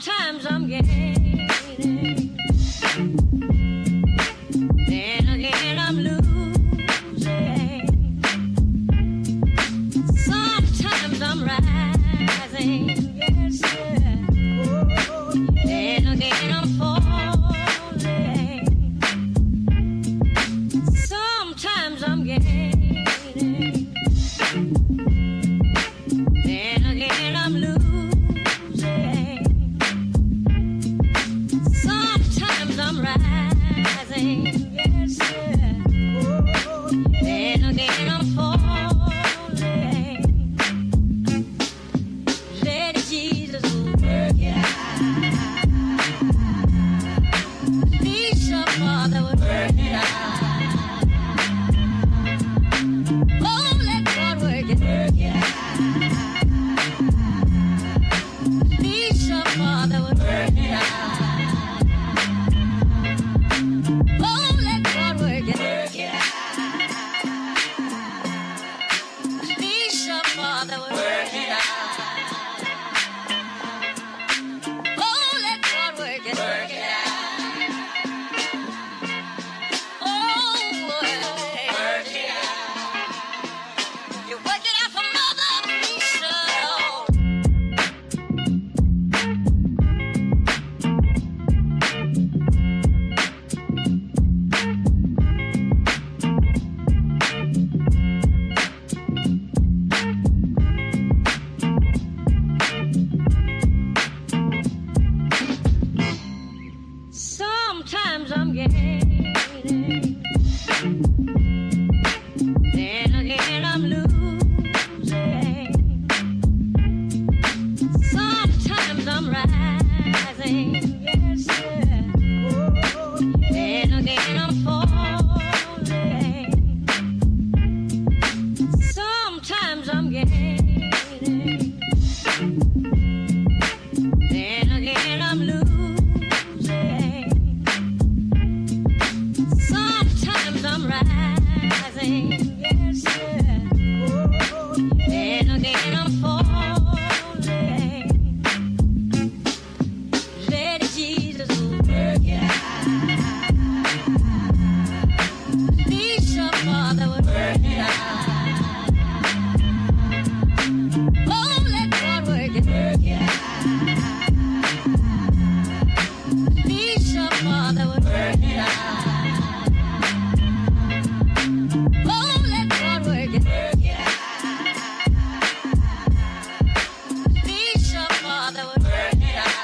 Sometimes I'm gaining, then again I'm losing. Sometimes I'm rising, yes, sir. Then again I'm falling. Sometimes I'm gaining, then again I'm losing. Sometimes I'm rising, yes, sir. Then again I'm falling. Let Jesus work it out. Please, your Father would work it out. Oh, let God work it out. Please, your Father would work it out. Oh, let God work it out. Please, your Father would work it out. Oh, let God work it out. Oh, work it out. You work it out for Mother Lisa. Sometimes I'm gaining, then again I'm losing. Sometimes I'm rising, yes, sir. Then again I'm falling. Sometimes I'm gaining, then again I'm losing. Sometimes I'm rising, yes, sir. Then again I'm falling. Let Jesus work it out. Please, your Father would work it out. Oh, let God work it out. Please, your Father would work it out. Oh, let God work it out. Please, your Father would work it out.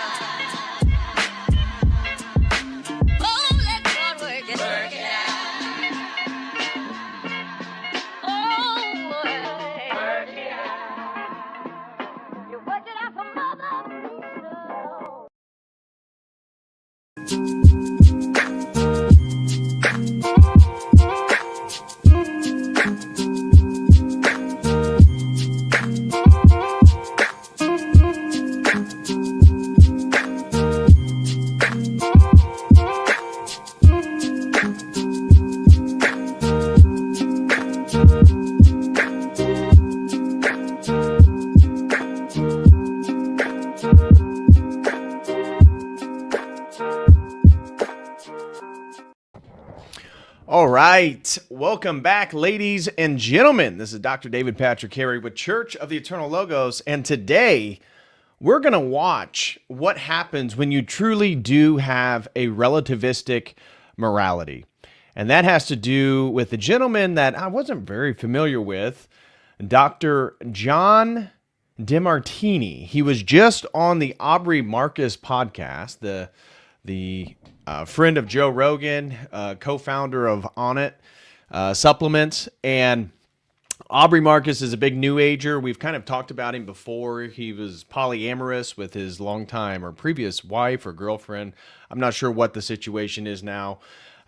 Oh, let God work it out. Oh, work it out. You work it out for Mother Lisa. All right, welcome back, ladies and gentlemen. This is Dr. David Patrick Carey with Church of the Eternal Logos, and today we're going to watch what happens when you truly do have a relativistic morality. And that has to do with a gentleman that I wasn't very familiar with, Dr. John Demartini. He was just on the Aubrey Marcus podcast, the friend of Joe Rogan, co-founder of On It supplements. And Aubrey Marcus is a big New Ager. We've kind of talked about him before. He was polyamorous with his longtime or previous wife or girlfriend. I'm not sure what the situation is now.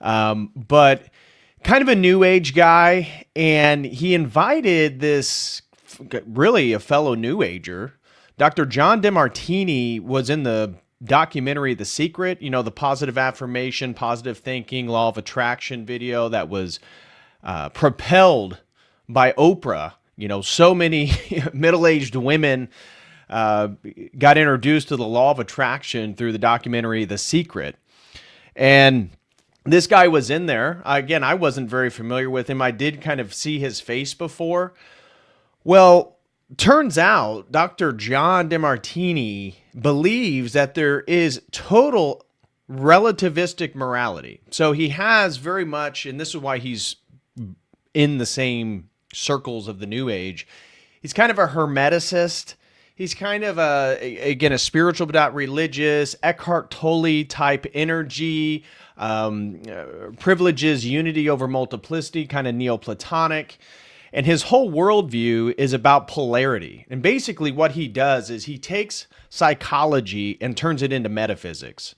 But kind of a New Age guy. And he invited this, really a fellow New Ager. Dr. John Demartini was in the documentary The Secret, you know, the positive affirmation, positive thinking, law of attraction video that was propelled by Oprah. You know, so many middle-aged women got introduced to the law of attraction through the documentary The Secret. And this guy was in there. Again, I wasn't very familiar with him. I did kind of see his face before. Well, turns out Dr. John Demartini believes that there is total relativistic morality. So he has very much, and this is why he's in the same circles of the New Age, he's kind of a hermeticist. He's kind of a spiritual but not religious, Eckhart Tolle type energy, privileges unity over multiplicity, kind of Neoplatonic. And his whole worldview is about polarity. And basically what he does is he takes psychology and turns it into metaphysics.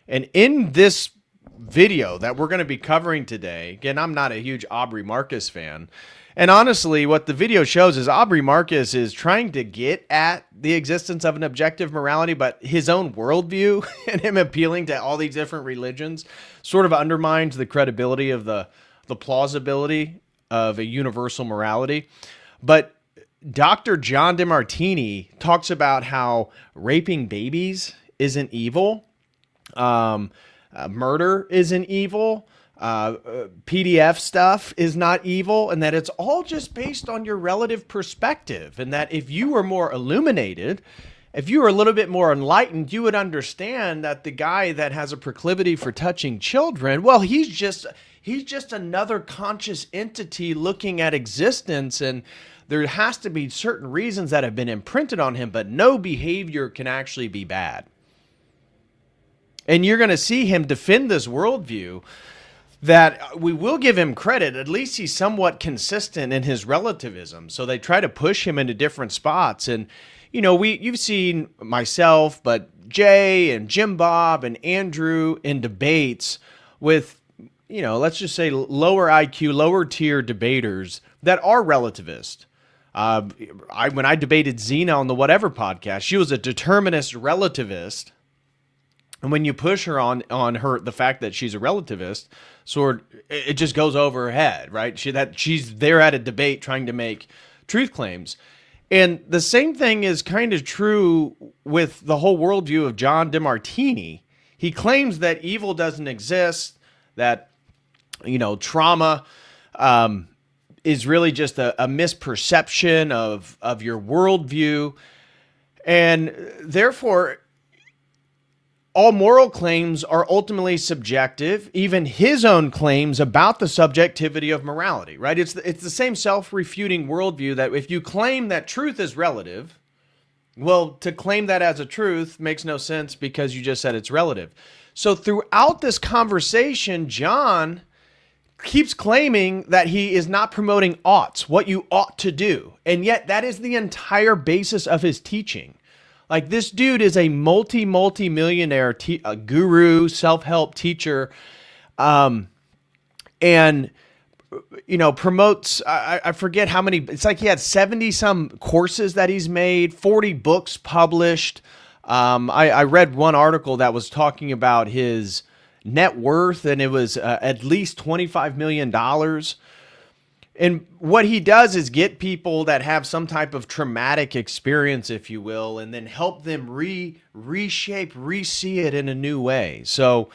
And in this video that we're going to be covering today, again, I'm not a huge Aubrey Marcus fan. And honestly, what the video shows is Aubrey Marcus is trying to get at the existence of an objective morality, but his own worldview and him appealing to all these different religions sort of undermines the credibility of the plausibility of a universal morality. But Dr. John Demartini talks about how raping babies isn't evil. Murder isn't evil. PDF stuff is not evil, and that it's all just based on your relative perspective. And that if you were more illuminated, if you were a little bit more enlightened, you would understand that the guy that has a proclivity for touching children, well, he's just another conscious entity looking at existence, and there has to be certain reasons that have been imprinted on him, but no behavior can actually be bad. And you're going to see him defend this worldview that we will give him credit. At least he's somewhat consistent in his relativism. So they try to push him into different spots. And, you know, you've seen myself, but Jay and Jim Bob and Andrew in debates with, you know, let's just say lower IQ, lower tier debaters that are relativist. When I debated Xena on the Whatever podcast, she was a determinist relativist. And when you push her on her, the fact that she's a relativist, it just goes over her head, right? She's there at a debate trying to make truth claims. And the same thing is kind of true with the whole worldview of John Demartini. He claims that evil doesn't exist, that, you know, trauma is really just a misperception of your worldview. And therefore, all moral claims are ultimately subjective, even his own claims about the subjectivity of morality, right? It's the same self-refuting worldview that if you claim that truth is relative, well, to claim that as a truth makes no sense because you just said it's relative. So throughout this conversation, John keeps claiming that he is not promoting oughts, what you ought to do. And yet that is the entire basis of his teaching. Like, this dude is a multi-millionaire guru, self-help teacher, and, you know, promotes, I forget how many, it's like he had 70 some courses that he's made, 40 books published. I read one article that was talking about his net worth, and it was at least $25 million. And what he does is get people that have some type of traumatic experience, if you will, and then help them reshape, re-see it in a new way. So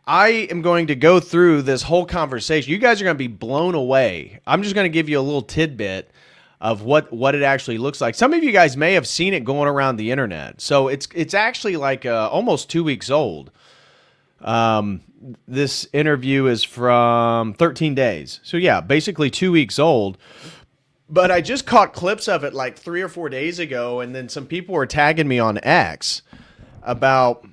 I am going to go through this whole conversation. You guys are going to be blown away. I'm just going to give you a little tidbit of what it actually looks like. Some of you guys may have seen it going around the internet. So it's actually like almost 2 weeks old. This interview is from 13 days. So yeah, basically 2 weeks old. But I just caught clips of it like 3 or 4 days ago, and then some people were tagging me on X about,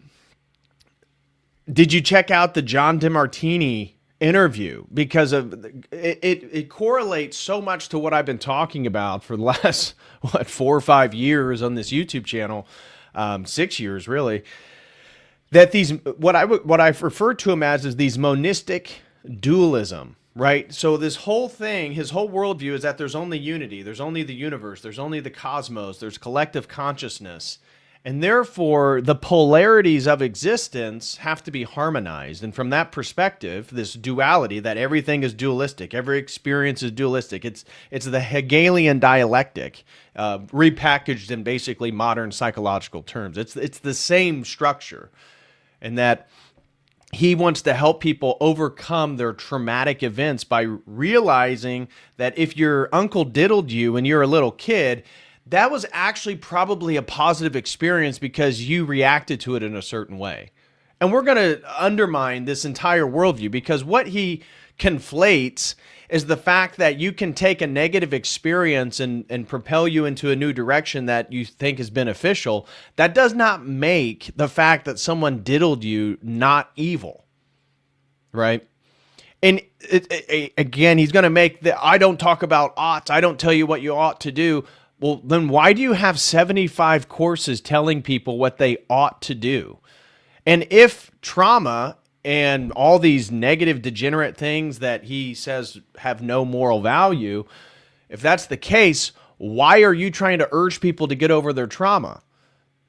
did you check out the John Demartini interview? Because of it correlates so much to what I've been talking about for the last 4 or 5 years on this YouTube channel, 6 years really. That these, what I've referred to him as is these monistic dualism, right? So this whole thing, his whole worldview is that there's only unity, there's only the universe, there's only the cosmos, there's collective consciousness. And therefore, the polarities of existence have to be harmonized. And from that perspective, this duality, that everything is dualistic, every experience is dualistic, it's the Hegelian dialectic, repackaged in basically modern psychological terms. It's the same structure. And that he wants to help people overcome their traumatic events by realizing that if your uncle diddled you when you're a little kid, that was actually probably a positive experience because you reacted to it in a certain way. And we're going to undermine this entire worldview, because what he conflates is the fact that you can take a negative experience and propel you into a new direction that you think is beneficial. That does not make the fact that someone diddled you not evil, right? And again, he's going to make the, I don't talk about oughts, I don't tell you what you ought to do. Well, then why do you have 75 courses telling people what they ought to do? And if trauma and all these negative, degenerate things that he says have no moral value, if that's the case, why are you trying to urge people to get over their trauma?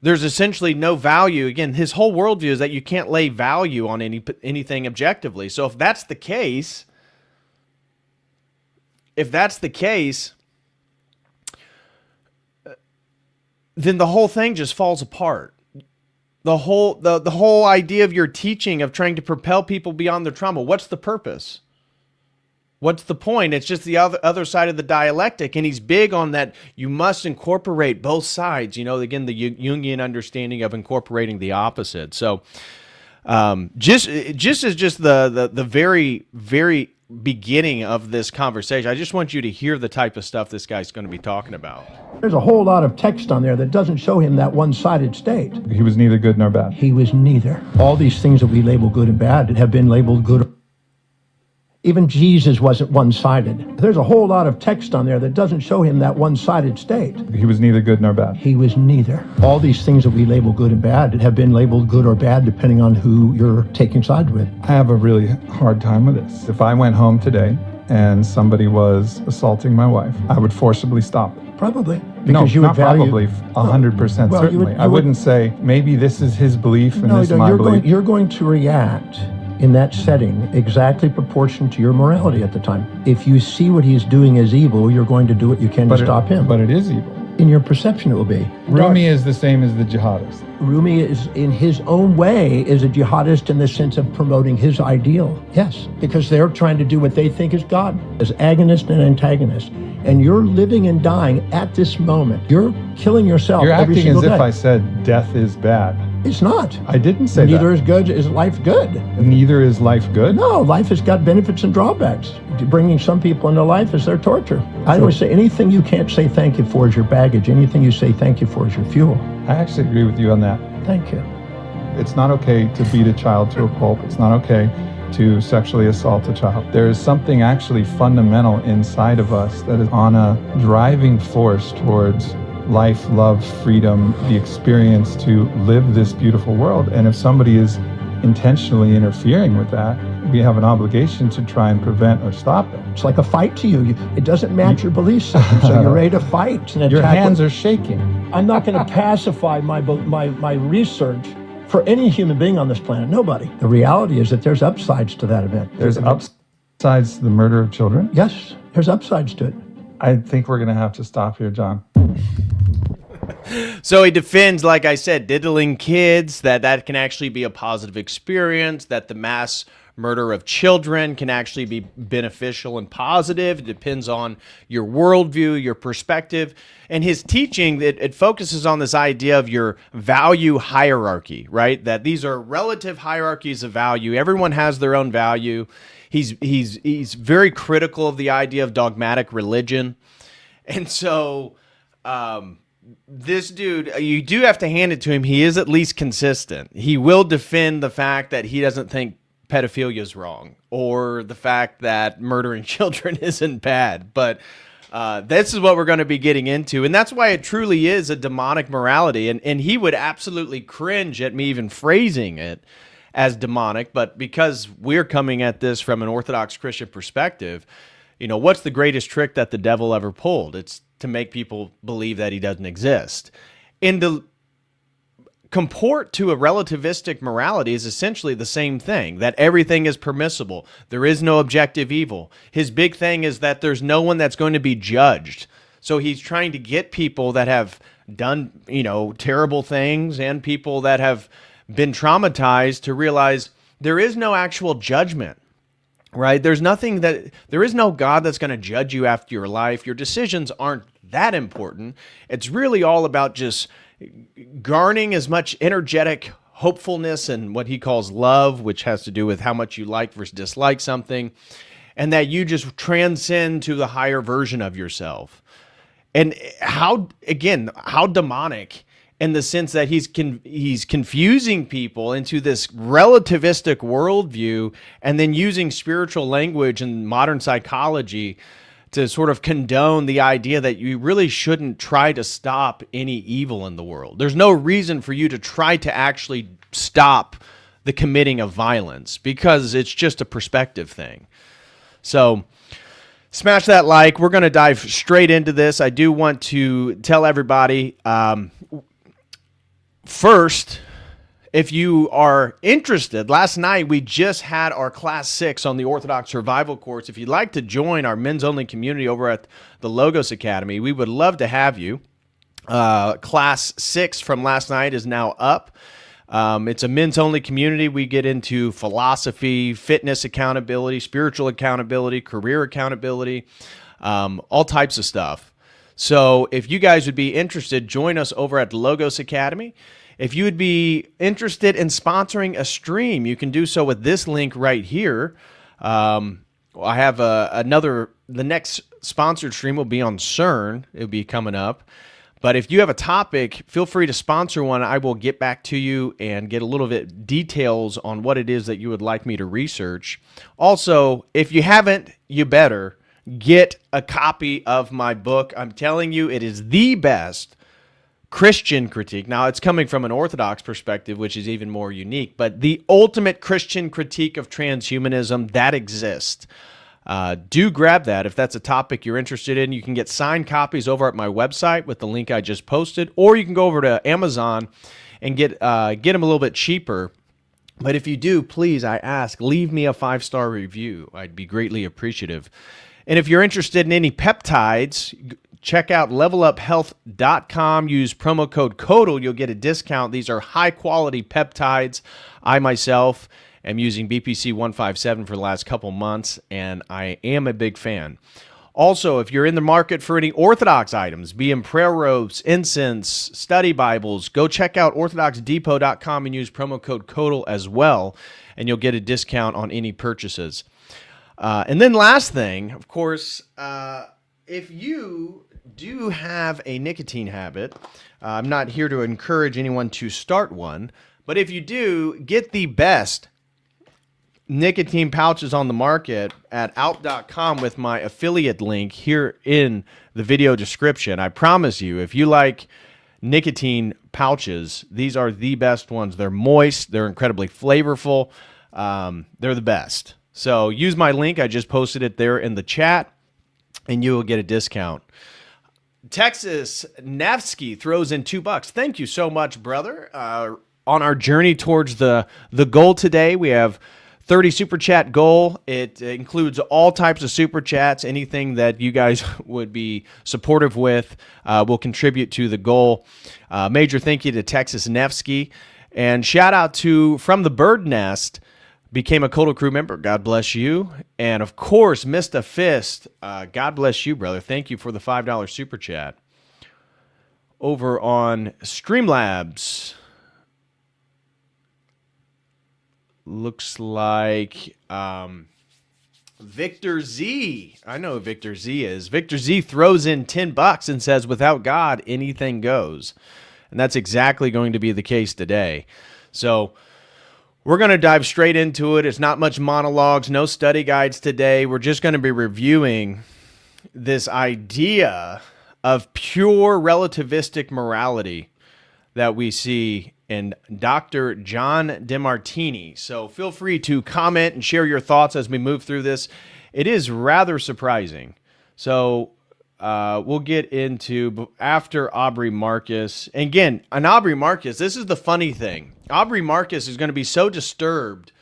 There's essentially no value. Again, his whole worldview is that you can't lay value on anything objectively. So if that's the case, then the whole thing just falls apart. The whole idea of your teaching of trying to propel people beyond their trauma, what's the purpose? What's the point? It's just the other side of the dialectic. And he's big on that. You must incorporate both sides. You know, again, the Jungian understanding of incorporating the opposite. So just as the very, very beginning of this conversation, I just want you to hear the type of stuff this guy's going to be talking about. There's a whole lot of text on there that doesn't show him that one-sided state. He was neither good nor bad. He was neither. All these things that we label good and bad have been labeled good. Even Jesus wasn't one-sided. There's a whole lot of text on there that doesn't show him that one-sided state. He was neither good nor bad. He was neither. All these things that we label good and bad have been labeled good or bad depending on who you're taking sides with. I have a really hard time with this. If I went home today and somebody was assaulting my wife, I would forcibly stop it. Probably. No, Because you not would value, probably, 100% Well, certainly. I wouldn't say, maybe this is his belief and this is my belief. You're going to react in that setting exactly proportioned to your morality at the time. If you see what he's doing as evil, you're going to do what you can to stop him. But it is evil. In your perception, it will be. Rumi is the same as the jihadist. Rumi is, in his own way, is a jihadist in the sense of promoting his ideal. Yes, because they're trying to do what they think is God, as agonist and antagonist. And you're living and dying at this moment. You're killing yourself You're every acting single as day. if I said death is bad. It's not. I didn't say Neither that. is good. Is life good? Neither is life good? No, life has got benefits and drawbacks. Bringing some people into life is their torture. I always say anything you can't say thank you for is your baggage. Anything you say thank you for is your fuel. I actually agree with you on that. Thank you. It's not okay to beat a child to a pulp. It's not okay to sexually assault a child. There is something actually fundamental inside of us that is on a driving force towards life, love, freedom, the experience to live this beautiful world. And if somebody is intentionally interfering with that, we have an obligation to try and prevent or stop it. It's like a fight to you. It doesn't match your belief system, so you're ready to fight and attack. Your hands are shaking. I'm not going to pacify my research for any human being on this planet. Nobody. The reality is that there's upsides to that event. There's upsides to the murder of children. Yes, there's upsides to it. I think we're going to have to stop here, John. So he defends, like I said, diddling kids, that can actually be a positive experience, that the mass murder of children can actually be beneficial and positive. It depends on your worldview, your perspective. And his teaching, it focuses on this idea of your value hierarchy, right? That these are relative hierarchies of value. Everyone has their own value. He's very critical of the idea of dogmatic religion. And so this dude, you do have to hand it to him. He is at least consistent. He will defend the fact that he doesn't think pedophilia is wrong or the fact that murdering children isn't bad. But this is what we're going to be getting into. And that's why it truly is a demonic morality. And he would absolutely cringe at me even phrasing it as demonic. But because we're coming at this from an Orthodox Christian perspective, you know, what's the greatest trick that the devil ever pulled? It's to make people believe that he doesn't exist. And comport to a relativistic morality is essentially the same thing, that everything is permissible. There is no objective evil. His big thing is that there's no one that's going to be judged. So he's trying to get people that have done, terrible things and people that have been traumatized to realize there is no actual judgment, right? There is no God that's going to judge you after your life. Your decisions aren't that important. It's really all about just garnering as much energetic hopefulness and what he calls love, which has to do with how much you like versus dislike something, and that you just transcend to the higher version of yourself. And how demonic in the sense that he's confusing people into this relativistic worldview and then using spiritual language and modern psychology to sort of condone the idea that you really shouldn't try to stop any evil in the world. There's no reason for you to try to actually stop the committing of violence because it's just a perspective thing. So smash that like. We're going to dive straight into this. I do want to tell everybody, first, if you are interested, last night we just had our Class 6 on the Orthodox Survival course. If you'd like to join our men's-only community over at the Logos Academy, we would love to have you. Class 6 from last night is now up. It's a men's-only community. We get into philosophy, fitness accountability, spiritual accountability, career accountability, all types of stuff. So if you guys would be interested, join us over at the Logos Academy. If you would be interested in sponsoring a stream, you can do so with this link right here. I have the next sponsored stream will be on CERN. It'll be coming up. But if you have a topic, feel free to sponsor one. I will get back to you and get a little bit details on what it is that you would like me to research. Also, if you haven't, you better get a copy of my book. I'm telling you, it is the best Christian critique. Now, it's coming from an Orthodox perspective, which is even more unique, but the ultimate Christian critique of transhumanism that exists. Do grab that if that's a topic you're interested in. You can get signed copies over at my website with the link I just posted, or you can go over to Amazon and get them a little bit cheaper. But if you do, please, I ask, leave me a 5-star review. I'd be greatly appreciative. And if you're interested in any peptides, check out leveluphealth.com. Use promo code CODAL. You'll get a discount. These are high-quality peptides. I myself am using BPC 157 for the last couple months, and I am a big fan. Also, if you're in the market for any Orthodox items, be them prayer ropes, incense, study Bibles, go check out orthodoxdepot.com and use promo code CODAL as well, and you'll get a discount on any purchases. And then last thing, of course, if you do have a nicotine habit, I'm not here to encourage anyone to start one, but if you do, get the best nicotine pouches on the market at out.com with my affiliate link here in the video description. I promise you, if you like nicotine pouches, these are the best ones. They're moist, they're incredibly flavorful, they're the best. So use my link. I just posted it there in the chat, and you will get a discount. Texas Nevsky throws in $2. Thank you so much, brother. On our journey towards the goal today, we have 30 super chat goal. It includes all types of super chats. Anything that you guys would be supportive with will contribute to the goal. Major thank you to Texas Nevsky, and shout out to From the Bird Nest. Became a Codal Crew member. God bless you. And of course, Mr. Fist. God bless you, brother. Thank you for the $5 super chat. Over on Streamlabs, looks like Victor Z. I know who Victor Z is. Victor Z throws in $10 and says, without God, anything goes. And that's exactly going to be the case today. So we're going to dive straight into it. It's not much monologues, no study guides today. We're just going to be reviewing this idea of pure relativistic morality that we see in Dr. John Demartini. So feel free to comment and share your thoughts as we move through this. It is rather surprising. So we'll get into after Aubrey Marcus. And again, on Aubrey Marcus, this is the funny thing. Aubrey Marcus is going to be so disturbed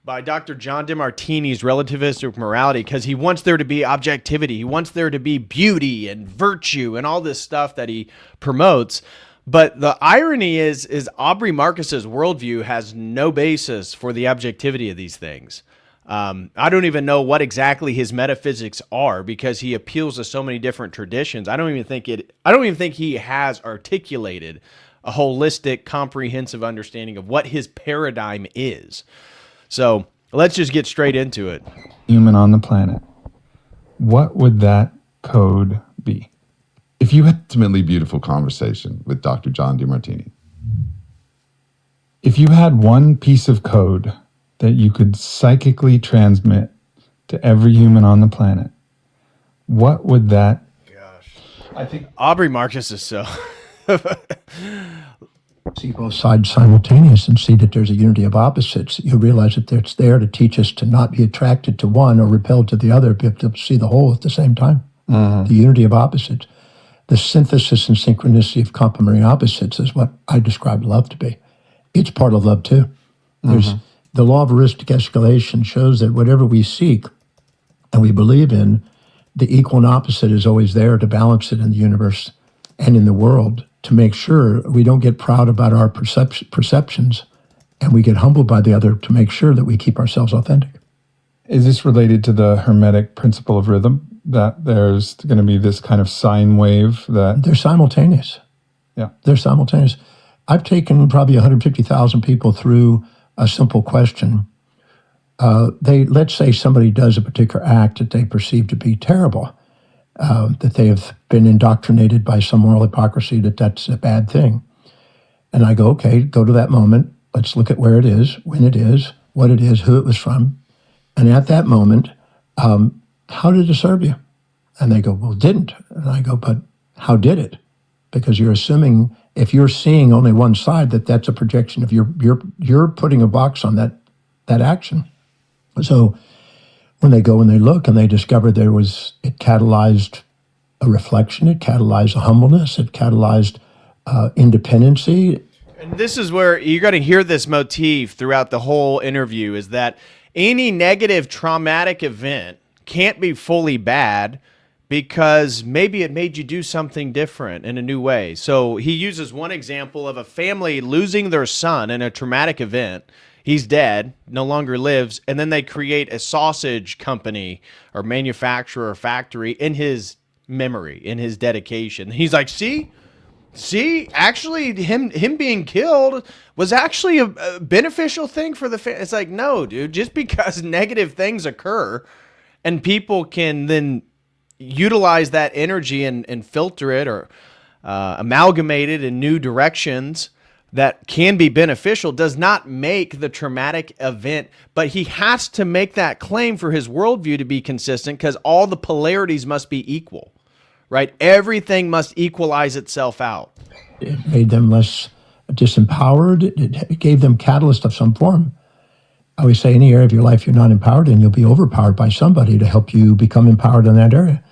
by Dr. John Demartini's relativistic morality because he wants there to be objectivity. He wants there to be beauty and virtue and all this stuff that he promotes. But the irony is Aubrey Marcus's worldview has no basis for the objectivity of these things. I don't even know what exactly his metaphysics are because he appeals to so many different traditions. I don't even think he has articulated a holistic, comprehensive understanding of what his paradigm is. So let's just get straight into it. Human on the planet. What would that code be? If you had ultimately beautiful conversation with Dr. John Demartini. If you had one piece of code that you could psychically transmit to every human on the planet, what would that? Gosh, I think Aubrey Marcus is so. See both sides simultaneous and see that there's a unity of opposites. You realize that it's there to teach us to not be attracted to one or repelled to the other, but to see the whole at the same time. The unity of opposites. The synthesis and synchronicity of complementary opposites is what I describe love to be. It's part of love too. There's the law of heuristic escalation shows that whatever we seek and we believe in, the equal and opposite is always there to balance it in the universe and in the world, to make sure we don't get proud about our perceptions and we get humbled by the other, to make sure that we keep ourselves authentic. Is this related to the Hermetic principle of rhythm, that there's going to be this kind of sine wave that... They're simultaneous. Yeah. They're simultaneous. I've taken probably 150,000 people through a simple question. Let's say somebody does a particular act that they perceive to be terrible, that they have been indoctrinated by some moral hypocrisy that that's a bad thing. And I go, okay, go to that moment. Let's look at where it is, when it is, what it is, who it was from. And at that moment, how did it serve you? And they go, well, it didn't. And I go, but how did it? Because you're assuming, if you're seeing only one side, that that's a projection of you're putting a box on that action. So when they go and they look and they discover it catalyzed a reflection, it catalyzed a humbleness, it catalyzed independency. And this is where you're going to hear this motif throughout the whole interview, is that any negative traumatic event can't be fully bad because maybe it made you do something different in a new way. So he uses one example of a family losing their son in a traumatic event. He's dead, no longer lives, and then they create a sausage company or manufacturer or factory in his memory, in his dedication. He's like, see, actually him being killed was actually a beneficial thing for the family. It's like, no, dude, just because negative things occur and people can then utilize that energy and filter it or amalgamate it in new directions that can be beneficial, does not make the traumatic event. But he has to make that claim for his worldview to be consistent, because all the polarities must be equal, right? Everything must equalize itself out. It made them less disempowered. It gave them catalyst of some form. I always say, any area of your life you're not empowered in, you'll be overpowered by somebody to help you become empowered in that area.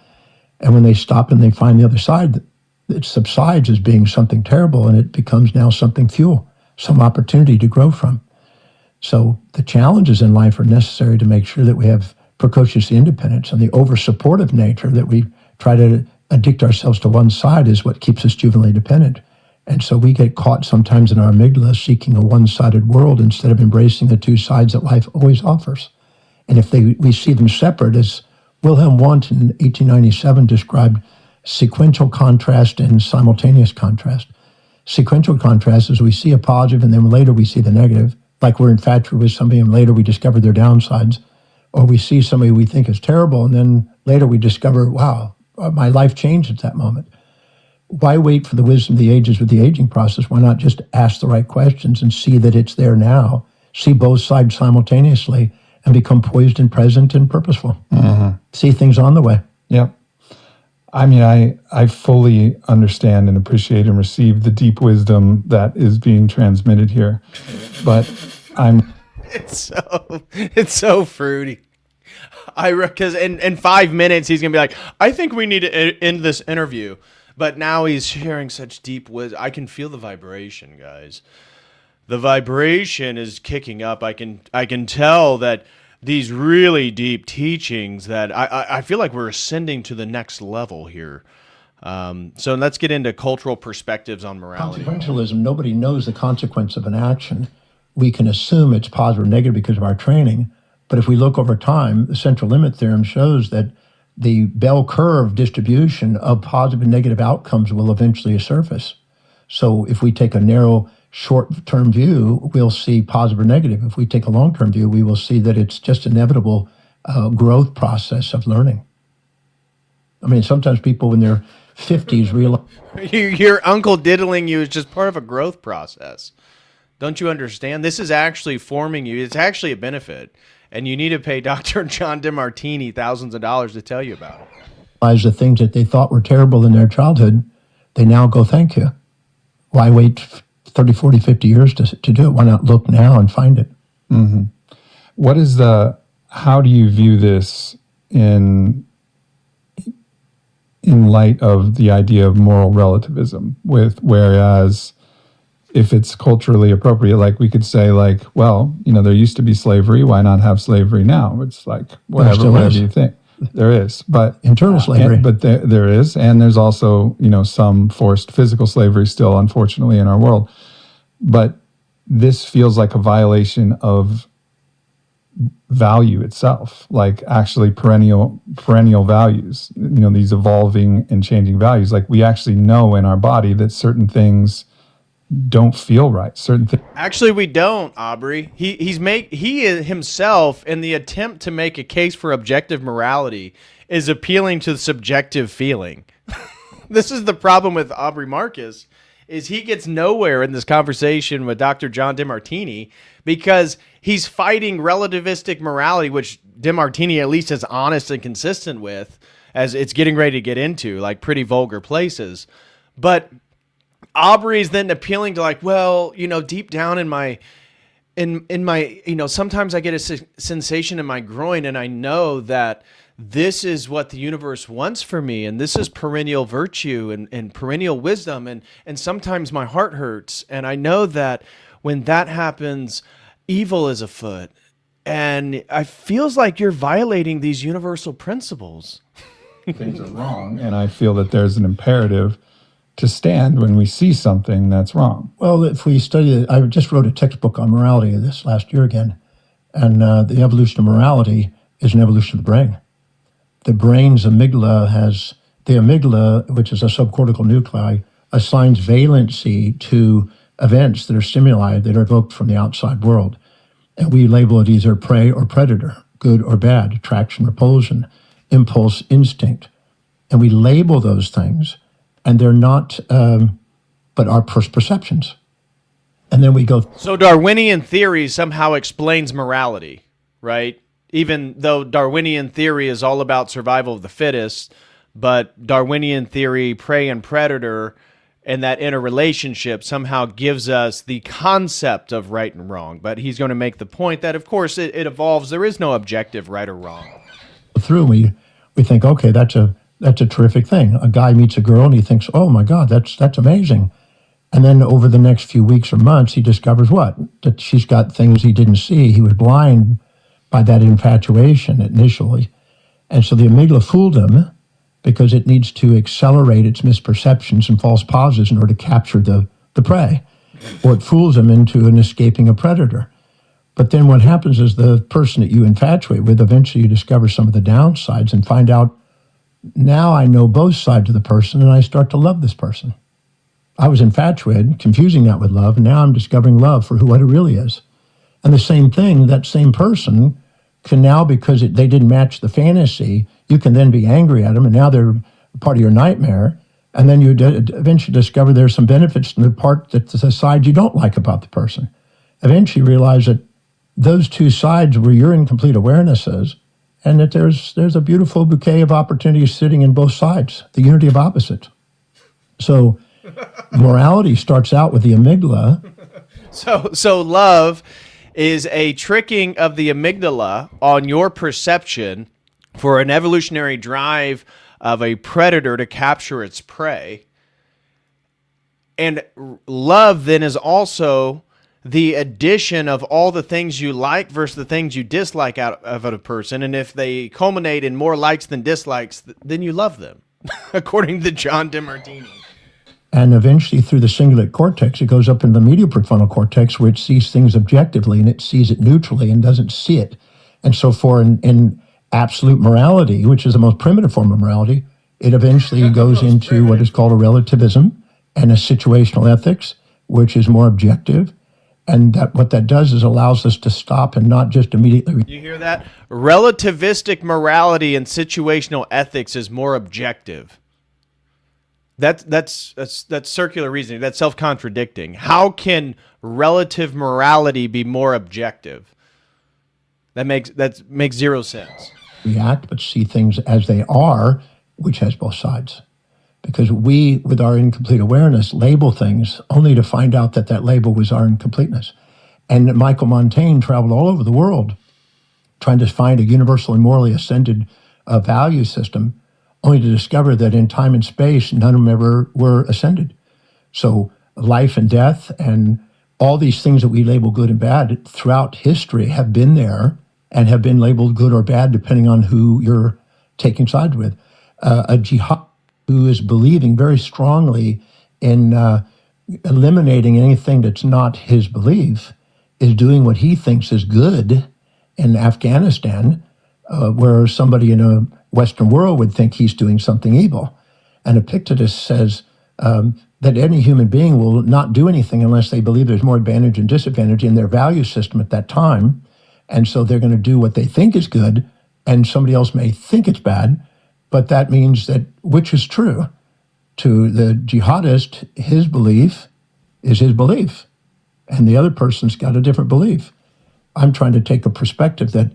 And when they stop and they find the other side, it subsides as being something terrible, and it becomes now something fuel, some opportunity to grow from. So the challenges in life are necessary to make sure that we have precocious independence, and the over-supportive nature that we try to addict ourselves to one side is what keeps us juvenilely dependent. And so we get caught sometimes in our amygdala seeking a one-sided world instead of embracing the two sides that life always offers. And if we see them separate, as Wilhelm Wundt in 1897 described sequential contrast and simultaneous contrast. Sequential contrast is we see a positive and then later we see the negative, like we're infatuated with somebody and later we discover their downsides. Or we see somebody we think is terrible and then later we discover, wow, my life changed at that moment. Why wait for the wisdom of the ages with the aging process? Why not just ask the right questions and see that it's there now, see both sides simultaneously, and become poised and present and purposeful. See things on the way. Yep. I mean, I fully understand and appreciate and receive the deep wisdom that is being transmitted here, but It's so fruity. Because in 5 minutes he's gonna be like, I think we need to end this interview. But now he's sharing such deep wisdom. I can feel the vibration, guys. The vibration is kicking up. I can tell that these really deep teachings that I feel like we're ascending to the next level here. So let's get into cultural perspectives on morality. Consequentialism, nobody knows the consequence of an action. We can assume it's positive or negative because of our training. But if we look over time, the central limit theorem shows that the bell curve distribution of positive and negative outcomes will eventually surface. So if we take a narrow, short-term view, we'll see positive or negative. If we take a long-term view, we will see that it's just inevitable growth process of learning. I mean, sometimes people in their 50s realize... Your uncle diddling you is just part of a growth process. Don't you understand? This is actually forming you. It's actually a benefit. And you need to pay Dr. John Demartini thousands of dollars to tell you about it. As the things that they thought were terrible in their childhood, they now go, thank you. Why wait 30, 40, 50 years to do it? Why not look now and find it? Mm-hmm. How do you view this in light of the idea of moral relativism? Whereas if it's culturally appropriate, like we could say, like, well, there used to be slavery. Why not have slavery now? It's like whatever you think. There is, but internal slavery. But there is, and there's also some forced physical slavery still, unfortunately, in our world. But this feels like a violation of value itself, like actually perennial values. These evolving and changing values. Like we actually know in our body that certain things don't feel right. Certain things. Actually, we don't, Aubrey. He is himself, in the attempt to make a case for objective morality, is appealing to the subjective feeling. This is the problem with Aubrey Marcus, is he gets nowhere in this conversation with Dr. John Demartini because he's fighting relativistic morality, which Demartini at least is honest and consistent with, as it's getting ready to get into, like pretty vulgar places. But Aubrey's then appealing to like, well, deep down in my, sometimes I get a sensation in my groin and I know that this is what the universe wants for me. And this is perennial virtue and perennial wisdom. And sometimes my heart hurts. And I know that when that happens, evil is afoot. And it feels like you're violating these universal principles. Things are wrong. And I feel that there's an imperative to stand when we see something that's wrong. Well, if we study it, I just wrote a textbook on morality this last year again, and the evolution of morality is an evolution of the brain. The brain's amygdala has, the amygdala, which is a subcortical nuclei, assigns valency to events that are stimuli that are evoked from the outside world. And we label it either prey or predator, good or bad, attraction, repulsion, impulse, instinct. And we label those things, and they're not, but our perceptions. And then we go. So Darwinian theory somehow explains morality, right? Even though Darwinian theory is all about survival of the fittest, but Darwinian theory, prey and predator, and that interrelationship somehow gives us the concept of right and wrong. But he's going to make the point that, of course, it evolves. There is no objective right or wrong. Through we think, okay, that's a terrific thing. A guy meets a girl and he thinks, oh my God, that's amazing. And then over the next few weeks or months, he discovers what? That she's got things he didn't see. He was blind by that infatuation initially. And so the amygdala fooled him because it needs to accelerate its misperceptions and false positives in order to capture the prey. Or it fools him into an escaping a predator. But then what happens is the person that you infatuate with, eventually you discover some of the downsides and find out, now I know both sides of the person and I start to love this person. I was infatuated, confusing that with love, and now I'm discovering love for what it really is. And the same thing, that same person can now, because they didn't match the fantasy, you can then be angry at them, and now they're part of your nightmare. And then you eventually discover there's some benefits in the side you don't like about the person. Eventually you realize that those two sides were your incomplete awarenesses, and that there's a beautiful bouquet of opportunities sitting in both sides, the unity of opposites. So morality starts out with the amygdala. So love is a tricking of the amygdala on your perception for an evolutionary drive of a predator to capture its prey. And love then is also the addition of all the things you like versus the things you dislike out of a person. And if they culminate in more likes than dislikes, then you love them, according to John Demartini. And eventually through the cingulate cortex, it goes up in the medial prefrontal cortex where it sees things objectively and it sees it neutrally and doesn't see it. And so in absolute morality, which is the most primitive form of morality, it eventually goes into what is called a relativism and a situational ethics, which is more objective. And what that does is allows us to stop and not just immediately. You hear that? Relativistic morality and situational ethics is more objective. That's circular reasoning. That's self-contradicting. How can relative morality be more objective? That makes zero sense. React, but see things as they are, which has both sides. Because we, with our incomplete awareness, label things only to find out that that label was our incompleteness. And Michael Montaigne traveled all over the world trying to find a universal and morally ascended value system, only to discover that in time and space, none of them ever were ascended. So life and death and all these things that we label good and bad throughout history have been there and have been labeled good or bad depending on who you're taking sides with. A jihad who is believing very strongly in eliminating anything that's not his belief is doing what he thinks is good in Afghanistan, where somebody in a Western world would think he's doing something evil. And Epictetus says that any human being will not do anything unless they believe there's more advantage and disadvantage in their value system at that time. And so they're going to do what they think is good, and somebody else may think it's bad. But that means that which is true? To the jihadist, his belief is his belief, and the other person's got a different belief. I'm trying to take a perspective that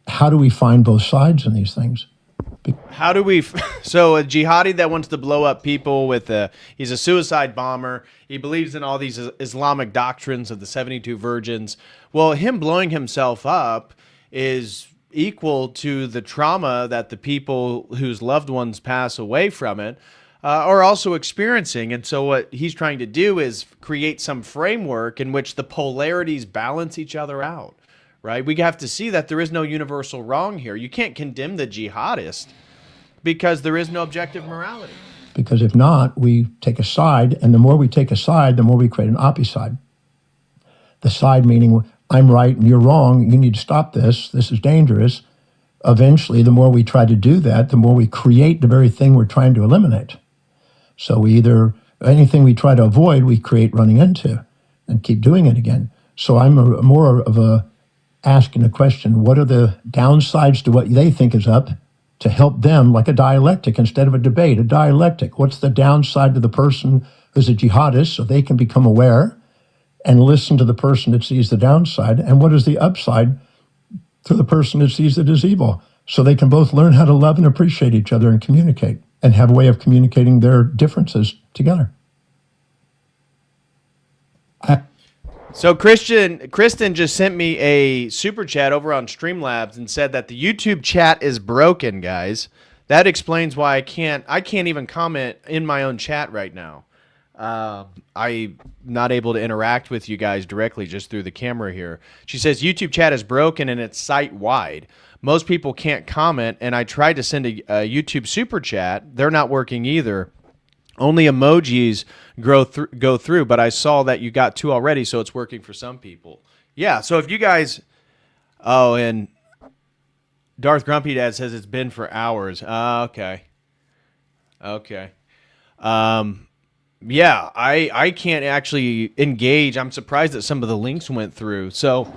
how do we find both sides in these things? How do we? So a jihadi that wants to blow up people he's a suicide bomber. He believes in all these Islamic doctrines of the 72 virgins. Well, him blowing himself up is equal to the trauma that the people whose loved ones pass away from it are also experiencing. And so what he's trying to do is create some framework in which the polarities balance each other out, right? We have to see that there is no universal wrong here. You can't condemn the jihadist because there is no objective morality. Because if not, we take a side, and the more we take a side, the more we create an opposite. The side meaning I'm right and you're wrong, you need to stop this is dangerous. Eventually, the more we try to do that, the more we create the very thing we're trying to eliminate. So anything we try to avoid, we create running into and keep doing it again. So I'm more of a asking a question, what are the downsides to what they think is up to help them, like a dialectic instead of a debate, a dialectic. What's the downside to the person who's a jihadist so they can become aware and listen to the person that sees the downside, and what is the upside to the person that sees it as evil, so they can both learn how to love and appreciate each other and communicate and have a way of communicating their differences together. So Kristen just sent me a super chat over on Streamlabs and said that the YouTube chat is broken, guys. That explains why I can't even comment in my own chat right now. I'm not able to interact with you guys directly just through the camera here. She says YouTube chat is broken and it's site-wide. Most people can't comment, and I tried to send a YouTube super chat. They're not working either. Only emojis go through, but I saw that you got 2 already, so it's working for some people. Yeah, so if you guys... Oh, and Darth Grumpy Dad says it's been for hours. Okay. Yeah, I can't actually engage. I'm surprised that some of the links went through. So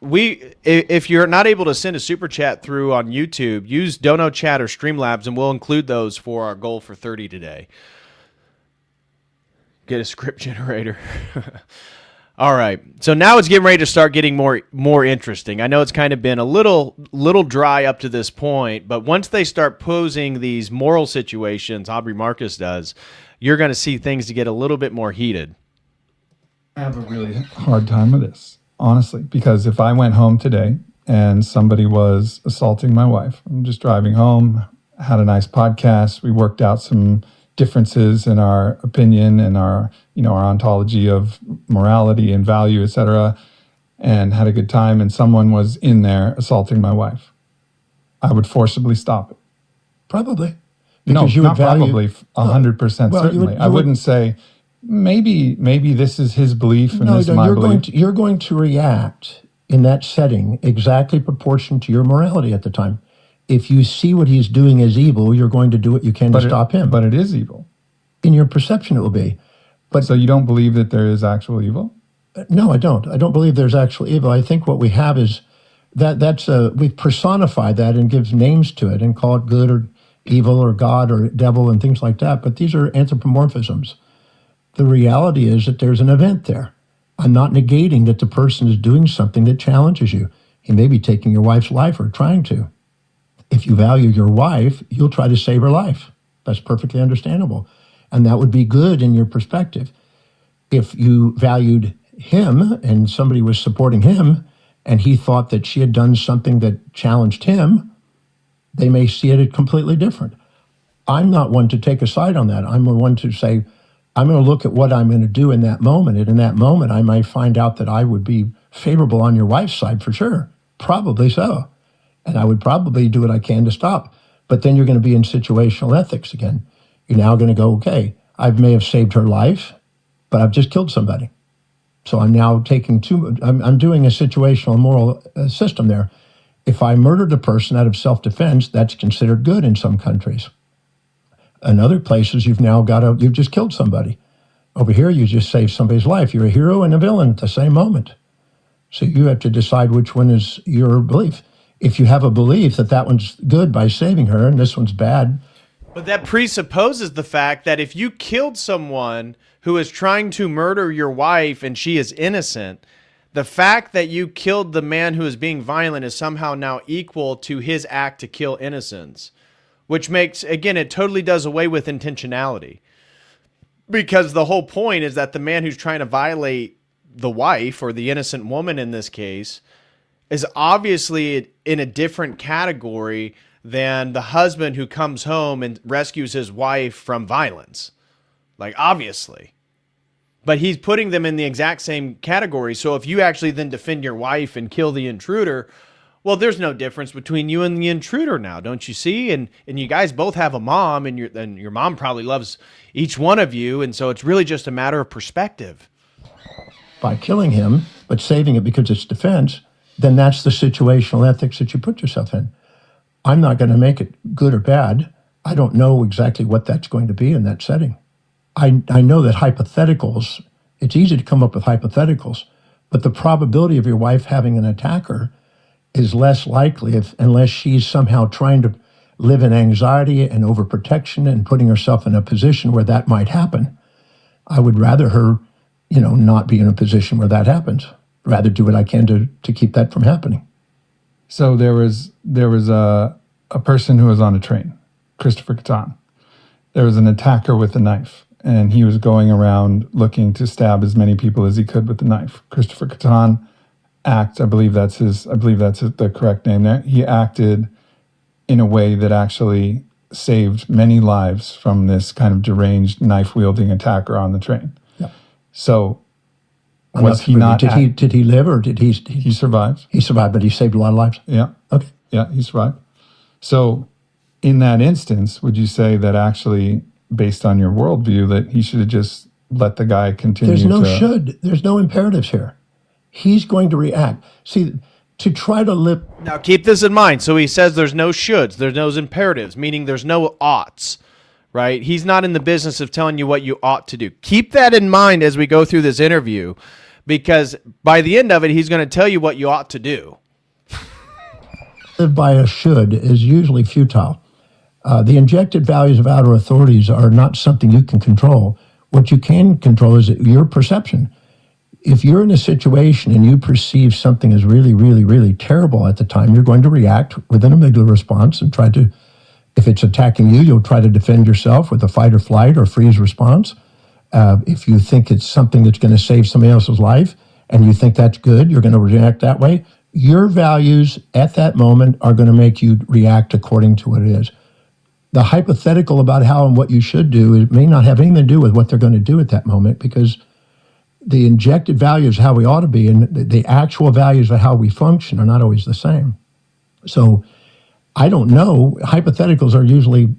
if you're not able to send a super chat through on YouTube, use Dono Chat or Streamlabs, and we'll include those for our goal for 30 today. Get a script generator. All right, so now it's getting ready to start getting more interesting. I know it's kind of been a little dry up to this point, but once they start posing these moral situations, Aubrey Marcus does, you're going to see things to get a little bit more heated. I have a really hard time with this. honestly, because if I went home today and somebody was assaulting my wife, I'm just driving home, had a nice podcast, we worked out some differences in our opinion and our ontology of morality and value, etc., and had a good time, and someone was in there assaulting my wife, I would forcibly stop it. Probably. No, Because not probably, 100% well, certainly. I wouldn't say, maybe this is his belief and this is my belief. You're going to react in that setting exactly proportioned to your morality at the time. If you see what he's doing as evil, you're going to do what you can to stop him. But it is evil. In your perception, it will be. But so you don't believe that there is actual evil? No, I don't. I don't believe there's actual evil. I think what we have is we've personified that and give names to it and call it good or evil or God or devil and things like that. But these are anthropomorphisms. The reality is that there's an event there. I'm not negating that the person is doing something that challenges you. He may be taking your wife's life or trying to. If you value your wife, you'll try to save her life. That's perfectly understandable. And that would be good in your perspective. If you valued him and somebody was supporting him and he thought that she had done something that challenged him, they may see it completely different. I'm not one to take a side on that. I'm the one to say, I'm going to look at what I'm going to do in that moment. And in that moment, I might find out that I would be favorable on your wife's side for sure. Probably so. And I would probably do what I can to stop. But then you're going to be in situational ethics again. You're now going to go, okay, I may have saved her life, but I've just killed somebody. So I'm now I'm doing a situational moral system there. If I murdered a person out of self-defense, that's considered good in some countries. In other places, you've just killed somebody. Over here, you just saved somebody's life. You're a hero and a villain at the same moment. So you have to decide which one is your belief. If you have a belief that one's good by saving her and this one's bad. But that presupposes the fact that if you killed someone who is trying to murder your wife and she is innocent, the fact that you killed the man who is being violent is somehow now equal to his act to kill innocents, which makes, again, it totally does away with intentionality. Because the whole point is that the man who's trying to violate the wife, or the innocent woman in this case, is obviously in a different category than the husband who comes home and rescues his wife from violence. Like, obviously. But he's putting them in the exact same category. So if you actually then defend your wife and kill the intruder, well, there's no difference between you and the intruder now, don't you see? And you guys both have a mom, and your mom probably loves each one of you, and so it's really just a matter of perspective. By killing him, but saving it because it's defense, then that's the situational ethics that you put yourself in. I'm not going to make it good or bad. I don't know exactly what that's going to be in that setting. I know that hypotheticals, it's easy to come up with hypotheticals, but the probability of your wife having an attacker is less likely unless she's somehow trying to live in anxiety and overprotection and putting herself in a position where that might happen. I would rather her, not be in a position where that happens. Rather do what I can to keep that from happening. So there was a person who was on a train, Christopher Catan. There was an attacker with a knife, and he was going around looking to stab as many people as he could with the knife. Christopher Catan I believe that's the correct name there. He acted in a way that actually saved many lives from this kind of deranged knife-wielding attacker on the train. Yeah. So was he not... Did he live, or did he... He survived. He survived, but he saved a lot of lives? Yeah. Okay. Yeah, he survived. So in that instance, would you say that actually, based on your worldview, that he should have just let the guy continue There's no imperatives here. He's going to react. See, to try to live... Now, keep this in mind. So he says there's no shoulds, there's no imperatives, meaning there's no oughts, right? He's not in the business of telling you what you ought to do. Keep that in mind as we go through this interview, because by the end of it, he's going to tell you what you ought to do. Live by a should is usually futile. The injected values of outer authorities are not something you can control. What you can control is your perception. If you're in a situation and you perceive something as really, really, really terrible at the time, you're going to react with an amygdala response and try to, if it's attacking you, you'll try to defend yourself with a fight or flight or freeze response. If you think it's something that's going to save somebody else's life, and you think that's good, you're going to react that way. Your values at that moment are going to make you react according to what it is. The hypothetical about how and what you should do, it may not have anything to do with what they're going to do at that moment, because the injected values, how we ought to be, and the actual values of how we function are not always the same. So I don't know. Hypotheticals are usually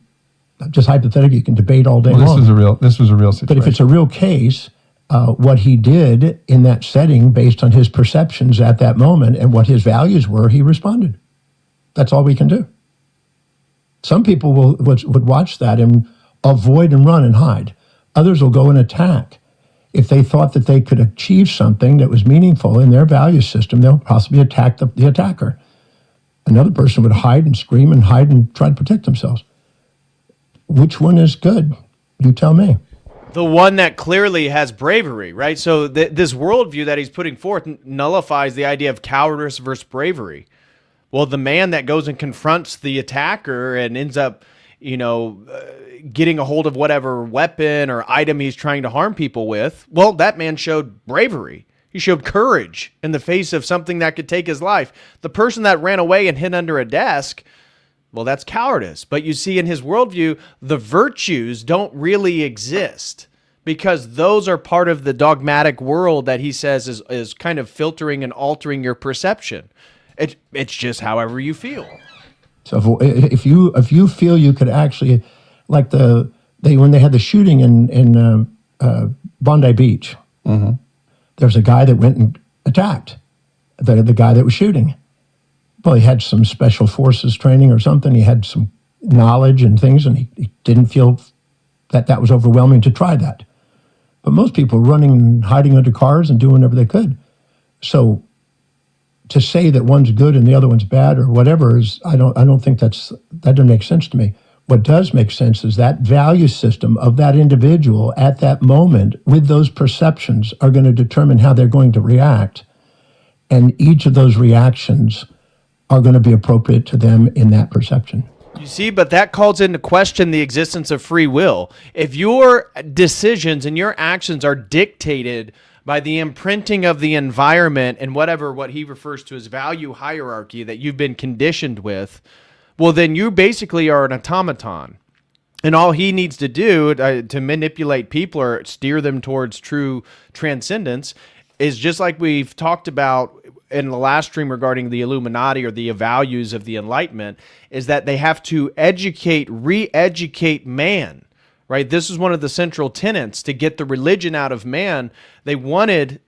just hypothetical. You can debate all day long. This was a real situation. But if it's a real case, what he did in that setting, based on his perceptions at that moment and what his values were, he responded. That's all we can do. Some people would watch that and avoid and run and hide. Others will go and attack. If they thought that they could achieve something that was meaningful in their value system, they'll possibly attack the attacker. Another person would hide and scream and hide and try to protect themselves. Which one is good? You tell me. The one that clearly has bravery, right? So this worldview that he's putting forth nullifies the idea of cowardice versus bravery. Well, the man that goes and confronts the attacker and ends up, getting a hold of whatever weapon or item he's trying to harm people with, well, that man showed bravery. He showed courage in the face of something that could take his life. The person that ran away and hid under a desk, well, that's cowardice. But you see, in his worldview, the virtues don't really exist because those are part of the dogmatic world that he says is kind of filtering and altering your perception. It's just however you feel. So if you feel you could actually, like when they had the shooting in Bondi Beach, Mm-hmm. there's a guy that went and attacked the guy that was shooting. Well, he had some special forces training or something. He had some knowledge and things, and he didn't feel that was overwhelming to try that. But most people were running and hiding under cars and doing whatever they could. So to say that one's good and the other one's bad or whatever I don't think that doesn't make sense to me. What does make sense is that value system of that individual at that moment with those perceptions are going to determine how they're going to react. And each of those reactions are going to be appropriate to them in that perception. You see, but that calls into question the existence of free will. If your decisions and your actions are dictated by the imprinting of the environment and what he refers to as value hierarchy that you've been conditioned with, well, then you basically are an automaton. And all he needs to do to manipulate people or steer them towards true transcendence is just like we've talked about in the last stream regarding the Illuminati or the values of the Enlightenment, is that they have to re-educate man, right? This is one of the central tenets to get the religion out of man. They wanted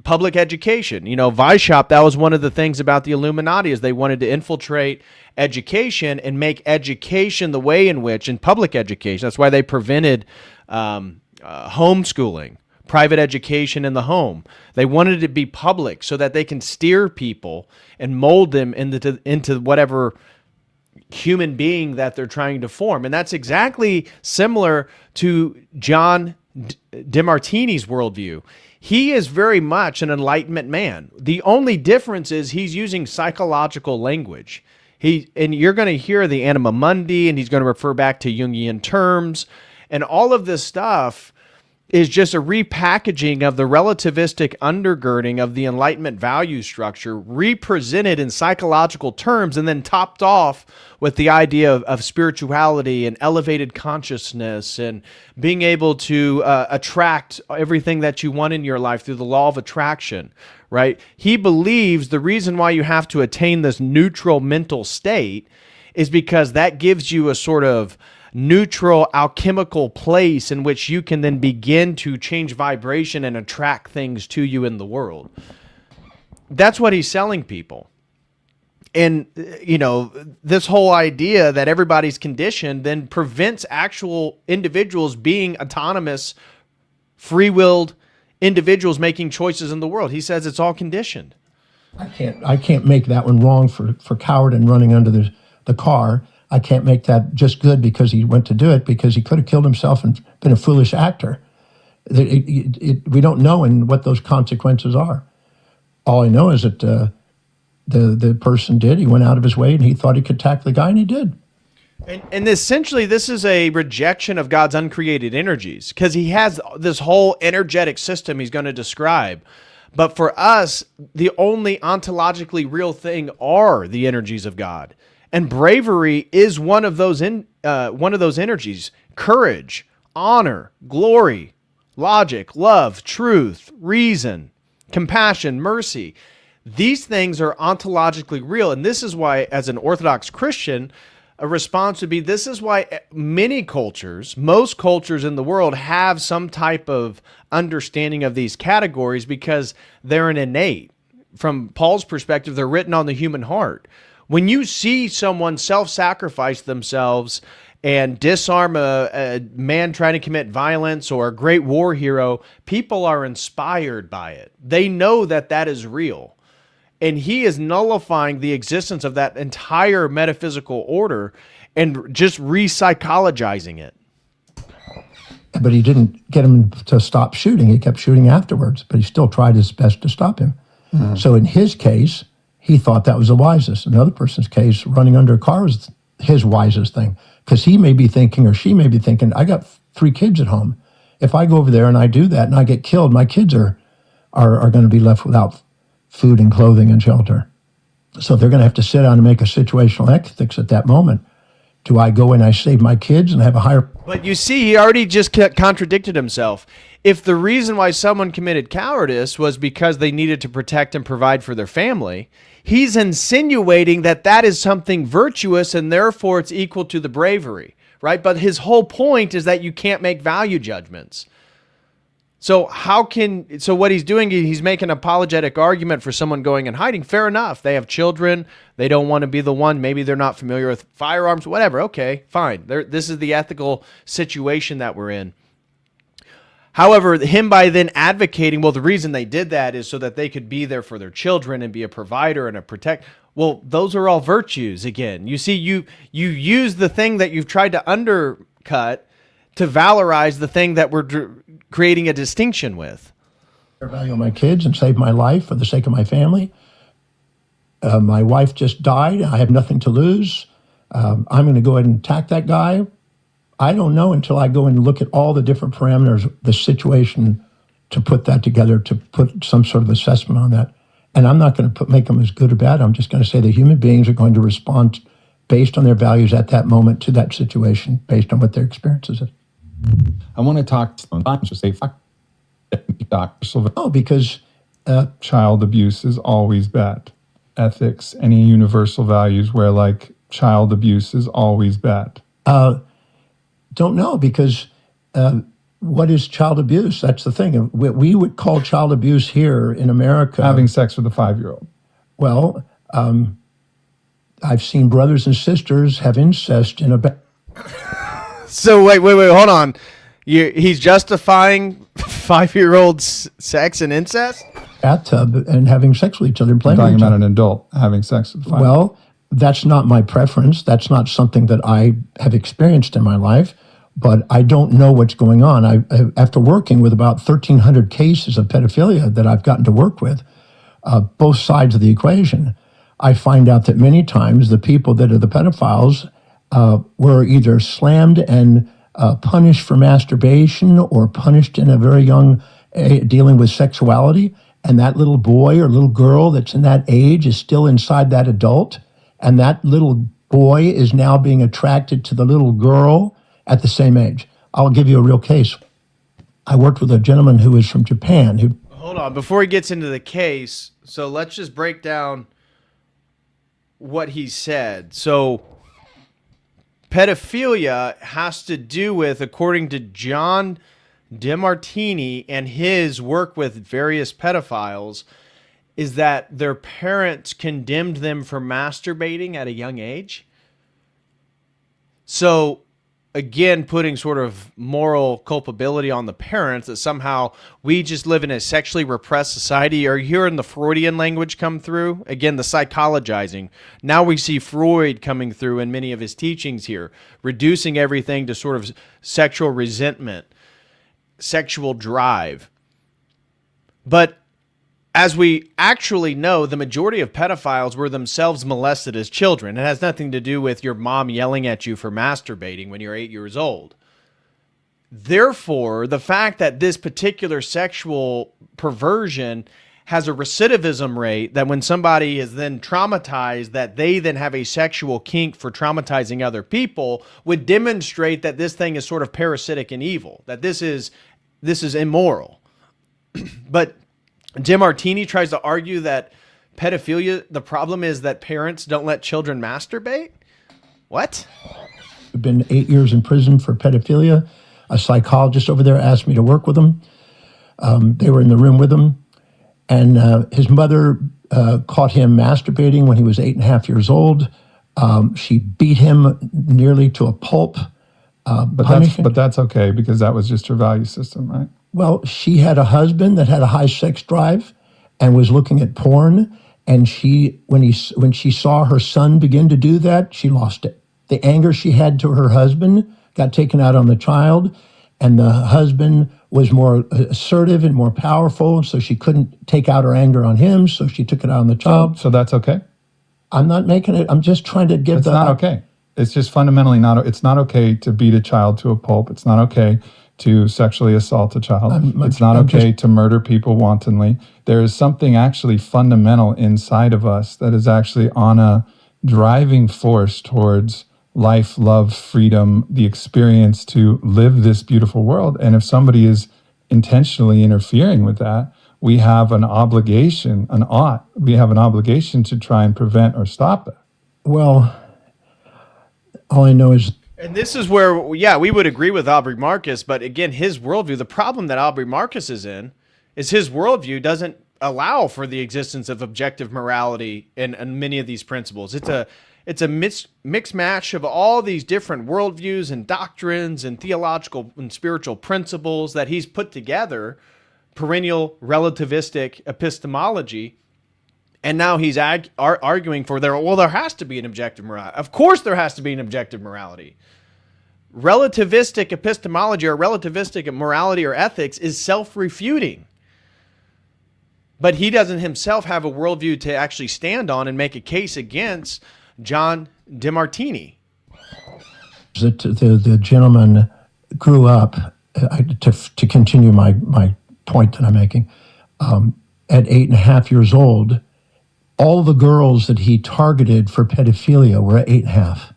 public education. Weishaupt, that was one of the things about the Illuminati is they wanted to infiltrate education and make education the way in which, in public education, that's why they prevented homeschooling, private education in the home. They wanted it to be public so that they can steer people and mold them into whatever human being that they're trying to form. And that's exactly similar to John Demartini's worldview. He is very much an Enlightenment man. The only difference is he's using psychological language. And you're going to hear the anima mundi, and he's going to refer back to Jungian terms. And all of this stuff is just a repackaging of the relativistic undergirding of the Enlightenment value structure, represented in psychological terms, and then topped off with the idea of spirituality and elevated consciousness and being able to attract everything that you want in your life through the law of attraction, right? He believes the reason why you have to attain this neutral mental state is because that gives you a sort of neutral alchemical place in which you can then begin to change vibration and attract things to you in the world. That's what he's selling people. And, this whole idea that everybody's conditioned then prevents actual individuals being autonomous, free-willed individuals making choices in the world. He says it's all conditioned. I can't make that one wrong for coward and running under the car. I can't make that just good because he went to do it, because he could have killed himself and been a foolish actor. We don't know what those consequences are. All I know is that the person did. He went out of his way and he thought he could attack the guy, and he did. And essentially, this is a rejection of God's uncreated energies, because he has this whole energetic system he's going to describe. But for us, the only ontologically real thing are the energies of God. And bravery is one of those energies. Courage, honor, glory, logic, love, truth, reason, compassion, mercy. These things are ontologically real. And this is why, as an Orthodox Christian, a response would be, this is why many cultures, most cultures in the world, have some type of understanding of these categories because they're an innate. From Paul's perspective, they're written on the human heart. When you see someone self-sacrifice themselves and disarm a man trying to commit violence or a great war hero, people are inspired by it. They know that that is real. And he is nullifying the existence of that entire metaphysical order and just re-psychologizing it. But he didn't get him to stop shooting. He kept shooting afterwards, but he still tried his best to stop him. Mm-hmm. So in his case, he thought that was the wisest. In another person's case, running under a car was his wisest thing, because he may be thinking, or she may be thinking, I got 3 kids at home. If I go over there and I do that and I get killed, my kids are going to be left without food and clothing and shelter. So they're going to have to sit down and make a situational ethics at that moment. Do I go and I save my kids and have a higher... But you see, he already just contradicted himself. If the reason why someone committed cowardice was because they needed to protect and provide for their family, he's insinuating that that is something virtuous and therefore it's equal to the bravery, right? But his whole point is that you can't make value judgments. So what he's doing, he's making an apologetic argument for someone going and hiding. Fair enough. They have children. They don't want to be the one. Maybe they're not familiar with firearms, whatever. Okay, fine. This is the ethical situation that we're in. However, him by then advocating, well, the reason they did that is so that they could be there for their children and be a provider and a protect. Well, those are all virtues again. You see, you use the thing that you've tried to undercut to valorize the thing that we're creating a distinction with. I value my kids and save my life for the sake of my family. My wife just died. I have nothing to lose. I'm going to go ahead and attack that guy. I don't know until I go and look at all the different parameters, the situation, to put that together, to put some sort of assessment on that. And I'm not going to make them as good or bad. I'm just going to say the human beings are going to respond based on their values at that moment to that situation, based on what their experiences is. I want to talk sometimes to say, fuck, Dr. Sylvan. Oh, because child abuse is always bad. Ethics, any universal values where like child abuse is always bad. Don't know, because what is child abuse? That's the thing. We would call child abuse here in America Having sex with a 5-year-old. Well, I've seen brothers and sisters have incest in a... So wait, hold on. He's justifying 5-year-old sex and incest? bathtub and having sex with each other and playing with Talking each about other. an adult having sex with a 5-year-old. Well, that's not my preference. That's not something that I have experienced in my life, but I don't know what's going on. After working with about 1,300 cases of pedophilia that I've gotten to work with, both sides of the equation, I find out that many times the people that are the pedophiles were either slammed and punished for masturbation or punished in a very young dealing with sexuality, and that little boy or little girl that's in that age is still inside that adult, and that little boy is now being attracted to the little girl at the same age. I'll give you a real case. I worked with a gentleman who was from Japan who... Hold on, before he gets into the case, so let's just break down what he said. So pedophilia has to do with, according to John Demartini and his work with various pedophiles, is that their parents condemned them for masturbating at a young age. So again, putting sort of moral culpability on the parents, that somehow we just live in a sexually repressed society. Are you hearing the Freudian language come through? Again, the psychologizing. Now we see Freud coming through in many of his teachings here, reducing everything to sort of sexual resentment, sexual drive. But as we actually know, the majority of pedophiles were themselves molested as children. It has nothing to do with your mom yelling at you for masturbating when you're 8 years old. Therefore, the fact that this particular sexual perversion has a recidivism rate that when somebody is then traumatized, that they then have a sexual kink for traumatizing other people, would demonstrate that this thing is sort of parasitic and evil, that this is immoral. But Demartini tries to argue that pedophilia, the problem is that parents don't let children masturbate. What? I've been 8 years in prison for pedophilia. A psychologist over there asked me to work with him. They were in the room with him. And his mother caught him masturbating when he was 8.5 years old. She beat him nearly to a pulp. But that's okay, because that was just her value system, right? Well, she had a husband that had a high sex drive and was looking at porn. And when she saw her son begin to do that, she lost it. The anger she had to her husband got taken out on the child, and the husband was more assertive and more powerful, so she couldn't take out her anger on him, so she took it out on the child. So that's okay? I'm not making it, I'm just trying to give It's not okay. It's just fundamentally it's not okay to beat a child to a pulp. It's not okay to sexually assault a child. It's not okay to murder people wantonly. There is something actually fundamental inside of us that is actually on a driving force towards life, love, freedom, the experience to live this beautiful world. And if somebody is intentionally interfering with that, we have an obligation, we have an obligation to try and prevent or stop it. Well, all I know is... And this is where, yeah, we would agree with Aubrey Marcus, but again, his worldview, the problem that Aubrey Marcus is in, is his worldview doesn't allow for the existence of objective morality in many of these principles. It's a mixed match of all these different worldviews and doctrines and theological and spiritual principles that he's put together, perennial relativistic epistemology, and now he's arguing for there has to be an objective morality. Of course there has to be an objective morality. Relativistic epistemology or relativistic morality or ethics is self-refuting. But he doesn't himself have a worldview to actually stand on and make a case against John Demartini. The gentleman grew up, to continue my point that I'm making, at 8.5 years old, all the girls that he targeted for pedophilia were at 8.5,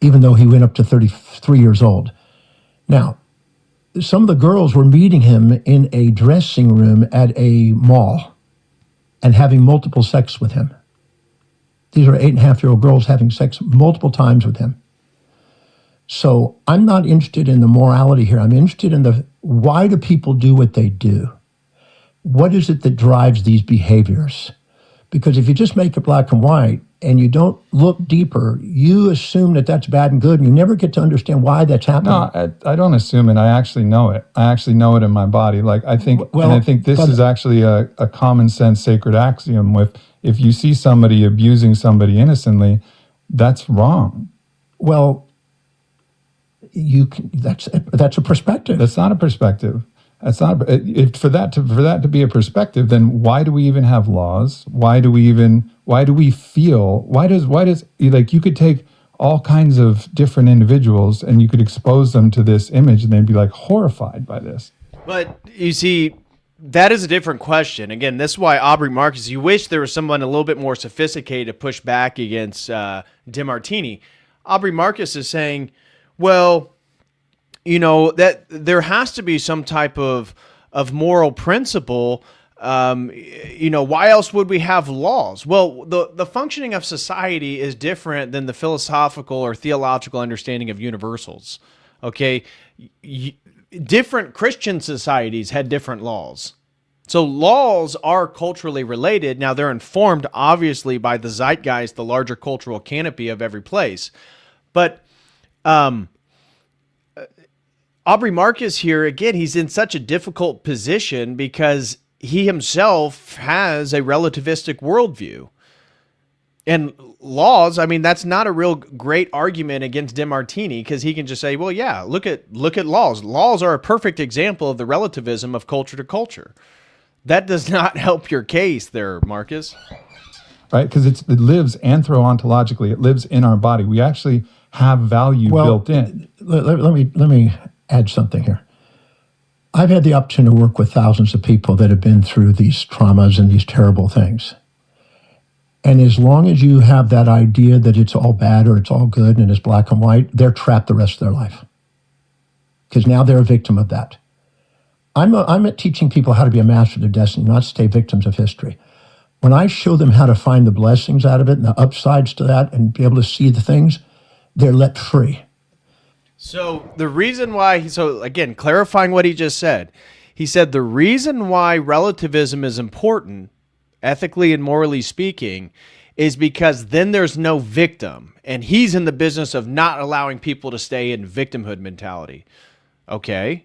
even though he went up to 33 years old. Now, some of the girls were meeting him in a dressing room at a mall and having multiple sex with him. These are 8.5-year-old girls having sex multiple times with him. So I'm not interested in the morality here. I'm interested in why do people do what they do? What is it that drives these behaviors? Because if you just make it black and white and you don't look deeper, you assume that that's bad and good, and you never get to understand why that's happening. No, I don't assume it. I actually know it. I actually know it in my body. Like I think this is actually a common sense sacred axiom. If you see somebody abusing somebody innocently, that's wrong. Well, that's a perspective. That's not a perspective. That's not for that to be a perspective. Then why do we even have laws? Why do we feel? Why does like you could take all kinds of different individuals and you could expose them to this image and they'd be like horrified by this. But you see, that is a different question. Again, this is why Aubrey Marcus, you wish there was someone a little bit more sophisticated to push back against Demartini. Aubrey Marcus is saying, well, you know, that there has to be some type of moral principle. You know, why else would we have laws? Well, the functioning of society is different than the philosophical or theological understanding of universals. Okay, different Christian societies had different laws. So laws are culturally related. Now they're informed obviously by the zeitgeist, the larger cultural canopy of every place. But Aubrey Marcus here, again, he's in such a difficult position because he himself has a relativistic worldview. And laws, I mean, that's not a real great argument against Demartini because he can just say, well, yeah, look at laws. Laws are a perfect example of the relativism of culture to culture. That does not help your case there, Marcus. Right, because it lives anthro-ontologically. It lives in our body. We actually have value built in. Let me add something here. I've had the opportunity to work with thousands of people that have been through these traumas and these terrible things. And as long as you have that idea that it's all bad or it's all good and it's black and white, they're trapped the rest of their life. Because now they're a victim of that. I'm at teaching people how to be a master of their destiny, not stay victims of history. When I show them how to find the blessings out of it and the upsides to that and be able to see the things, they're let free. So the reason why, so again, clarifying what he just said, he said the reason why relativism is important, ethically and morally speaking, is because then there's no victim. And he's in the business of not allowing people to stay in victimhood mentality. Okay.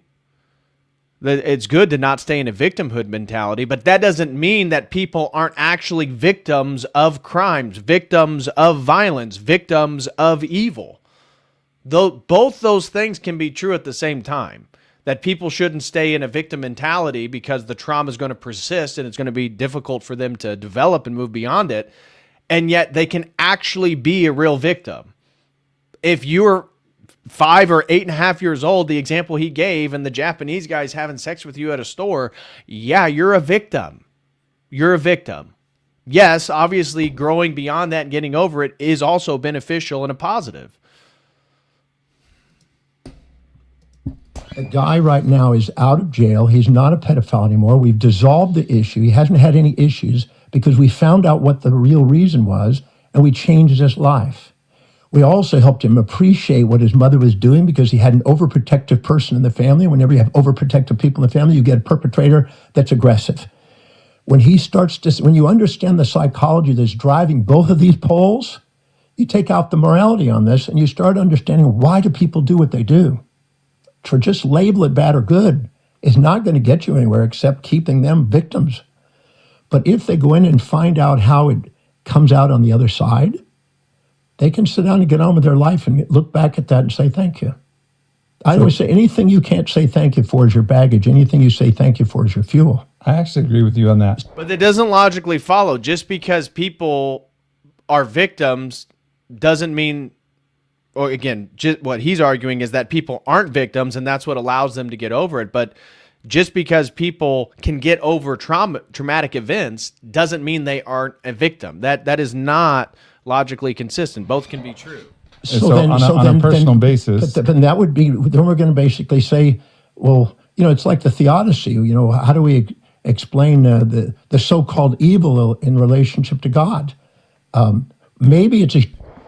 It's good to not stay in a victimhood mentality, but that doesn't mean that people aren't actually victims of crimes, victims of violence, victims of evil. Though both those things can be true at the same time, that people shouldn't stay in a victim mentality because the trauma is going to persist and it's going to be difficult for them to develop and move beyond it, and yet they can actually be a real victim. If you're 5 or 8.5 years old, the example he gave, and the Japanese guy's having sex with you at a store, yeah, you're a victim. You're a victim. Yes, obviously growing beyond that and getting over it is also beneficial and a positive. The guy right now is out of jail. He's not a pedophile anymore. We've dissolved the issue. He hasn't had any issues because we found out what the real reason was, and we changed his life. We also helped him appreciate what his mother was doing because he had an overprotective person in the family. Whenever you have overprotective people in the family, you get a perpetrator that's aggressive. When you understand the psychology that's driving both of these poles, you take out the morality on this and you start understanding why do people do what they do. To just label it bad or good is not going to get you anywhere except keeping them victims. But if they go in and find out how it comes out on the other side, they can sit down and get on with their life and look back at that and say thank you. I always say anything you can't say thank you for is your baggage. Anything you say thank you for is your fuel. I actually agree with you on that. But it doesn't logically follow. Just because people are victims doesn't mean, or again, just what he's arguing is that people aren't victims and that's what allows them to get over it. But just because people can get over traumatic events doesn't mean they aren't a victim. That is not logically consistent. Both can be true. So on a personal basis. But then that would be, then we're going to basically say, well, it's like the theodicy. How do we explain the so-called evil in relationship to God? Maybe it's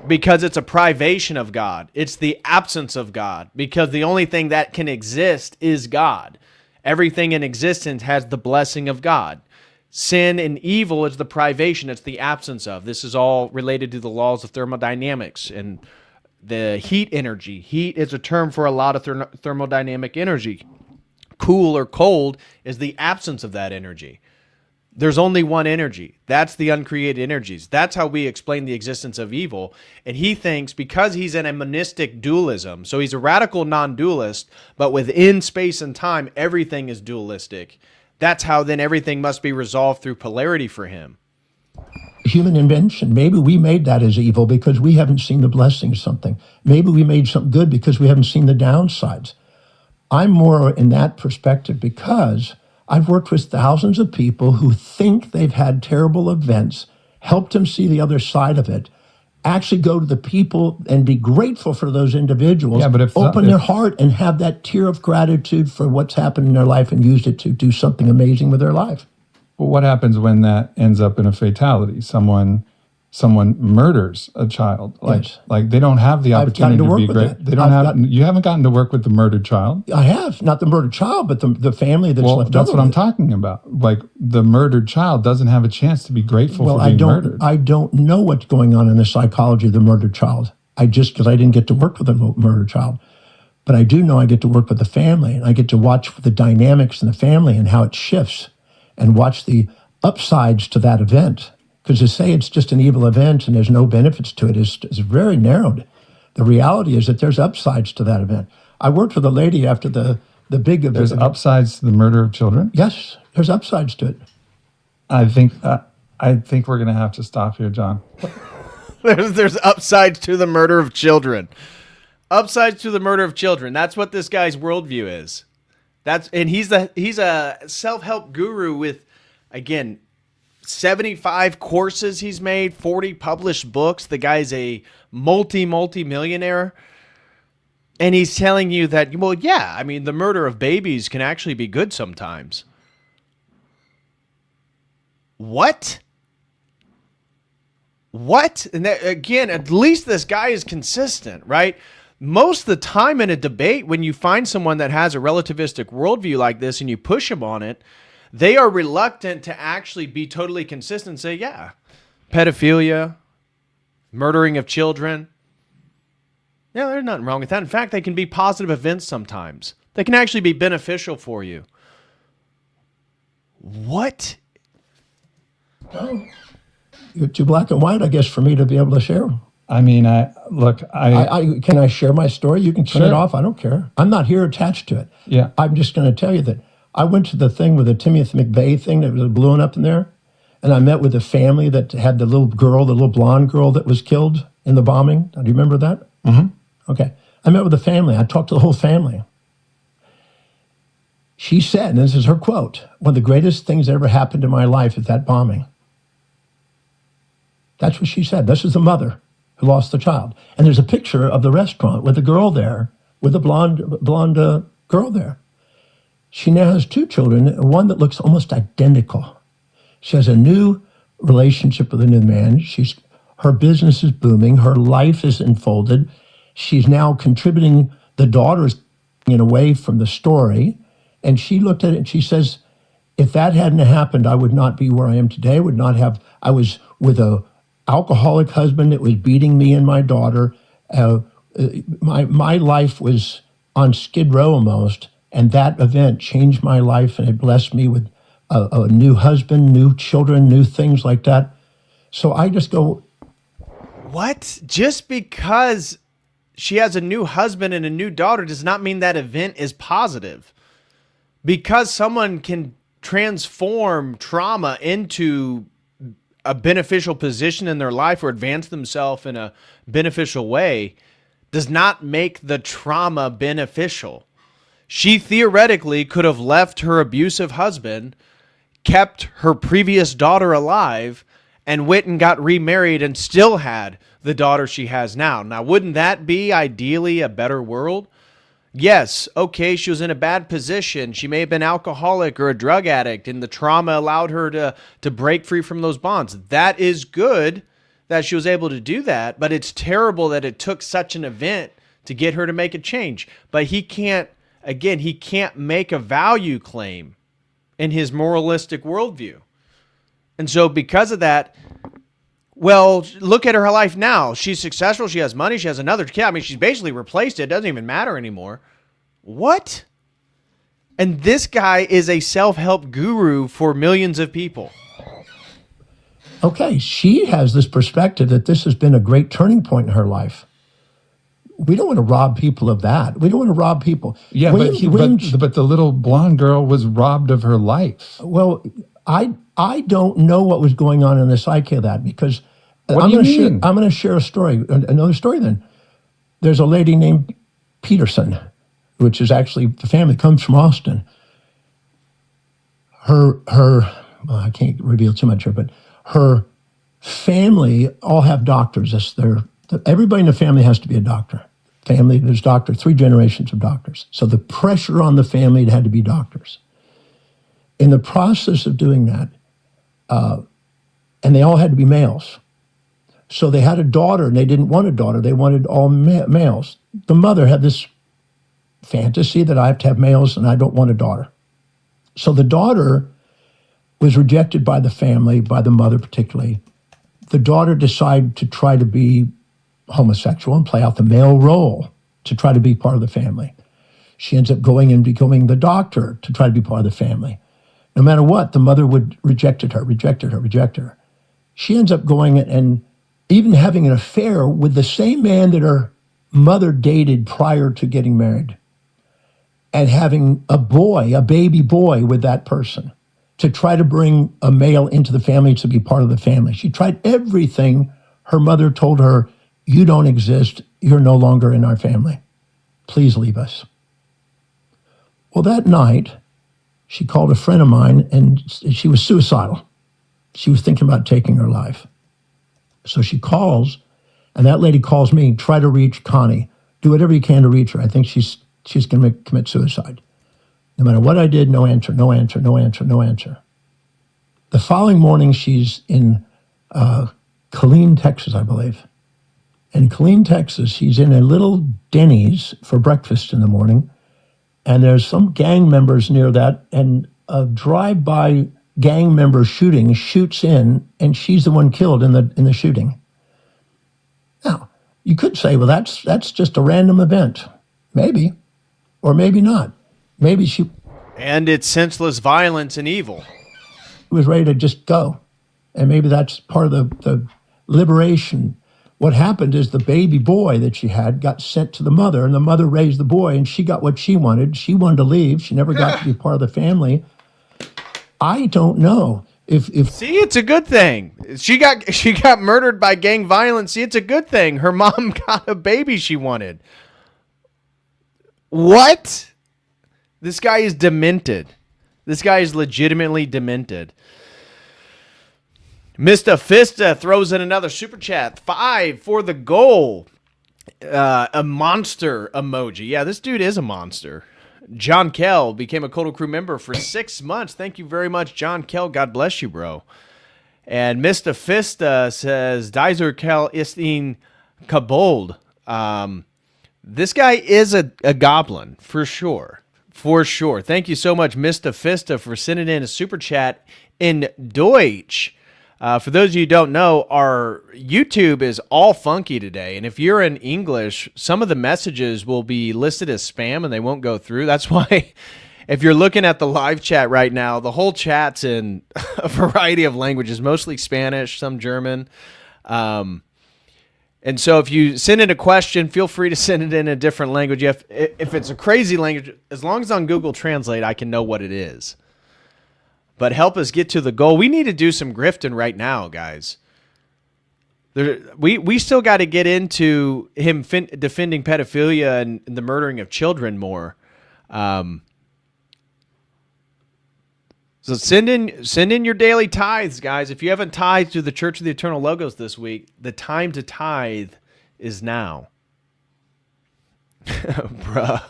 because it's a privation of God. It's the absence of God. Because the only thing that can exist is God. Everything in existence has the blessing of God. Sin and evil is the privation, it's the absence of. This is all related to the laws of thermodynamics and the heat energy. Heat is a term for a lot of thermodynamic energy. Cool or cold is the absence of that energy. There's only one energy. That's the uncreated energies. That's how we explain the existence of evil. And he thinks because he's in a monistic dualism, so he's a radical non-dualist, but within space and time, everything is dualistic. That's how then everything must be resolved through polarity for him. Human invention. Maybe we made that as evil because we haven't seen the blessing of something. Maybe we made something good because we haven't seen the downsides. I'm more in that perspective because I've worked with thousands of people who think they've had terrible events, helped them see the other side of it, actually go to the people and be grateful for those individuals, open their heart and have that tear of gratitude for what's happened in their life and use it to do something amazing with their life. But what happens when that ends up in a fatality? Someone murders a child. Like they don't have the opportunity to be great. They don't have. You haven't gotten to work with the murdered child. I have, not the murdered child, but the family that's left over. That's what I'm talking about. Like the murdered child doesn't have a chance to be grateful for being murdered. I don't know what's going on in the psychology of the murdered child. Because I didn't get to work with a murdered child. But I do know I get to work with the family, and I get to watch the dynamics in the family and how it shifts and watch the upsides to that event. Because to say it's just an evil event and there's no benefits to it is very narrowed. The reality is that there's upsides to that event. I worked with a lady after the big event. There's upsides to the murder of children? Yes, there's upsides to it. I think we're going to have to stop here, John. There's upsides to the murder of children. Upsides to the murder of children. That's what this guy's worldview is. He's a self-help guru with, again, 75 courses he's made, 40 published books. The guy's a multi-millionaire. And he's telling you that, well, yeah, I mean, the murder of babies can actually be good sometimes. What? And that, again, at least this guy is consistent, right? Most of the time in a debate, when you find someone that has a relativistic worldview like this and you push them on it, they are reluctant to actually be totally consistent and say, yeah, pedophilia, murdering of children. Yeah, there's nothing wrong with that. In fact, they can be positive events sometimes. They can actually be beneficial for you. What? Oh, you're too black and white, I guess, for me to be able to share. I mean, Can I share my story? You can turn Sure. it off. I don't care. I'm not here attached to it. Yeah. I'm just going to tell you that I went to the thing with the Timothy McVeigh thing that was blowing up in there, and I met with a family that had the little girl, the little blonde girl that was killed in the bombing. Do you remember that? Mm-hmm. Okay. I met with the family. I talked to the whole family. She said, and this is her quote, one of the greatest things that ever happened in my life is that bombing. That's what she said. This is the mother who lost the child. And there's a picture of the restaurant with the girl there, with the blonde girl there. She now has two children, one that looks almost identical. She has a new relationship with a new man. Her business is booming. Her life is unfolded. She's now contributing. The daughter's getting away from the story. And she looked at it and she says, if that hadn't happened, I would not be where I am today. I was with a alcoholic husband that was beating me and my daughter. My life was on Skid Row almost, and that event changed my life, and it blessed me with a new husband, new children, new things like that. So I just go, what? Just because she has a new husband and a new daughter does not mean that event is positive. Because someone can transform trauma into a beneficial position in their life or advance themselves in a beneficial way does not make the trauma beneficial. She theoretically could have left her abusive husband, kept her previous daughter alive, and went and got remarried and still had the daughter she has now. Now, wouldn't that be ideally a better world? Yes, okay, she was in a bad position. She may have been alcoholic or a drug addict, and the trauma allowed her to break free from those bonds. That is good that she was able to do that, but it's terrible that it took such an event to get her to make a change. But he can't make a value claim in his moralistic worldview. And so because of that, well, look at her life now. She's successful. She has money. She has another kid. I mean, she's basically replaced it. It doesn't even matter anymore. What? And this guy is a self-help guru for millions of people. okay, she has this perspective that this has been a great turning point in her life. We don't want to rob people of that. We don't want to rob people. Yeah, but the little blonde girl was robbed of her life. Well, I don't know what was going on in the psyche of that, because What do you mean? I'm going to share a story, another story then. There's a lady named Peterson, which is actually, the family comes from Austin. Well, I can't reveal too much here, but her family all have doctors. Everybody in the family has to be a doctor. There's doctor, 3 generations of doctors. So the pressure on the family, it had to be doctors. In the process of doing that, and they all had to be males. So they had a daughter, and they didn't want a daughter. They wanted all males. The mother had this fantasy that I have to have males, and I don't want a daughter. So the daughter was rejected by the family, by the mother particularly. The daughter decided to try to be homosexual and play out the male role to try to be part of the family. She ends up going and becoming the doctor to try to be part of the family. No matter what, the mother would reject her. She ends up going and even having an affair with the same man that her mother dated prior to getting married, and having a baby boy with that person to try to bring a male into the family to be part of the family. She tried everything. Her mother told her, "You don't exist. You're no longer in our family. Please leave us." Well, that night, she called a friend of mine, and she was suicidal. She was thinking about taking her life. So she calls, and that lady calls me, try to reach Connie. Do whatever you can to reach her. I think she's going to commit suicide. No matter what I did, no answer, no answer, no answer, no answer. The following morning, she's in Killeen, Texas, I believe. In Killeen, Texas, she's in a little Denny's for breakfast in the morning, and there's some gang members near that, and a drive-by gang member shoots in, and she's the one killed in the shooting. Now, you could say, well, that's just a random event. Maybe, or maybe not. Maybe she And it's senseless violence and evil. was ready to just go. And maybe that's part of the liberation. What happened is the baby boy that she had got sent to the mother, and the mother raised the boy, and she got what she wanted. She wanted to leave. She never got to be part of the family. I don't know if See, it's a good thing. She got murdered by gang violence. See, it's a good thing. Her mom got a baby she wanted. What? This guy is demented. This guy is legitimately demented. Mr. Fista throws in another super chat. 5 for the goal. A monster emoji. Yeah, this dude is a monster. John Kell became a Kotal Crew member for 6 months. Thank you very much, John Kell. God bless you, bro. And Mr. Fista says, Dieser Kell ist in Kabold. This guy is a goblin, for sure. For sure. Thank you so much, Mr. Fista, for sending in a super chat in Deutsch. For those of you who don't know, our YouTube is all funky today. And if you're in English, some of the messages will be listed as spam and they won't go through. That's why if you're looking at the live chat right now, the whole chat's in a variety of languages, mostly Spanish, some German. And so if you send in a question, feel free to send it in a different language. If it's a crazy language, as long as on Google Translate, I can know what it is. But help us get to the goal. We need to do some grifting right now, guys. We still got to get into him defending pedophilia and the murdering of children more. So send in your daily tithes, guys. If you haven't tithed to the Church of the Eternal Logos this week, the time to tithe is now. Bruh.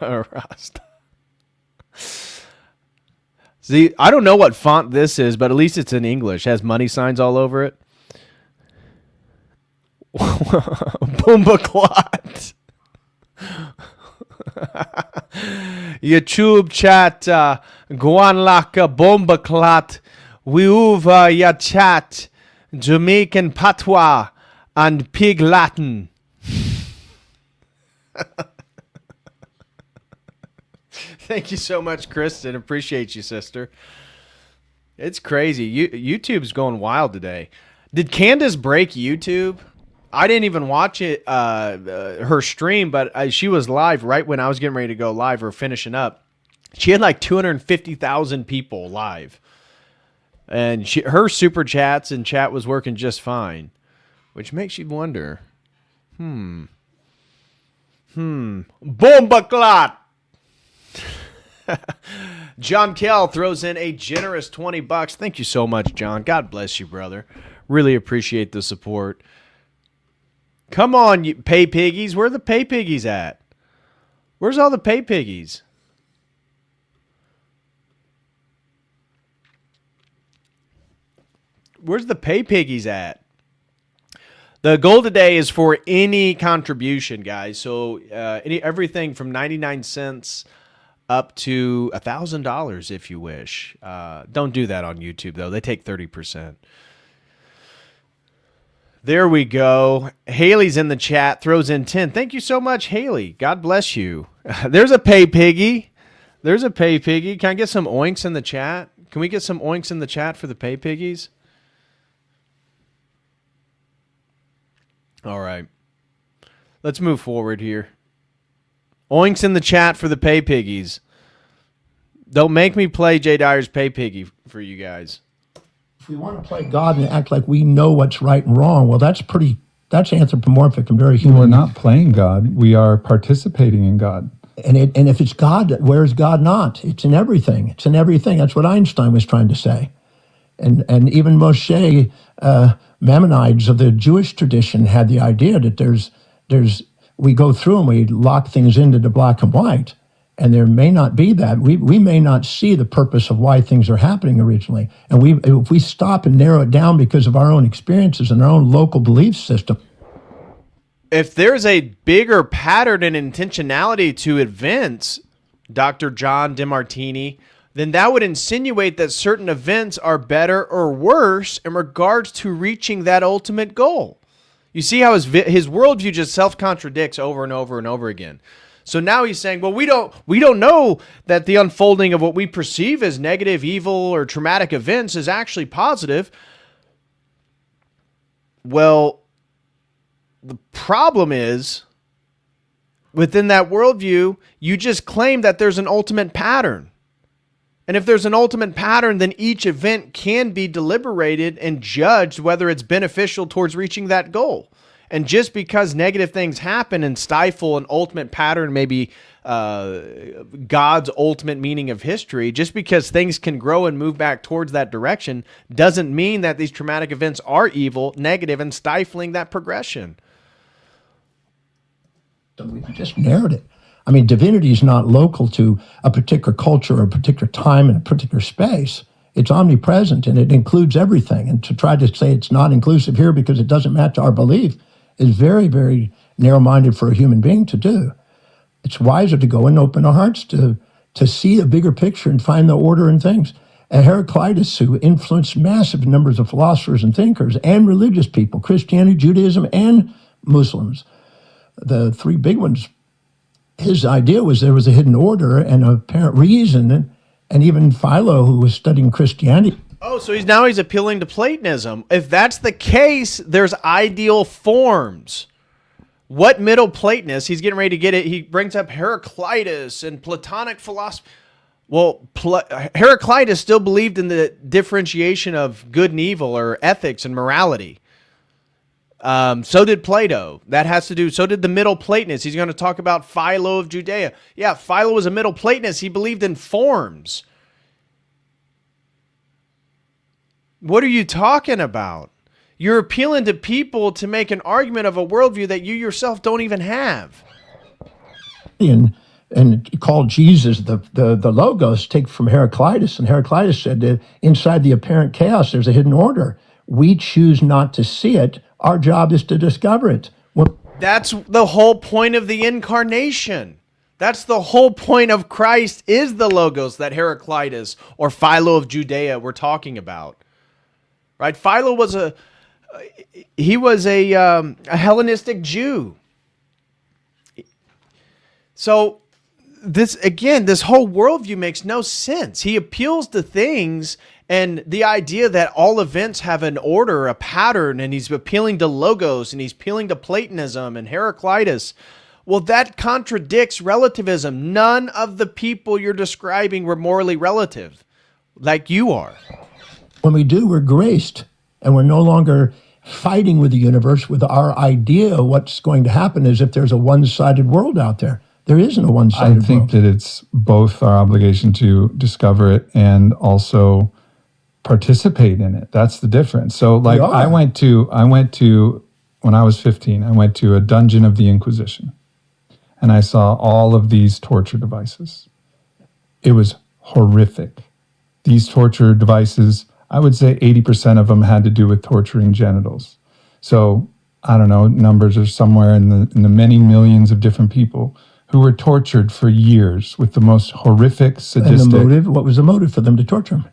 Rasta. See, I don't know what font this is, but at least it's in English. It has money signs all over it. Boomba clot. YouTube chat. Guan laka bomba clot. Wiuva ya chat. Jamaican patois and pig Latin. Thank you so much, Kristen. Appreciate you, sister. It's crazy. YouTube's going wild today. Did Candace break YouTube? I didn't even watch it, her stream, but she was live right when I was getting ready to go live or finishing up. She had like 250,000 people live. And her super chats and chat was working just fine, which makes you wonder. Bomba clot. John Kell throws in a generous $20. Thank you so much, John. God bless you, brother. Really appreciate the support. Come on, you pay piggies. Where are the pay piggies at? Where's all the pay piggies? Where's the pay piggies at? The goal today is for any contribution, guys. So everything from 99 cents up to $1,000 if you wish. Don't do that on YouTube, though. They take 30%. There we go. Haley's in the chat, throws in 10. Thank you so much, Haley. God bless you. There's a pay piggy. There's a pay piggy. Can I get some oinks in the chat? Can we get some oinks in the chat for the pay piggies? All right. Let's move forward here. Oinks in the chat for the pay piggies. Don't make me play Jay Dyer's pay piggy for you guys. if we want to play God and act like we know what's right and wrong, well, that's pretty That's anthropomorphic and very human. We're not playing God. We are participating in God. And if it's God, where is God not? It's in everything. It's in everything. That's what Einstein was trying to say. And even Moshe Maimonides of the Jewish tradition had the idea that we go through and we lock things into the black and white, and there may not be that. We may not see the purpose of why things are happening originally. And if we stop and narrow it down because of our own experiences and our own local belief system. If there's a bigger pattern and intentionality to events, Dr. John Demartini, then that would insinuate that certain events are better or worse in regards to reaching that ultimate goal. You see how his worldview just self-contradicts over and over and over again. So now he's saying, well, we don't know that the unfolding of what we perceive as negative, evil, or traumatic events is actually positive. Well, the problem is, within that worldview, you just claim that there's an ultimate pattern. And if there's an ultimate pattern, then each event can be deliberated and judged whether it's beneficial towards reaching that goal. And just because negative things happen and stifle an ultimate pattern, maybe God's ultimate meaning of history, just because things can grow and move back towards that direction, doesn't mean that these traumatic events are evil, negative, and stifling that progression. We just narrowed it. I mean, divinity is not local to a particular culture or a particular time and a particular space. It's omnipresent, and it includes everything. And to try to say it's not inclusive here because it doesn't match our belief is very, very narrow-minded for a human being to do. It's wiser to go and open our hearts to see a bigger picture and find the order in things. And Heraclitus, who influenced massive numbers of philosophers and thinkers and religious people, Christianity, Judaism, and Muslims, the three big ones, his idea was there was a hidden order and an apparent reason, and even Philo, who was studying Christianity. Oh, so he's appealing to Platonism. If that's the case, there's ideal forms. What Middle Platonist? He's getting ready to get it. He brings up Heraclitus and Platonic philosophy. Well, Heraclitus still believed in the differentiation of good and evil, or ethics and morality. So did Plato. So did the Middle Platonists. He's going to talk about Philo of Judea. Yeah, Philo was a Middle Platonist. He believed in forms. What are you talking about? You're appealing to people to make an argument of a worldview that you yourself don't even have. And called Jesus the Logos, take from Heraclitus. And Heraclitus said that inside the apparent chaos, there's a hidden order. We choose not to see it. Our job is to discover it. That's the whole point of the incarnation. That's the whole point of Christ, is the Logos that Heraclitus or Philo of Judea were talking about. Right? Philo was a Hellenistic Jew. So this whole worldview makes no sense. He appeals to things and the idea that all events have an order, a pattern, and he's appealing to Logos, and he's appealing to Platonism and Heraclitus. Well, that contradicts relativism. None of the people you're describing were morally relative, like you are. When we do, we're graced, and we're no longer fighting with the universe with our idea of what's going to happen as if there's a one-sided world out there. There isn't a one-sided world. I think that it's both our obligation to discover it and also participate in it. That's the difference. So like I went to when I was 15, I went to a dungeon of the Inquisition, and I saw all of these torture devices. It was horrific. These torture devices, I would say 80% of them had to do with torturing genitals. So I don't know, numbers are somewhere in the many millions of different people who were tortured for years with the most horrific, sadistic. And the motive? What was the motive for them to torture them?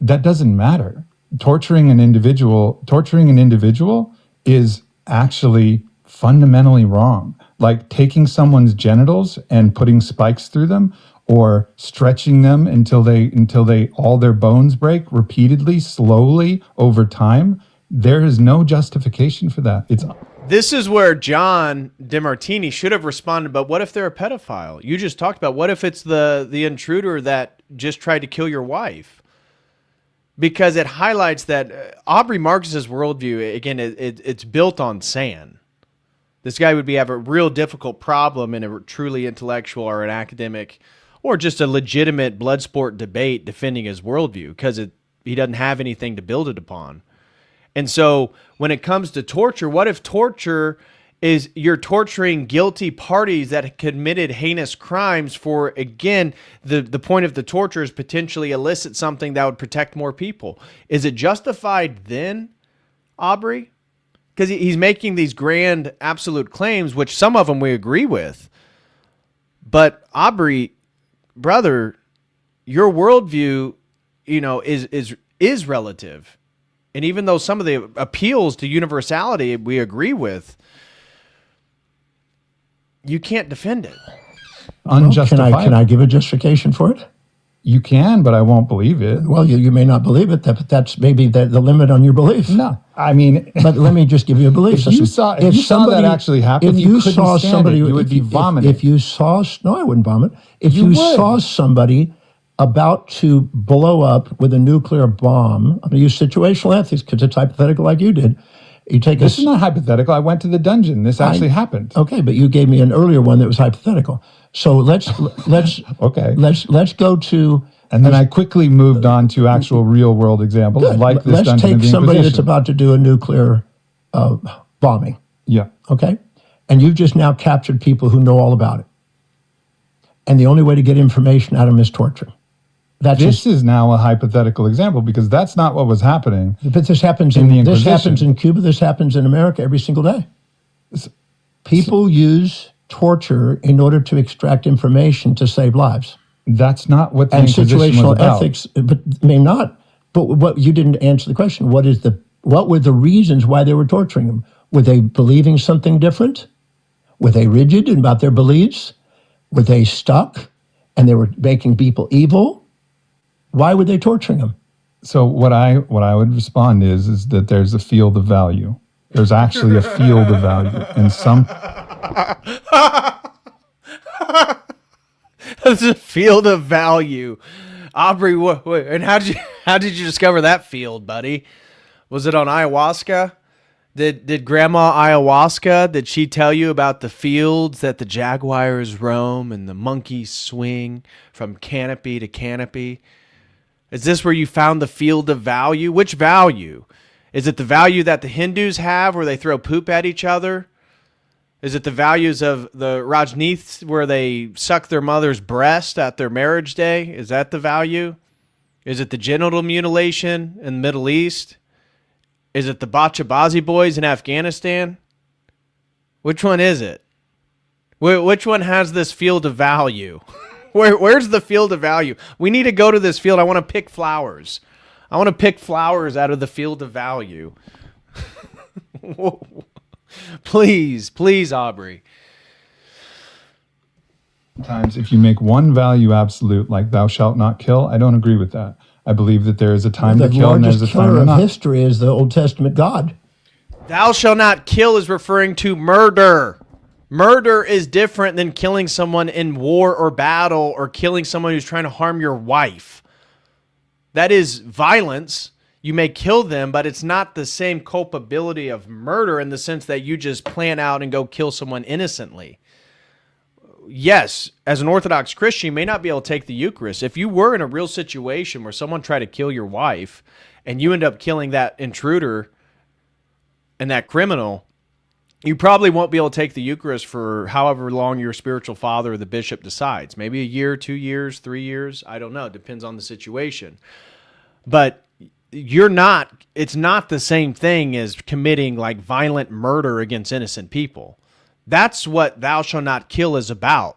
That doesn't matter. Torturing an individual is actually fundamentally wrong. Like taking someone's genitals and putting spikes through them, or stretching them until they all their bones break repeatedly, slowly over time. There is no justification for that. This is where John Demartini should have responded, but what if they're a pedophile? You just talked about, what if it's the intruder that just tried to kill your wife? because it highlights that Aubrey Marcus's worldview, again, it's built on sand. This guy would have a real difficult problem in a truly intellectual or an academic or just a legitimate blood sport debate defending his worldview because he doesn't have anything to build it upon. And so when it comes to torture, what if torture is you're torturing guilty parties that committed heinous crimes for, again, the point of the torture is potentially elicit something that would protect more people. Is it justified then, Aubrey? Because he's making these grand absolute claims, which some of them we agree with. But Aubrey, brother, your worldview, is relative. And even though some of the appeals to universality we agree with, you can't defend it. Unjustified. Can I give a justification for it? You can, but I won't believe it. Well, you may not believe it, but that's maybe the limit on your belief. No, I mean, but let me just give you a belief. If you saw that actually happen, you couldn't stand it. You would be vomiting. If you saw, no, I wouldn't vomit. If you saw somebody about to blow up with a nuclear bomb, I'm going to use situational ethics because it's hypothetical like you did. This is not hypothetical. I went to the dungeon. This actually happened. Okay, but you gave me an earlier one that was hypothetical. So let's okay. Let's go to. And then I quickly moved on to actual real world examples like this. Let's take somebody that's about to do a nuclear bombing. Yeah. Okay, and you've just now captured people who know all about it, and the only way to get information out of them is torture. This is now a hypothetical example because that's not what was happening. But this happens in Cuba. This happens in America every single day. People use torture in order to extract information to save lives. That's not what the Inquisition situational was about. ethics, but may not. But what you didn't answer the question. What were the reasons why they were torturing them? Were they believing something different? Were they rigid about their beliefs? Were they stuck and they were making people evil? Why were they torturing him? So what I would respond is that there's a field of value. There's actually a field of value, and some. There's a field of value, Aubrey. And how did you discover that field, buddy? Was it on ayahuasca? Did Grandma Ayahuasca, did she tell you about the fields that the jaguars roam and the monkeys swing from canopy to canopy? Is this where you found the field of value? Which value? Is it the value that the Hindus have where they throw poop at each other? Is it the values of the Rajneeshs where they suck their mother's breast at their marriage day? Is that the value? Is it the genital mutilation in the Middle East? Is it the Bachabazi boys in Afghanistan? Which one is it? Which one has this field of value? Where's the field of value? We need to go to this field. I want to pick flowers. I want to pick flowers out of the field of value. Please, Aubrey. Sometimes if you make one value absolute, like thou shalt not kill, I don't agree with that. I believe that there is a time to kill and there's a time to not. The largest killer of history is the Old Testament God. Thou shalt not kill is referring to murder. Murder is different than killing someone in war or battle or killing someone who's trying to harm your wife. That is violence. You may kill them, but it's not the same culpability of murder in the sense that you just plan out and go kill someone innocently. Yes, as an Orthodox Christian, you may not be able to take the Eucharist. If you were in a real situation where someone tried to kill your wife and you end up killing that intruder and that criminal, you probably won't be able to take the Eucharist for however long your spiritual father or the bishop decides. Maybe a year, 2 years, 3 years. I don't know. It depends on the situation. But it's not the same thing as committing like violent murder against innocent people. That's what thou shalt not kill is about.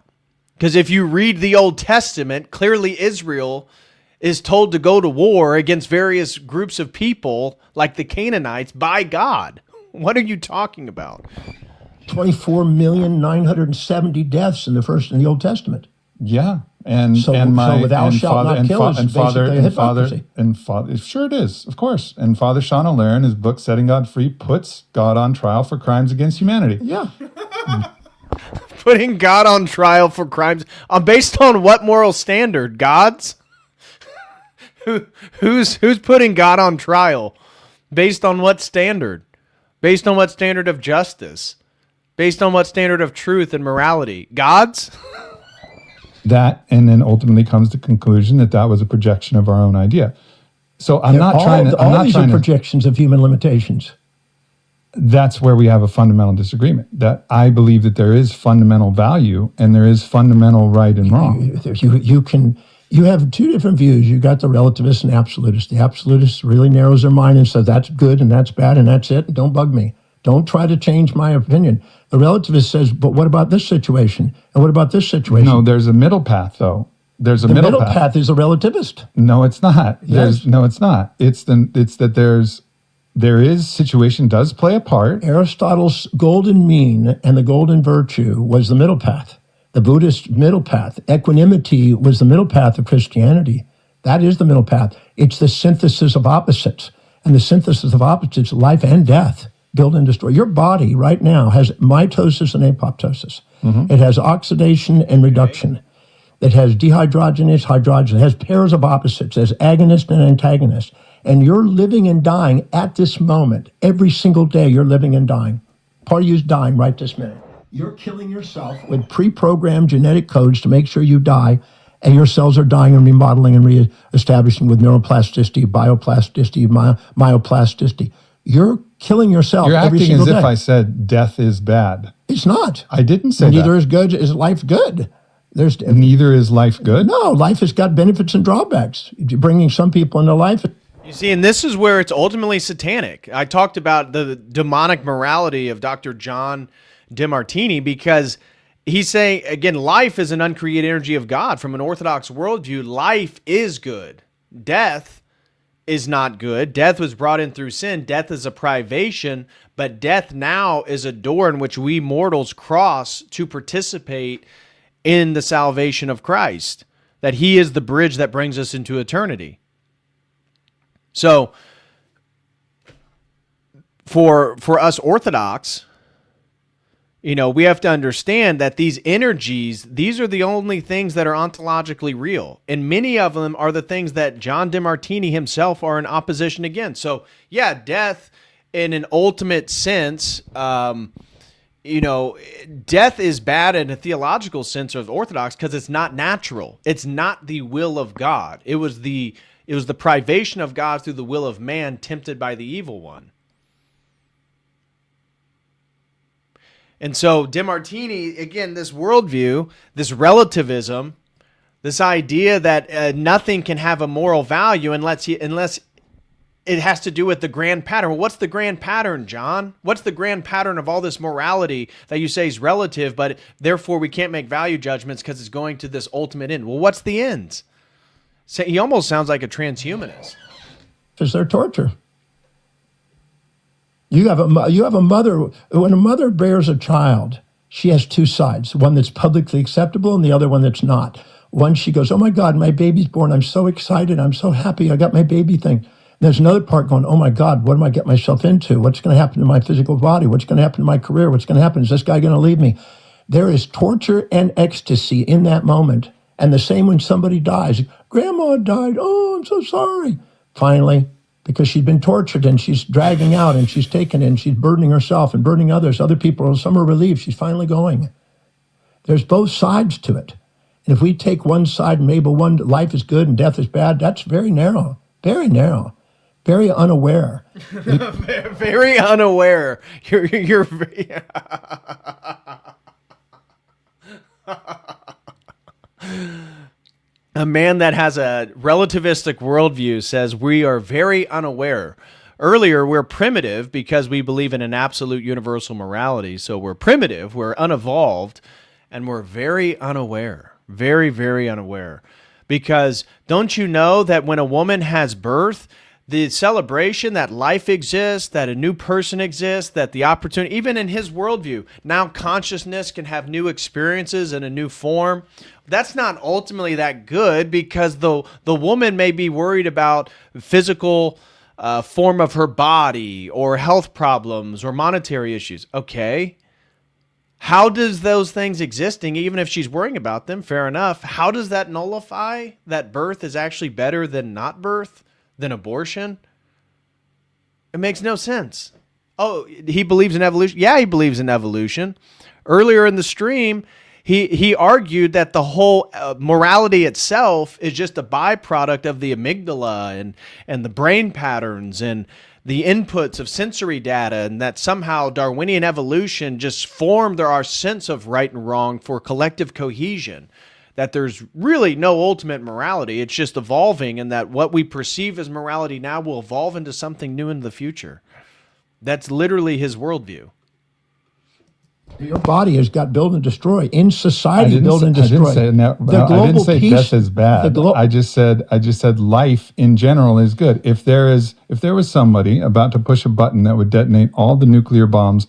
Because if you read the Old Testament, clearly Israel is told to go to war against various groups of people like the Canaanites by God. What are you talking about? 24,970,000 deaths in the Old Testament. Yeah, and so thou shalt not kill is basically a hypocrisy. Sure it is, of course. And Father Sean O'Laren, in his book Setting God Free, puts God on trial for crimes against humanity. Yeah. Putting God on trial for crimes based on what moral standard? God's? Who's putting God on trial? Based on what standard? Based on what standard of justice? Based on what standard of truth and morality? God's? That, and then ultimately comes to the conclusion that that was a projection of our own idea. So I'm not trying to... All these are projections of human limitations. That's where we have a fundamental disagreement. That I believe that there is fundamental value and there is fundamental right and wrong. You have two different views. You got the relativist and absolutist. The absolutist really narrows their mind and says that's good and that's bad and that's it. And don't bug me. Don't try to change my opinion. The relativist says, but what about this situation? And what about this situation? No, there's a middle path, though. There's a middle path. The middle path is a relativist. No, it's not. Yes. No, it's not. It's that there is situation does play a part. Aristotle's golden mean and the golden virtue was the middle path. The Buddhist middle path. Equanimity was the middle path of Christianity. That is the middle path. It's the synthesis of opposites. And the synthesis of opposites, life and death, build and destroy. Your body right now has mitosis and apoptosis. Mm-hmm. It has oxidation and reduction. It has dehydrogenase, hydrogenase. It has pairs of opposites. It has agonist and antagonist. And you're living and dying at this moment. Every single day you're living and dying. Part of you is dying right this minute. You're killing yourself with pre-programmed genetic codes to make sure you die, and your cells are dying and remodeling and re-establishing with neuroplasticity, bioplasticity, myoplasticity. You're killing yourself every single day. You're acting as if I said death is bad. It's not. I didn't say that. Neither is good. Is life good? Neither is life good? No, life has got benefits and drawbacks. You're bringing some people into life. You see, and this is where it's ultimately satanic. I talked about the demonic morality of Dr. John Demartini because he's saying, again, life is an uncreated energy of God. From an Orthodox worldview, life is good. Death is not good. Death was brought in through sin. Death is a privation, but death now is a door in which we mortals cross to participate in the salvation of Christ, that he is the bridge that brings us into eternity. So for us Orthodox, we have to understand that these energies, these are the only things that are ontologically real. And many of them are the things that John Demartini himself are in opposition against. So yeah, death in an ultimate sense, death is bad in a theological sense of Orthodox because it's not natural. It's not the will of God. It was the privation of God through the will of man tempted by the evil one. And so Demartini, again, this worldview, this relativism, this idea that nothing can have a moral value unless it has to do with the grand pattern. Well, what's the grand pattern, John? What's the grand pattern of all this morality that you say is relative, but therefore we can't make value judgments because it's going to this ultimate end? Well, what's the end? So he almost sounds like a transhumanist. Because they're torture. You have a mother. When a mother bears a child, she has two sides. One that's publicly acceptable and the other one that's not. One, she goes, oh my God, my baby's born. I'm so excited. I'm so happy. I got my baby thing. And there's another part going, oh my God, what am I getting myself into? What's going to happen to my physical body? What's going to happen to my career? What's going to happen? Is this guy going to leave me? There is torture and ecstasy in that moment. And the same when somebody dies. Grandma died. Oh, I'm so sorry. Finally, because she's been tortured and she's dragging out and she's taken and she's burdening herself and burdening others. Other people, some are relieved. She's finally going. There's both sides to it. And if we take one side and maybe one, life is good and death is bad, that's very narrow, very unaware. Very unaware. You're very... A man that has a relativistic worldview says we are very unaware. Earlier, we're primitive because we believe in an absolute universal morality. So we're primitive, we're unevolved, and we're very unaware. Very, very unaware. Because don't you know that when a woman has birth, the celebration that life exists, that a new person exists, that the opportunity, even in his worldview, now consciousness can have new experiences in a new form. That's not ultimately that good because the woman may be worried about physical form of her body or health problems or monetary issues. Okay. How does those things existing, even if she's worrying about them, fair enough, how does that nullify that birth is actually better than not birth, than abortion? It makes no sense. Oh, he believes in evolution? Yeah, he believes in evolution. Earlier in the stream, he argued that the whole morality itself is just a byproduct of the amygdala and the brain patterns and the inputs of sensory data, and that somehow Darwinian evolution just formed our sense of right and wrong for collective cohesion, that there's really no ultimate morality. It's just evolving, and that what we perceive as morality now will evolve into something new in the future. That's literally his worldview. Your body has got build and destroy. In society, build and destroy. I didn't say death is bad. I just said life in general is good. If there was somebody about to push a button that would detonate all the nuclear bombs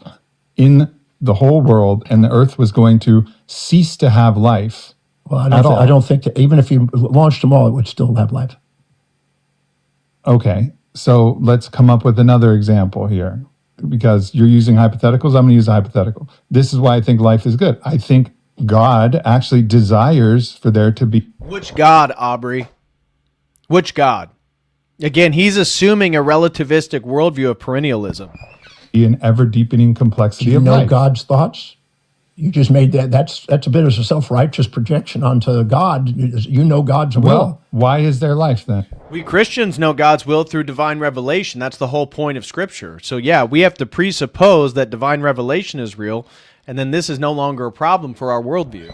in the whole world, and the Earth was going to cease to have life. Well, I don't think that even if you launched them all, it would still have life. Okay, so let's come up with another example here. Because you're using hypotheticals, I'm going to use a hypothetical. This is why I think life is good. I think God actually desires for there to be... Which God, Aubrey? Which God? Again, he's assuming a relativistic worldview of perennialism. An ever-deepening complexity of life. Do you know life. God's thoughts? You just made that. That's a bit of a self-righteous projection onto God. You know God's will. Well, why is there life then? We Christians know God's will through divine revelation. That's the whole point of Scripture. So yeah, we have to presuppose that divine revelation is real, and then this is no longer a problem for our worldview.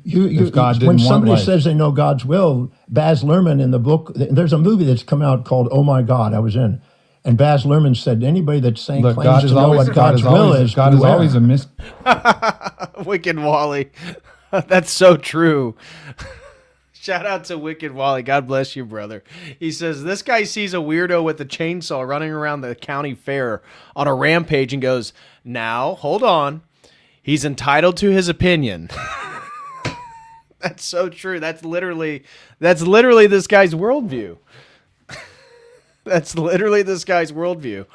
If God didn't when somebody want life. says they know God's will, Baz Luhrmann in the book, there's a movie that's come out called Oh My God, I was in. And Baz Luhrmann said, anybody that's saying claims to know what God's will is, God is always a mystery. Wicked Wally. That's so true. Shout out to Wicked Wally. God bless you, brother. He says, this guy sees a weirdo with a chainsaw running around the county fair on a rampage and goes, now, hold on. He's entitled to his opinion. That's so true. That's literally this guy's worldview. That's literally this guy's worldview.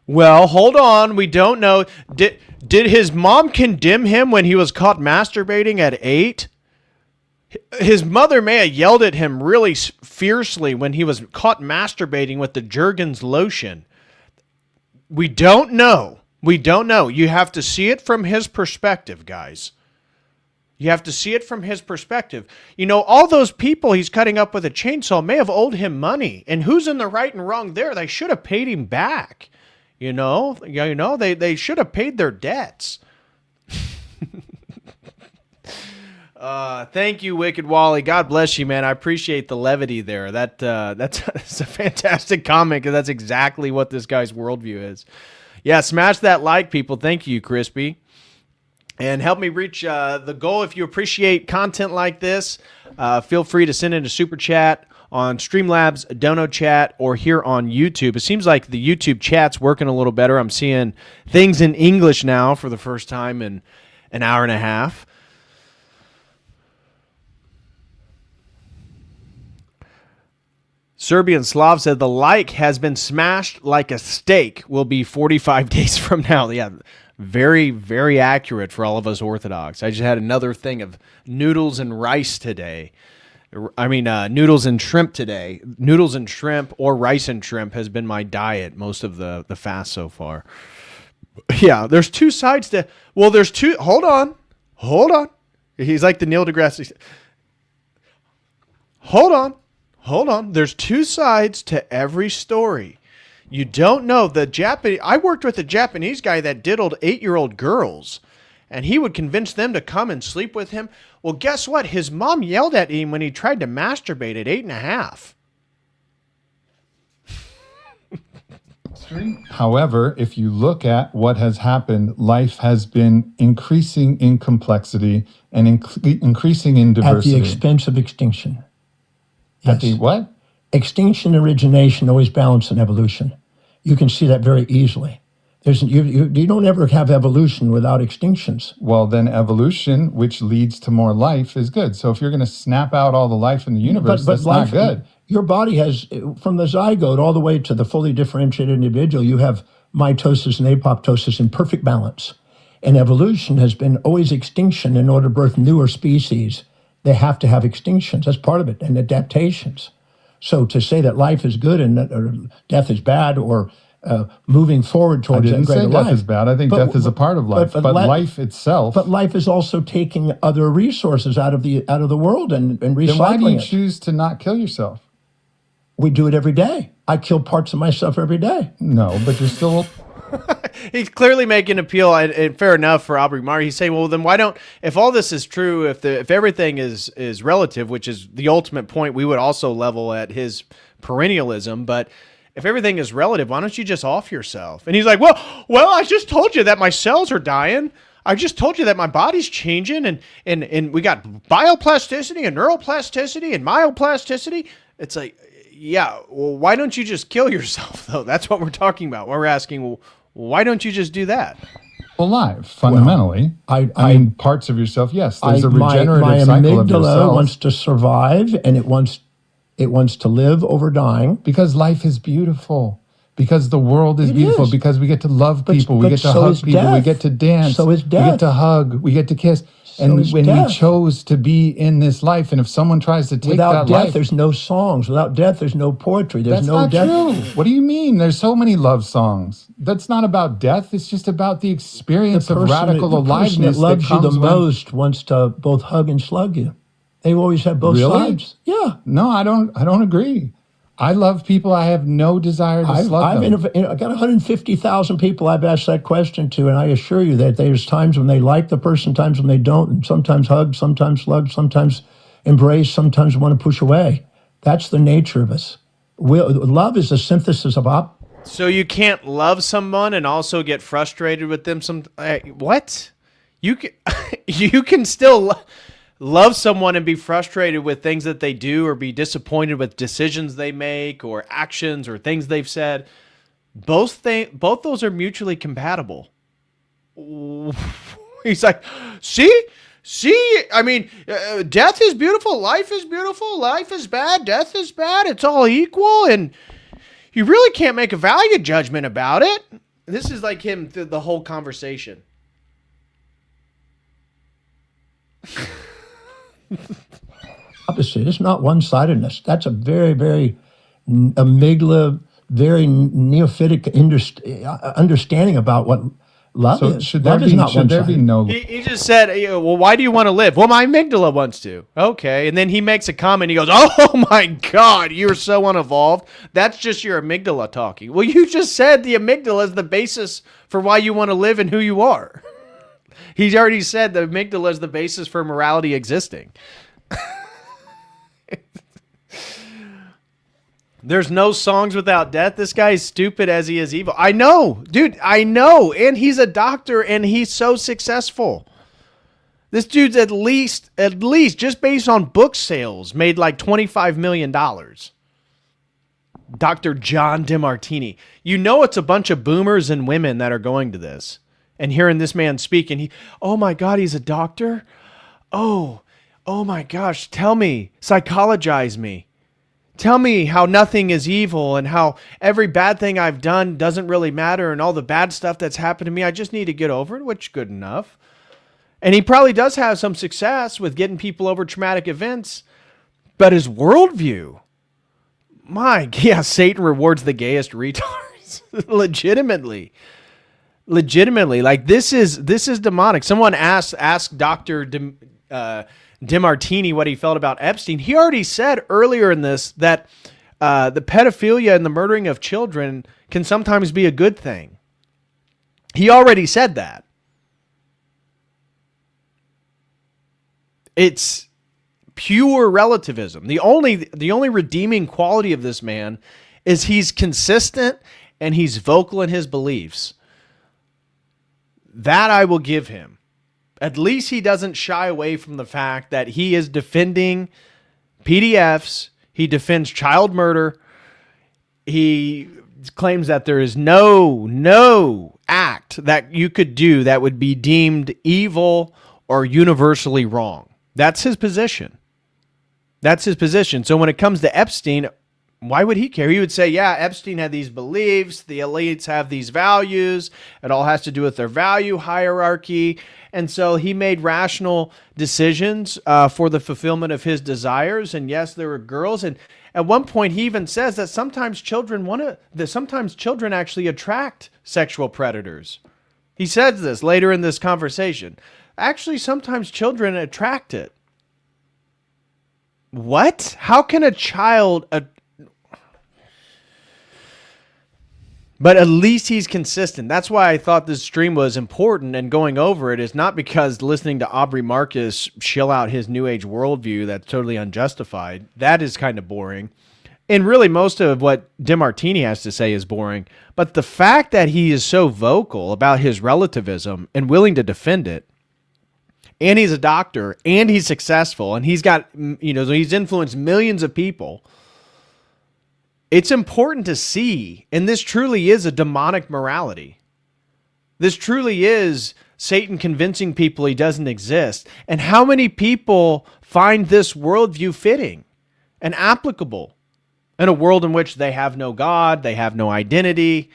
Well, hold on. We don't know. Did his mom condemn him when he was caught masturbating at 8? His mother may have yelled at him really fiercely when he was caught masturbating with the Jergens lotion. We don't know. We don't know. You have to see it from his perspective, guys. You have to see it from his perspective. You know, all those people he's cutting up with a chainsaw may have owed him money. And who's in the right and wrong there? They should have paid him back. You know, they should have paid their debts. Thank you, Wicked Wally. God bless you, man. I appreciate the levity there. That's a fantastic comment, because that's exactly what this guy's worldview is. Yeah, smash that like, people. Thank you, Crispy. And help me reach the goal. If you appreciate content like this, feel free to send in a super chat on Streamlabs, Dono Chat, or here on YouTube. It seems like the YouTube chat's working a little better. I'm seeing things in English now for the first time in an hour and a half. Serbian Slav said the like has been smashed like a steak will be 45 days from now. Yeah, very, very accurate for all of us Orthodox. I just had another thing of noodles and rice today. Noodles and shrimp today. Noodles and shrimp or rice and shrimp has been my diet most of the fast so far. Yeah, there's two sides to... Well, there's two... Hold on. He's like the Neil deGrasse... Hold on. There's two sides to every story. You don't know the Japanese... I worked with a Japanese guy that diddled 8-year-old girls, and he would convince them to come and sleep with him. Well, guess what? His mom yelled at him when he tried to masturbate at 8.5. However, if you look at what has happened, life has been increasing in complexity and increasing in diversity. At the expense of extinction. Yes. At the what? Extinction and origination always balance in evolution. You can see that very easily. You don't ever have evolution without extinctions. Well, then evolution, which leads to more life, is good. So if you're going to snap out all the life in the universe, that's not good. Your body has, from the zygote all the way to the fully differentiated individual, you have mitosis and apoptosis in perfect balance. And evolution has been always extinction. In order to birth newer species, they have to have extinctions. That's part of it, and adaptations. So to say that life is good and that, or death is bad, or moving forward I towards didn't that greater say death life is bad. I think death is a part of life, but life itself. But life is also taking other resources out of the world and recycling Then why do you it. choose to not kill yourself? We do it every day. I kill parts of myself every day. No, but you're still. He's clearly making an appeal, and fair enough for Aubrey Marcus. He's saying, well, then why don't, if all this is true, if everything is relative, which is the ultimate point, we would also level at his perennialism, but if everything is relative, why don't you just off yourself? And he's like, well, I just told you that my cells are dying. I just told you that my body's changing, and we got bioplasticity and neuroplasticity and myoplasticity. It's like, yeah, well, why don't you just kill yourself, though? That's what we're talking about. We're asking, well, why don't you just do that? alive, fundamentally. Well, I mean, parts of yourself, yes. There's a regenerative my cycle of your amygdala cells. wants to survive, and it wants to live over dying. Because life is beautiful. Because the world is It beautiful. is. Because we get to love people. We but get to so hug is people. We death. get to dance. So is We death. get to hug. We get to kiss. And is when death. we chose to be in this life, and if someone tries to take Without that death, life, there's no songs. Without death, there's no poetry. There's that's no not death. true. What do you mean? There's so many love songs. That's not about death. It's just about the experience of radical the aliveness person that loves you the comes when- most wants to both hug and slug you. They always have both Really? sides. Yeah. No, I don't agree. I love people. I have no desire to slug them. I got 150,000 people I've asked that question to, and I assure you that there's times when they like the person, times when they don't, and sometimes hug, sometimes slug, sometimes embrace, sometimes want to push away. That's the nature of us. Love is a synthesis of So you can't love someone and also get frustrated with them. What? You can you can still love someone and be frustrated with things that they do, or be disappointed with decisions they make, or actions, or things they've said. Both those are mutually compatible. He's like, see. I mean, death is beautiful. Life is beautiful. Life is bad. Death is bad. It's all equal, and you really can't make a value judgment about it. This is like him through the whole conversation. opposite. It's not one-sidedness. That's a very, very amygdala, very neophytic understanding about what love So is. should there Love is be not should there be one-sided. no? He just said, well, why do you want to live? Well, my amygdala wants to. Okay. And then he makes a comment. He goes, oh my God, you're so unevolved. That's just your amygdala talking. Well, you just said the amygdala is the basis for why you want to live and who you are. He's already said the amygdala is the basis for morality existing. There's no songs without death. This guy is stupid as he is evil. I know, dude, I know. And he's a doctor, and he's so successful. This dude's at least, just based on book sales, made like $25 million. Dr. John Demartini. You know it's a bunch of boomers and women that are going to this and hearing this man speak. And oh my God, he's a doctor? Oh my gosh, tell me, psychologize me. Tell me how nothing is evil and how every bad thing I've done doesn't really matter, and all the bad stuff that's happened to me, I just need to get over it, which is good enough. And he probably does have some success with getting people over traumatic events, but his worldview, Satan rewards the gayest retards. Legitimately, like this is demonic. Someone asked Dr. Demartini what he felt about Epstein. He already said earlier in this that the pedophilia and the murdering of children can sometimes be a good thing. He already said that. It's pure relativism. The only redeeming quality of this man is he's consistent and he's vocal in his beliefs. That I will give him. At least he doesn't shy away from the fact that he is defending PDFs. He defends child murder. He claims that there is no act that you could do that would be deemed evil or universally wrong. That's his position. So when it comes to Epstein, Why would he care? He would say, yeah, Epstein had these beliefs. The elites have these values. It all has to do with their value hierarchy. And so he made rational decisions for the fulfillment of his desires. And yes, there were girls. And at one point, he even says that sometimes children actually attract sexual predators. He says this later in this conversation. Actually, sometimes children attract it. What? How can a child... But at least he's consistent. That's why I thought this stream was important, and going over it is not because listening to Aubrey Marcus shill out his New Age worldview that's totally unjustified. That is kind of boring. And really most of what Demartini has to say is boring. But the fact that he is so vocal about his relativism and willing to defend it, and he's a doctor, and he's successful, and he's got, he's influenced millions of people. It's important to see, and this truly is a demonic morality. This truly is Satan convincing people he doesn't exist. And how many people find this worldview fitting and applicable in a world in which they have no God, they have no identity?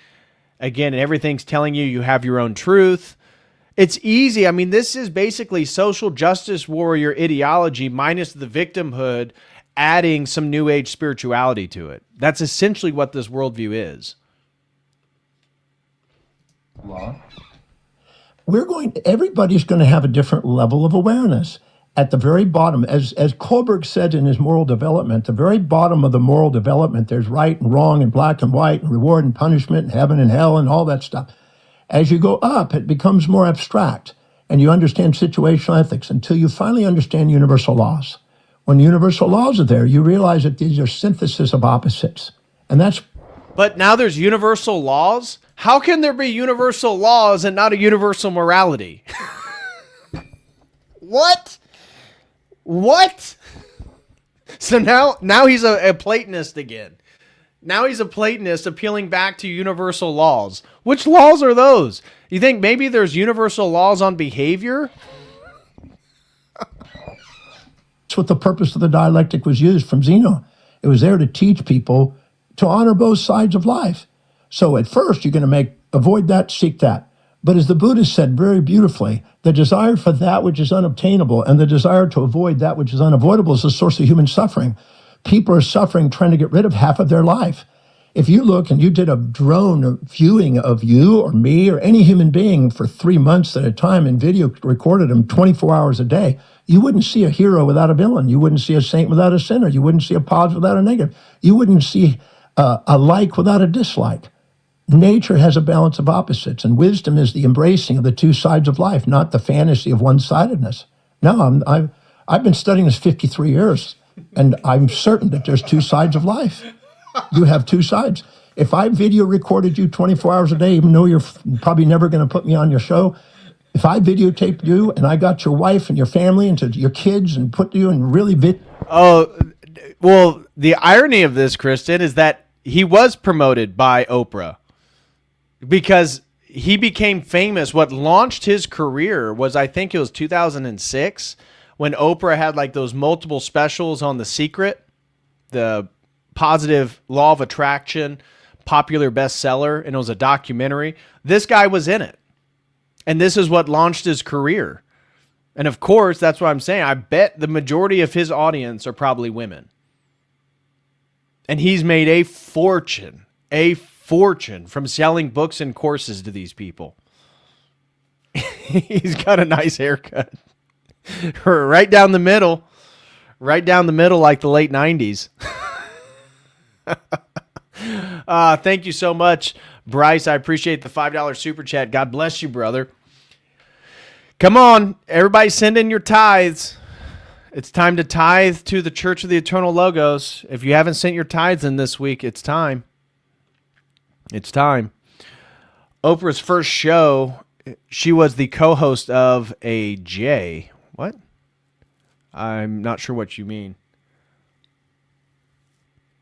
Again, everything's telling you have your own truth. It's easy. I mean, this is basically social justice warrior ideology minus the victimhood, adding some New Age spirituality to it. That's essentially what this worldview is. Everybody's going to have a different level of awareness. At the very bottom, as Kohlberg said in his moral development, the very bottom of the moral development, there's right and wrong and black and white and reward and punishment and heaven and hell and all that stuff. As you go up, it becomes more abstract, and you understand situational ethics until you finally understand universal laws. When universal laws are there, you realize that these are synthesis of opposites. And that's... But now there's universal laws? How can there be universal laws and not a universal morality? What? So now he's a Platonist again. Now he's a Platonist appealing back to universal laws. Which laws are those? You think maybe there's universal laws on behavior? That's what the purpose of the dialectic was used from Zeno. It was there to teach people to honor both sides of life. So at first, you're going to avoid that, seek that. But as the Buddha said very beautifully, the desire for that which is unobtainable and the desire to avoid that which is unavoidable is the source of human suffering. People are suffering trying to get rid of half of their life. If you look and you did a drone viewing of you or me or any human being for 3 months at a time and video recorded them 24 hours a day, you wouldn't see a hero without a villain. You wouldn't see a saint without a sinner. You wouldn't see a positive without a negative. You wouldn't see a like without a dislike. Nature has a balance of opposites, and wisdom is the embracing of the two sides of life, not the fantasy of one-sidedness. No, I've been studying this 53 years, and I'm certain that there's two sides of life. You have two sides. If I video recorded you 24 hours a day, even though you're probably never going to put me on your show, if I videotaped you and I got your wife and your family and your kids and put you in really Oh, well, the irony of this, Kristen, is that he was promoted by Oprah because he became famous. What launched his career was, I think it was 2006, when Oprah had like those multiple specials on The Secret, the positive law of attraction, popular bestseller, and it was a documentary. This guy was in it. And this is what launched his career. And of course, that's what I'm saying. I bet the majority of his audience are probably women. And he's made a fortune from selling books and courses to these people. He's got a nice haircut. Right down the middle like the late 90s. Thank you so much, Bryce. I appreciate the $5 super chat. God bless you, brother. Come on, everybody send in your tithes. It's time to tithe to the Church of the Eternal Logos. If you haven't sent your tithes in this week, it's time. It's time. Oprah's first show, she was the co-host of a J. What? I'm not sure what you mean.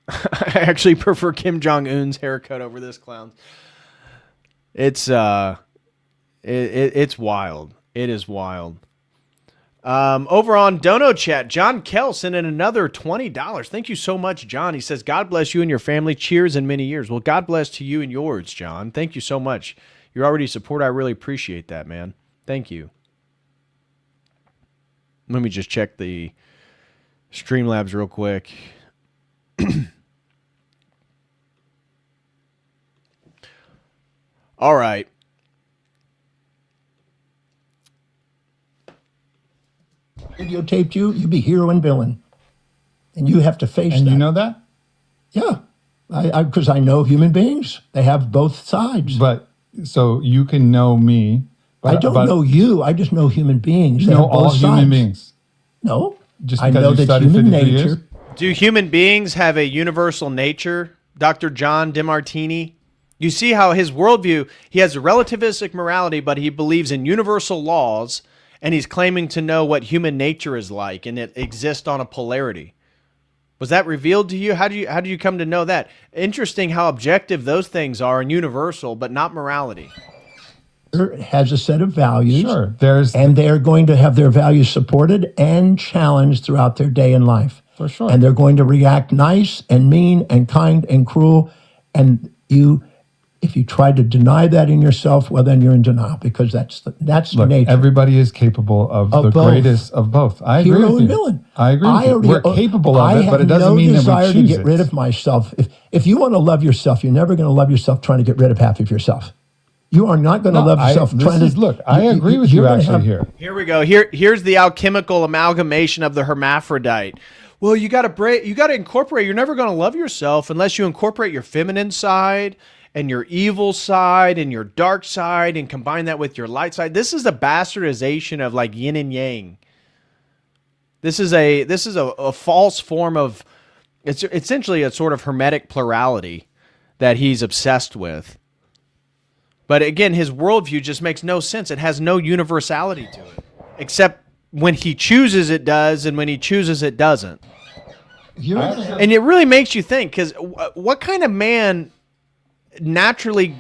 I actually prefer Kim Jong-un's haircut over this clown's. It's wild. It is wild. Over on Dono Chat, John Kell sent in another $20. Thank you so much, John. He says, God bless you and your family. Cheers in many years. Well, God bless to you and yours, John. Thank you so much. Your already support, I really appreciate that, man. Thank you. Let me just check the Streamlabs real quick. All right. Videotaped you, you'd be hero and villain. And you have to face And that. you know that? Yeah. Because I know human beings. They have both sides. But so you can know me. But, I don't know you. I just know human beings. You They know have both all sides. human beings. No. Just I because know you that studied human 53 years? nature. Do human beings have a universal nature? Dr. John Demartini? You see how his worldview, he has a relativistic morality, but he believes in universal laws, and he's claiming to know what human nature is like, and it exists on a polarity. Was that revealed to you? How do you come to know that? Interesting how objective those things are and universal, but not morality. Has a set of values. Sure. And they're going to have their values supported and challenged throughout their day in life. For sure. And they're going to react nice and mean and kind and cruel. And if you try to deny that in yourself, well, then you're in denial, because that's Look, nature. everybody is capable of the both. greatest of both. I agree Hero with and you. villain. I agree with you. We're capable of it, but it doesn't mean that we I have no desire choose to get rid it. of myself. If you want to love yourself, you're never going to love yourself trying to get rid of half of yourself. You are not going to love yourself trying to. Look, I agree with you actually here. Here we go. Here's the alchemical amalgamation of the hermaphrodite. Well, you got to incorporate. You're never going to love yourself unless you incorporate your feminine side and your evil side and your dark side and combine that with your light side. This is a bastardization of like yin and yang. This is a false form of, it's essentially a sort of hermetic plurality that he's obsessed with. But again, his worldview just makes no sense. It has no universality to it, except when he chooses it does, and when he chooses it doesn't. And it really makes you think, because what kind of man naturally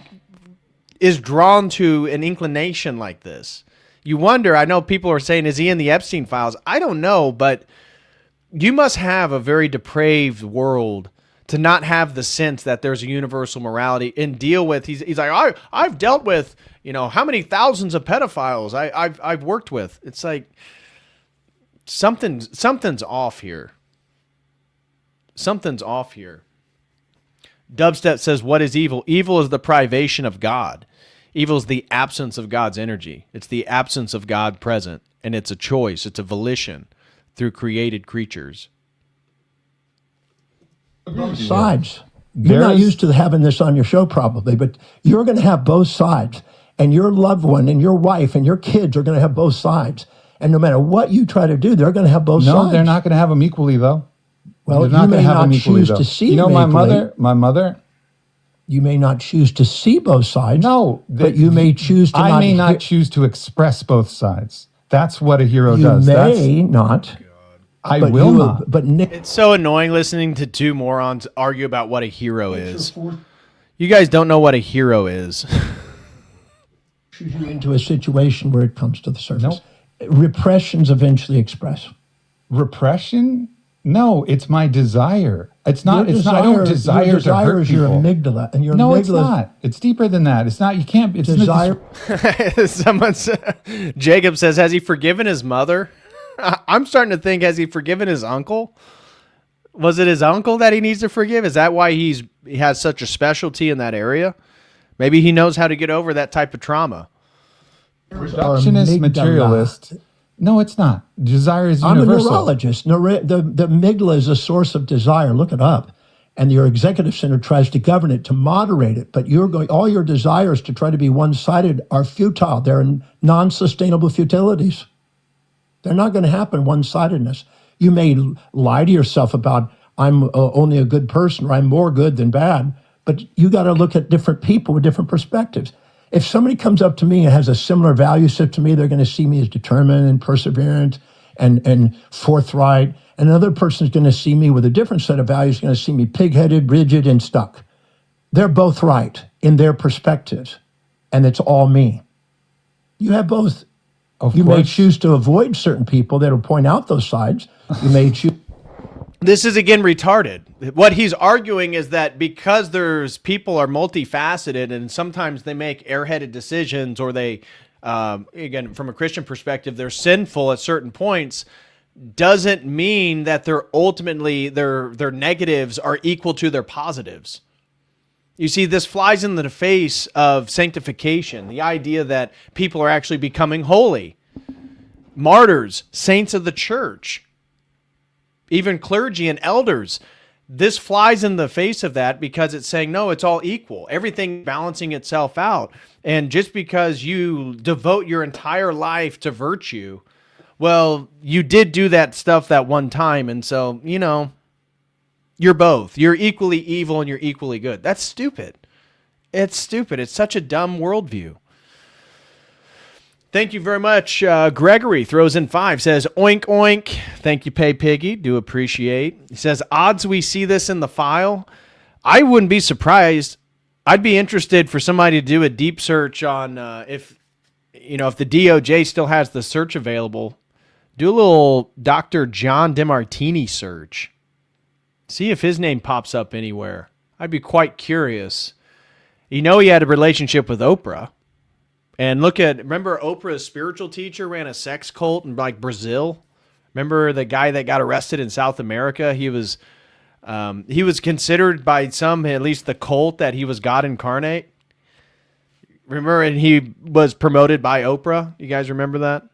is drawn to an inclination like this? You wonder. I know people are saying, is he in the Epstein files? I don't know, but you must have a very depraved world to not have the sense that there's a universal morality and deal with. He's like, I've dealt with, how many thousands of pedophiles I've worked with. It's like something's off here. Something's off here. Dubstep says, what is evil? Evil is the privation of God. Evil is the absence of God's energy. It's the absence of God present, and it's a choice. It's a volition through created creatures. Both sides. You're not used to having this on your show probably, but you're going to have both sides. And your loved one and your wife and your kids are going to have both sides. And no matter what you try to do, they're going to have both sides. No, they're not going to have them equally, though. Well, you may not choose to see them equally. my mother. You may not choose to see both sides. No, but you may choose to I may not choose to express both sides. That's what a hero does. You may not. I will not. But Nick, it's so annoying listening to two morons argue about what a hero is. You guys don't know what a hero is. you into a situation where it comes to the surface. Nope. Repressions eventually express. Repression? No, it's my desire. It's not. Your it's not. I don't desire your to hurt is people. your amygdala, and your No, amygdala. it's not. It's deeper than that. It's not. You can't. It's Desire. Jacob says, has he forgiven his mother? I'm starting to think, has he forgiven his uncle? Was it his uncle that he needs to forgive? Is that why he has such a specialty in that area? Maybe he knows how to get over that type of trauma. Reductionist materialist. No, it's not. Desire is universal. I'm a neurologist. The amygdala is a source of desire. Look it up. And your executive center tries to govern it, to moderate it. But all your desires to try to be one-sided are futile. They're non-sustainable futilities. They're not going to happen, one-sidedness. You may lie to yourself about, I'm only a good person, or I'm more good than bad. But you got to look at different people with different perspectives. If somebody comes up to me and has a similar value set to me, they're going to see me as determined and perseverant and forthright. And another person's going to see me with a different set of values, going to see me pig-headed, rigid, and stuck. They're both right in their perspectives, and it's all me. You have both You may choose to avoid certain people that will point out those sides. You may choose. This is again retarded. What he's arguing is that because there's people are multifaceted and sometimes they make airheaded decisions, or they, again, from a Christian perspective, they're sinful at certain points, doesn't mean that they're ultimately their negatives are equal to their positives. You see, this flies in the face of sanctification, the idea that people are actually becoming holy. Martyrs, saints of the church, even clergy and elders. This flies in the face of that because it's saying, no, it's all equal. Everything balancing itself out. And just because you devote your entire life to virtue, well, you did do that stuff that one time. And so, you're both. You're equally evil and you're equally good. That's stupid. It's stupid. It's such a dumb worldview. Thank you very much. Gregory throws in 5, says, oink, oink. Thank you, Pay Piggy. Do appreciate. He says, odds we see this in the file. I wouldn't be surprised. I'd be interested for somebody to do a deep search on if the DOJ still has the search available. Do a little Dr. John Demartini search. See if his name pops up anywhere. I'd be quite curious. He had a relationship with Oprah. And remember Oprah's spiritual teacher ran a sex cult in Brazil? Remember the guy that got arrested in South America? He was considered by some, at least the cult, that he was God incarnate. Remember, and he was promoted by Oprah. You guys remember that?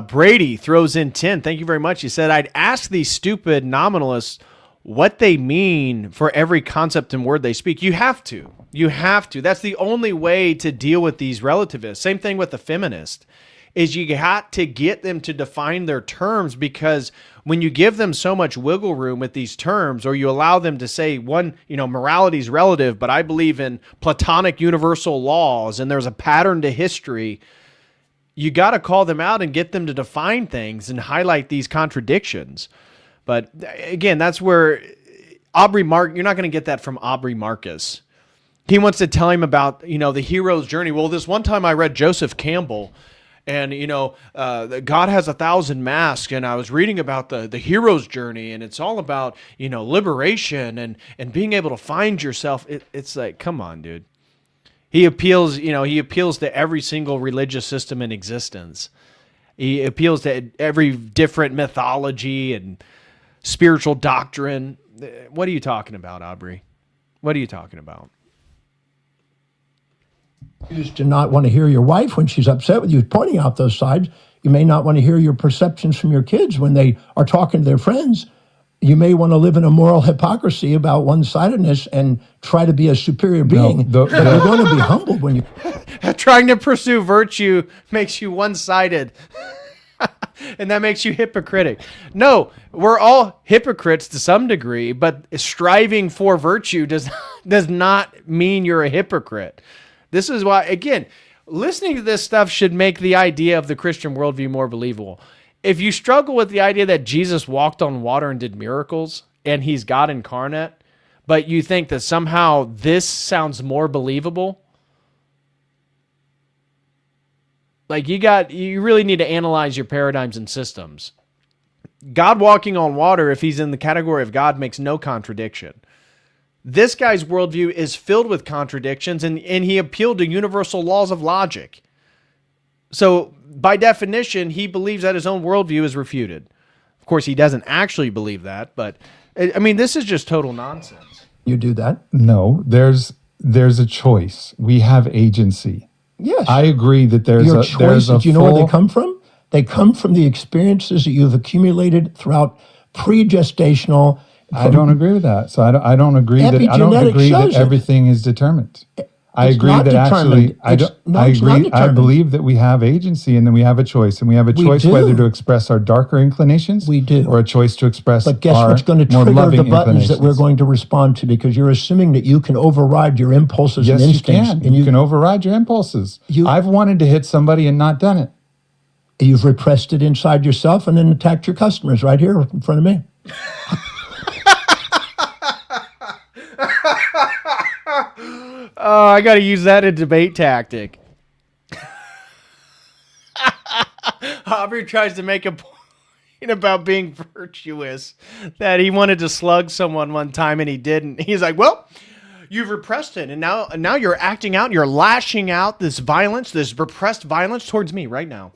Brady throws in 10. Thank you very much. He said, I'd ask these stupid nominalists what they mean for every concept and word they speak. You have to. That's the only way to deal with these relativists. Same thing with the feminist, is you got to get them to define their terms, because when you give them so much wiggle room with these terms, or you allow them to say morality is relative, but I believe in Platonic universal laws and there's a pattern to history, you got to call them out and get them to define things and highlight these contradictions. But again, that's where you're not going to get that from Aubrey Marcus. He wants to tell him about, the hero's journey. Well, this one time I read Joseph Campbell, and, God has 1,000 masks, and I was reading about the hero's journey, and it's all about, liberation and being able to find yourself. It's like, come on, dude. He appeals to every single religious system in existence. He appeals to every different mythology and spiritual doctrine. What are you talking about, Aubrey? What are you talking about? You used to not want to hear your wife when she's upset with you, pointing out those sides. You may not want to hear your perceptions from your kids when they are talking to their friends. You may want to live in a moral hypocrisy about one-sidedness and try to be a superior being. But you're going to be humbled when you... Trying to pursue virtue makes you one-sided. And that makes you hypocritic. No, we're all hypocrites to some degree, but striving for virtue does not mean you're a hypocrite. This is why, again, listening to this stuff should make the idea of the Christian worldview more believable. If you struggle with the idea that Jesus walked on water and did miracles and he's God incarnate, but you think that somehow this sounds more believable, you really need to analyze your paradigms and systems. God walking on water, if he's in the category of God, makes no contradiction. This guy's worldview is filled with contradictions, and he appealed to universal laws of logic. So, by definition, he believes that his own worldview is refuted. Of course, he doesn't actually believe that, but, this is just total nonsense. You do that? No, there's a choice. We have agency. Yes. I agree that there's Your a choices, do you know where they come from? They come from the experiences that you've accumulated throughout pre-gestational. I don't agree with that. So I don't agree that everything is determined. I agree that actually I believe that we have agency, and then we have a choice, and we have a choice whether to express our darker inclinations, or a choice to express but guess our what's going to more trigger loving the buttons that we're inclinations. going to respond to, because you're assuming that you can override your impulses Yes, and you instincts. can. You can override your impulses. I've wanted to hit somebody and not done it. You've repressed it inside yourself and then attacked your customers right here in front of me. Oh, I got to use that in debate tactic. Aubrey tries to make a point about being virtuous, that he wanted to slug someone one time and he didn't. He's like, well, you've repressed it, and now you're acting out, you're lashing out this violence, this repressed violence towards me right now.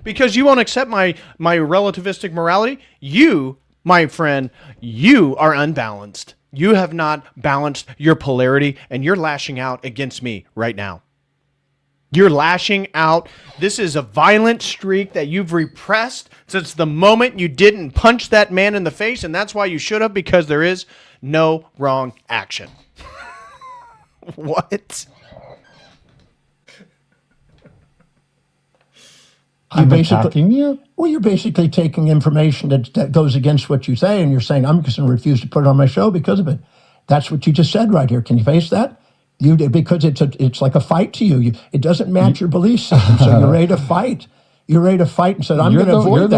Because you won't accept my relativistic morality. You, my friend, you are unbalanced. You have not balanced your polarity, and you're lashing out against me right now. You're lashing out. This is a violent streak that you've repressed since the moment you didn't punch that man in the face, and that's why you should have, because there is no wrong action. What? I'm attacking you? Well, you're basically taking information that goes against what you say, and you're saying, I'm just going to refuse to put it on my show because of it. That's what you just said right here. Can you face that? Because it's like a fight to you. It doesn't match your belief system, so you're ready to fight. You're ready to fight and said, I'm going to avoid that.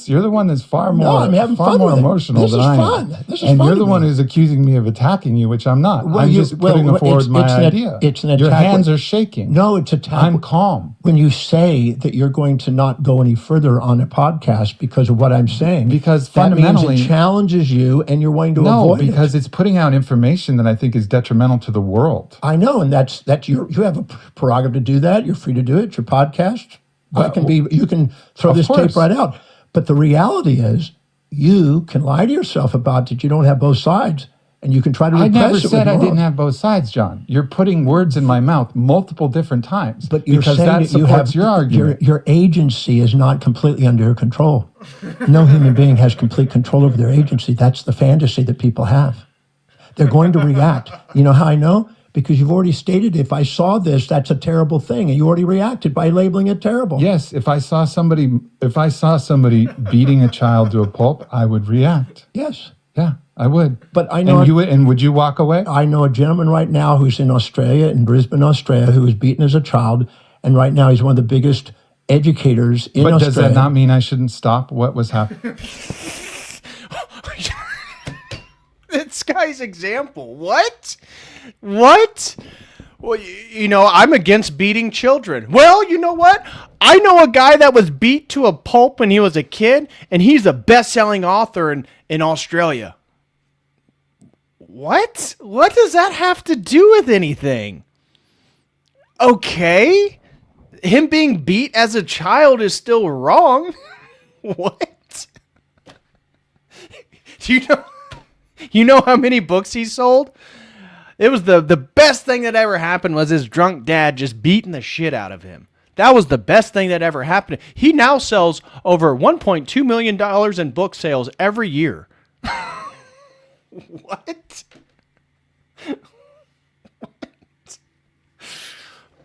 You're the one that's far more, I'm having far fun more with it. emotional than I am. This is and fun you're the to one me. who's accusing me of attacking you, which I'm not. I'm just putting forward my idea. It's an attack. Your hands are shaking. No, it's attack. I'm calm. When you say that you're going to not go any further on a podcast because of what I'm saying, because that fundamentally means it challenges you and you're wanting to avoid it. No, because it's putting out information that I think is detrimental to the world. I know, and that's you have a prerogative to do that. You're free to do it. It's your podcast. You can throw this tape right out. But the reality is, you can lie to yourself about that you don't have both sides, and you can try to repress it. I never said I didn't have both sides, John. You're putting words in my mouth multiple different times. But you're because saying that that supports your argument. Your agency is not completely under your control. No human being has complete control over their agency. That's the fantasy that people have. They're going to react. You know how I know? Because you've already stated, if I saw this, that's a terrible thing, and you already reacted by labeling it terrible. Yes, if I saw somebody beating a child to a pulp, I would react. Yes. Yeah, I would. But I know, and would you walk away? I know a gentleman right now who's in Australia, in Brisbane, Australia, who was beaten as a child, and right now he's one of the biggest educators in Australia. But does that not mean I shouldn't stop what was happening? This guy's example. What? Well, I'm against beating children. Well, you know what? I know a guy that was beat to a pulp when he was a kid, and he's a best-selling author in Australia. What? What does that have to do with anything? Okay. Him being beat as a child is still wrong. What? Do you know how many books he sold? It was the best thing that ever happened was his drunk dad just beating the shit out of him. That was the best thing that ever happened. He now sells over $1.2 million in book sales every year. What?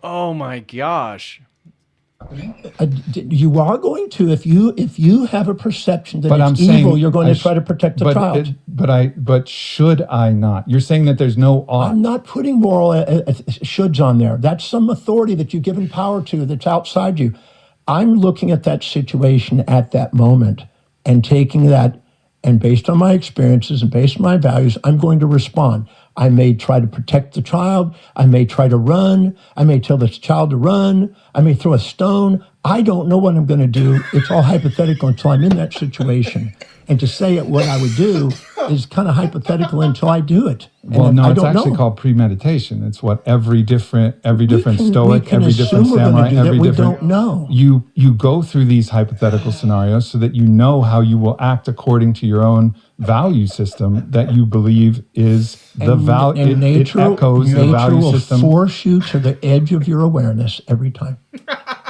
Oh my gosh. You are going to, if you have a perception that it's evil, you're going to try to protect the child. But should I not? You're saying that there's no ought. I'm not putting moral shoulds on there. That's some authority that you've given power to that's outside you. I'm looking at that situation at that moment and taking that, and based on my experiences and based on my values, I'm going to respond. I may try to protect the child. I may try to run. I may tell this child to run. I may throw a stone. I don't know what I'm going to do. It's all hypothetical until I'm in that situation. And to say what I would do is kind of hypothetical until I do it. Well, no, it's actually called premeditation. It's what every different Stoic, every different samurai, every different. We don't know. You go through these hypothetical scenarios so that you know how you will act according to your own value system that you believe is the value. And nature echoes the value system. Nature will force you to the edge of your awareness every time.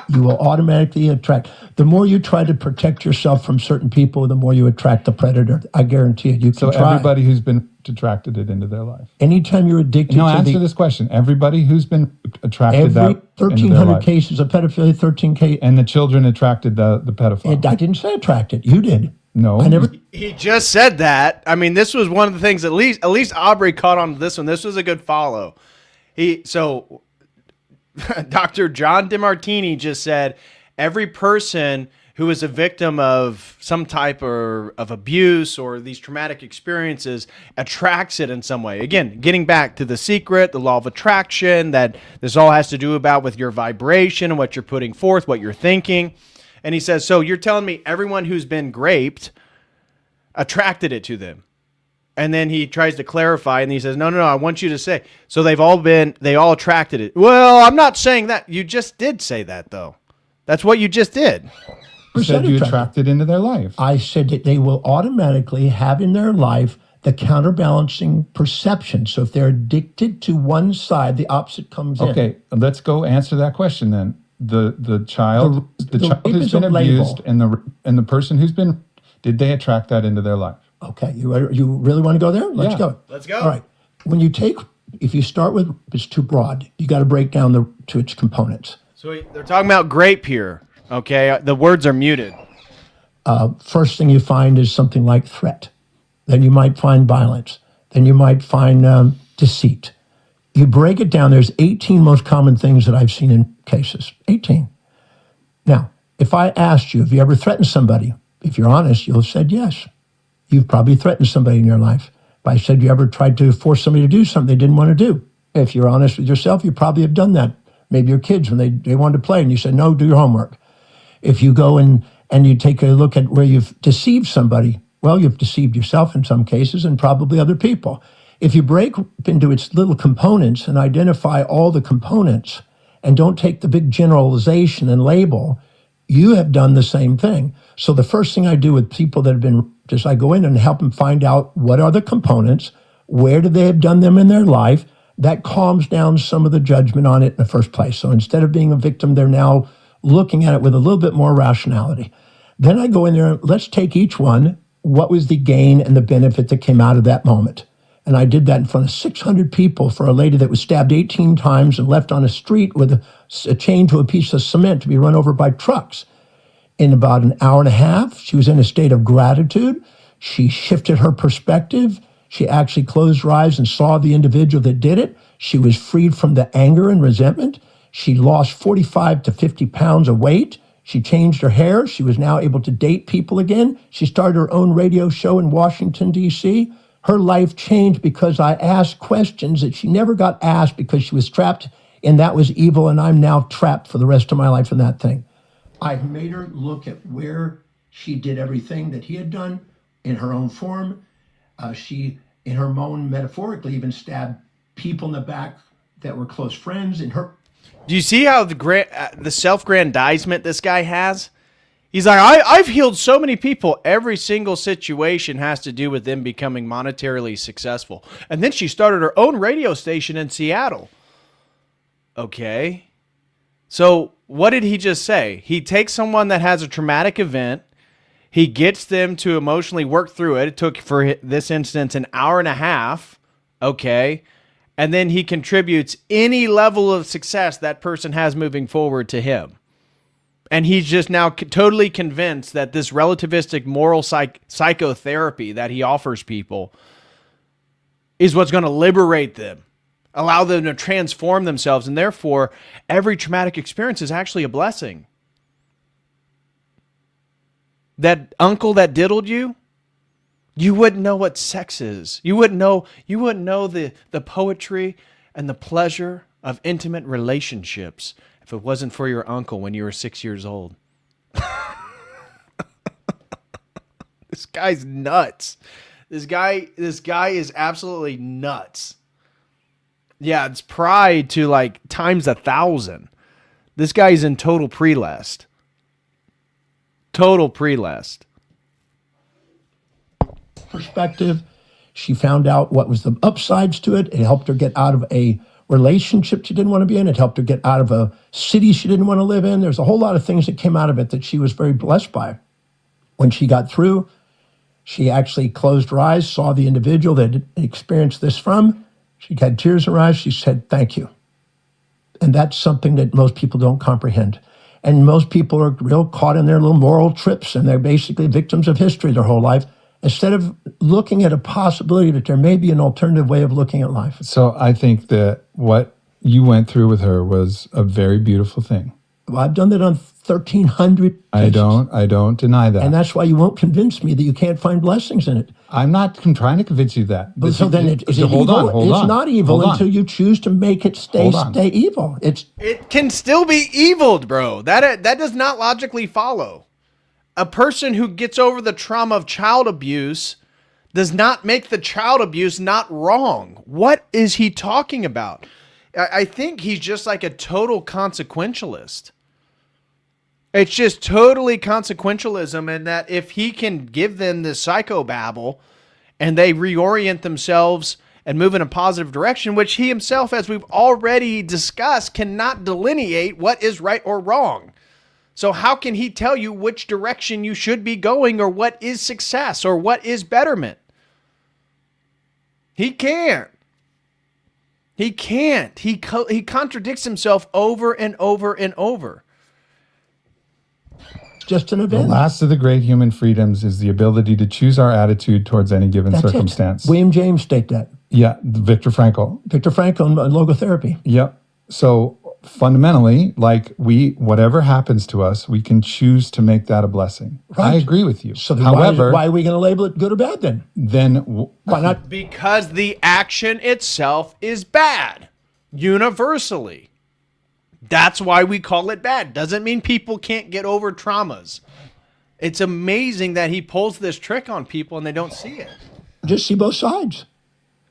You will automatically attract. The more you try to protect yourself from certain people, the more you attract the predator. I guarantee it. You can try. Everybody who's been attracted it into their life. Anytime you're addicted to answer this question. Everybody who's been attracted that into their 1,300 life. cases of pedophilia, 13 cases. And the children attracted the pedophile. I didn't say attracted. You did. No. I never. He just said that. I mean, this was one of the things, at least Aubrey caught on to this one. This was a good follow. Dr. John Demartini just said, every person who is a victim of some type of abuse or these traumatic experiences attracts it in some way. Again, getting back to the secret, the law of attraction, that this all has to do about with your vibration and what you're putting forth, what you're thinking. And he says, so you're telling me everyone who's been raped attracted it to them. And then he tries to clarify, and he says, no, I want you to say, so they all attracted it. Well, I'm not saying that. You just did say that, though. That's what you just did. You said you attracted into their life. I said that they will automatically have in their life the counterbalancing perception. So if they're addicted to one side, the opposite comes in. Okay, let's go answer that question then. The child child rape who's is a been label. abused and the person who's been, did they attract that into their life? Okay, you really want to go there? Let's Yeah. go. Let's go. All right. If you start with, it's too broad. You got to break down to its components. So they're talking about grape here. Okay, the words are muted. First thing you find is something like threat. Then you might find violence. Then you might find deceit. You break it down, there's 18 most common things that I've seen in cases. 18. Now, if I asked you, have you ever threatened somebody? If you're honest, you'll have said yes. You've probably threatened somebody in your life. If I said you ever tried to force somebody to do something they didn't want to do, if you're honest with yourself, you probably have done that. Maybe your kids, when they wanted to play and you said, no, do your homework. If you go and you take a look at where you've deceived somebody, well, you've deceived yourself in some cases and probably other people. If you break into its little components and identify all the components and don't take the big generalization and label, you have done the same thing. So the first thing I do with people that have been, just I go in and help them find out what are the components, where do they have done them in their life. That calms down some of the judgment on it in the first place. So instead of being a victim, they're now looking at it with a little bit more rationality. Then I go in there, let's take each one. What was the gain and the benefit that came out of that moment? And I did that in front of 600 people for a lady that was stabbed 18 times and left on a street with a chain to a piece of cement to be run over by trucks. In about an hour and a half, she was in a state of gratitude. She shifted her perspective. She actually closed her eyes and saw the individual that did it. She was freed from the anger and resentment. She lost 45 to 50 pounds of weight. She changed her hair. She was now able to date people again. She started her own radio show in Washington, D.C. Her life changed because I asked questions that she never got asked because she was trapped in that was evil, and I'm now trapped for the rest of my life in that thing. I made her look at where she did everything that he had done in her own form. She, in her own metaphorically, even stabbed people in the back that were close friends. In her, Do you see how the self-grandizement this guy has? He's like, I've healed so many people. Every single situation has to do with them becoming monetarily successful. And then she started her own radio station in Seattle. Okay. So what did he just say? He takes someone that has a traumatic event. He gets them to emotionally work through it. It took, for this instance, an hour and a half. Okay. And then he contributes any level of success that person has moving forward to him. And he's just now totally convinced that this relativistic moral psychotherapy that he offers people is what's going to liberate them, allow them to transform themselves, and therefore every traumatic experience is actually a blessing. That uncle that diddled you, you wouldn't know what sex is. You wouldn't know the poetry and the pleasure of intimate relationships if it wasn't for your uncle when you were 6 years old. This guy's nuts. This guy is absolutely nuts. Yeah, it's pride to like times 1,000. This guy's in total prelest. Total prelest. perspective. She found out what was the upsides to it. It helped her get out of a relationship she didn't want to be in. It helped her get out of a city she didn't want to live in. There's a whole lot of things that came out of it that she was very blessed by. When she got through, she actually closed her eyes, saw the individual that experienced this from. She had tears in her eyes. She said, "Thank you." And that's something that most people don't comprehend. And most people are real caught in their little moral trips, and they're basically victims of history their whole life, instead of looking at a possibility that there may be an alternative way of looking at life. So I think that what you went through with her was a very beautiful thing. Well, I've done that on 1,300 I cases. I don't deny that. And that's why you won't convince me that you can't find blessings in it. I'm not trying to convince you that. But so then is it hold evil? on, hold It's on. not evil Hold on. until you choose to make it stay evil. It can still be evil, bro. That does not logically follow. A person who gets over the trauma of child abuse does not make the child abuse not wrong. What is he talking about? I think he's just like a total consequentialist. It's just totally consequentialism, and that if he can give them this psychobabble and they reorient themselves and move in a positive direction, which he himself, as we've already discussed, cannot delineate what is right or wrong. So how can he tell you which direction you should be going or what is success or what is betterment? He can't. He can't. He contradicts himself over and over and over. Just an The event. last of the great human freedoms is the ability to choose our attitude towards any given That's circumstance. it. William James state that. Yeah, Viktor Frankl. Viktor Frankl in logotherapy. Yep. So fundamentally, like whatever happens to us, we can choose to make that a blessing. Right. I agree with you. So then However, why are we going to label it good or bad then? Why not? Because the action itself is bad, universally. That's why we call it bad. Doesn't mean people can't get over traumas. It's amazing that he pulls this trick on people and they don't see it. Just see both sides.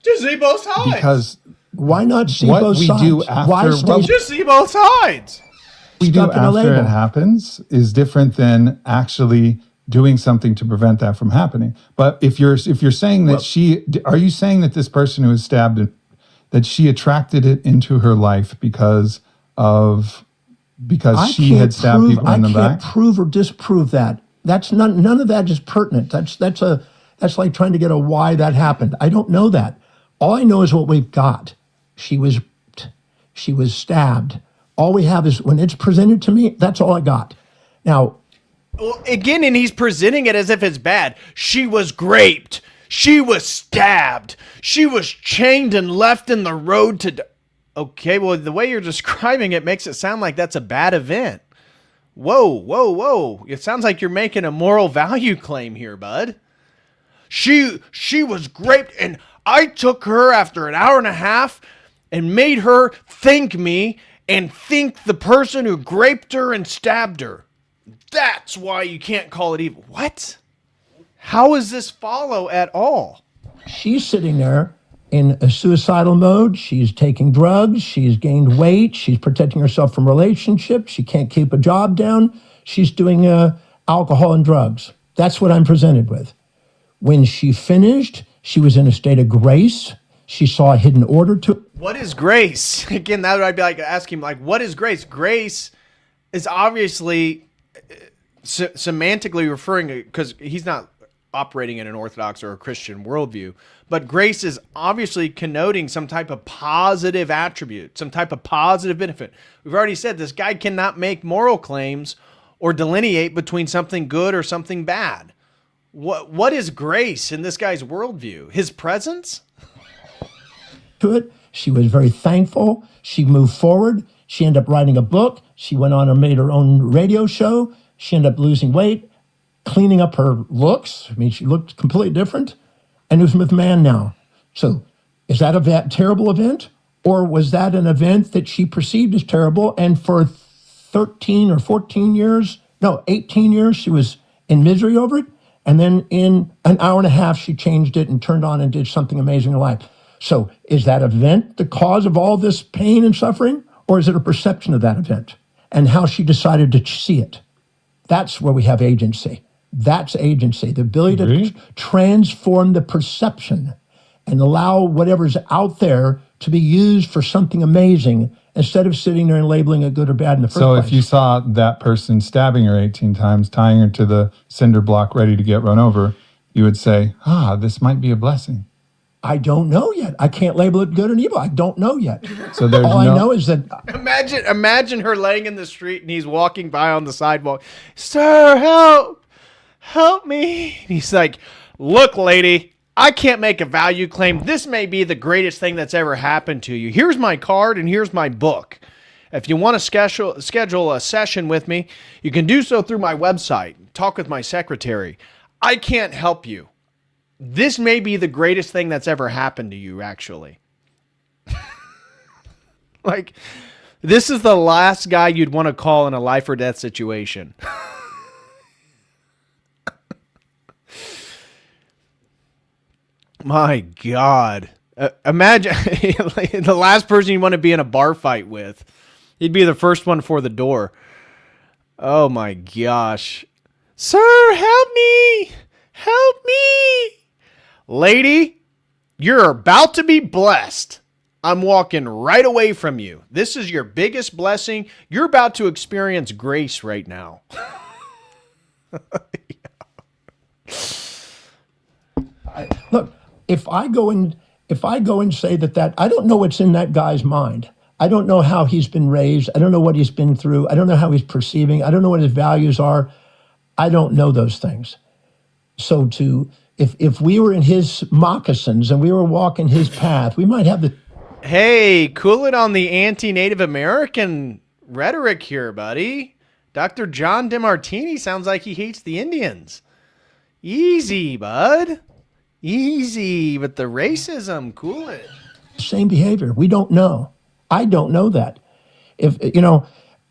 Just see both sides. because Why not see What both we sides? do after- Why stay well, Just see both sides. we do stuck in a after label? it happens is different than actually doing something to prevent that from happening. But if you're saying that are you saying that this person who was stabbed, that she attracted it into her life because she had stabbed people in the back? I can't prove or disprove that. That's none of that is pertinent. That's like trying to get a why that happened. I don't know that. All I know is what we've got. She was stabbed. All we have is when it's presented to me, that's all I got. Now, Well, again, and he's presenting it as if it's bad. She was raped. She was stabbed. She was chained and left in the road to... Okay, well, the way you're describing it makes it sound like that's a bad event. Whoa. It sounds like you're making a moral value claim here, bud. She was raped, and I took her after an hour and a half and made her thank me and think the person who raped her and stabbed her. That's why you can't call it evil. What? How does this follow at all? she's sitting there in a suicidal mode. She's taking drugs. She's gained weight. She's protecting herself from relationships. She can't keep a job down. She's doing alcohol and drugs. That's what I'm presented with. When she finished, she was in a state of grace. She saw a hidden order to. What is grace? Again, that would I'd be like asking, like, what is grace? Grace is obviously semantically referring to, because he's not operating in an Orthodox or a Christian worldview, but grace is obviously connoting some type of positive attribute, some type of positive benefit. We've already said this guy cannot make moral claims or delineate between something good or something bad. What is grace in this guy's worldview? His presence? To it. She was very thankful. She moved forward. She ended up writing a book. She went on and made her own radio show. She ended up losing weight, cleaning up her looks. I mean, she looked completely different, and was with a man now. So is that a terrible event? Or was that an event that she perceived as terrible, and for 13 or 14 years, no, 18 years, she was in misery over it, and then in an hour and a half, she changed it and turned on and did something amazing in her life. So is that event the cause of all this pain and suffering, or is it a perception of that event and how she decided to see it? That's where we have agency. That's agency, the ability to transform the perception and allow whatever's out there to be used for something amazing instead of sitting there and labeling it good or bad in the first place. So if you saw that person stabbing her 18 times, tying her to the cinder block ready to get run over, you would say, this might be a blessing. I don't know yet. I can't label it good and evil. I don't know yet. So there's All I know is that Imagine her laying in the street and he's walking by on the sidewalk. Sir, help me. And he's like, look, lady, I can't make a value claim. This may be the greatest thing that's ever happened to you. Here's my card and here's my book. If you want to schedule a session with me, you can do so through my website. Talk with my secretary. I can't help you. This may be the greatest thing that's ever happened to you, actually. Like, this is the last guy you'd want to call in a life or death situation. My God. Imagine the last person you want to be in a bar fight with. He'd be the first one for the door. Oh my gosh. Sir, help me. Help me. Lady, you're about to be blessed. I'm walking right away from you. This is your biggest blessing. You're about to experience grace right now. Look, if I go and say that I don't know what's in that guy's mind. I don't know how he's been raised. I don't know what he's been through. I don't know how he's perceiving. I don't know what his values are. I don't know those things. So if we were in his moccasins and we were walking his path, we might have the... Hey, cool it on the anti-Native American rhetoric here, buddy. Dr. John Demartini sounds like he hates the Indians. Easy, bud. Easy with the racism. Cool it. Same behavior. We don't know. I don't know that.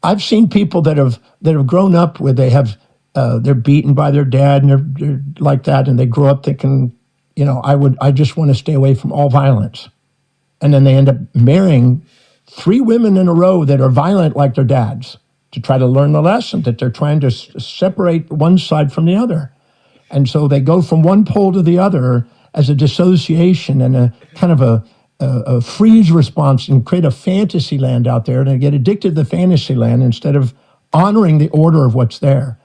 I've seen people that have grown up where they're beaten by their dad and they're like that, and they grow up thinking, I just want to stay away from all violence. And then they end up marrying 3 women in a row that are violent like their dads to try to learn the lesson that they're trying to separate one side from the other. And so they go from one pole to the other as a dissociation and a kind of a freeze response, and create a fantasy land out there, and they get addicted to the fantasy land instead of honoring the order of what's there.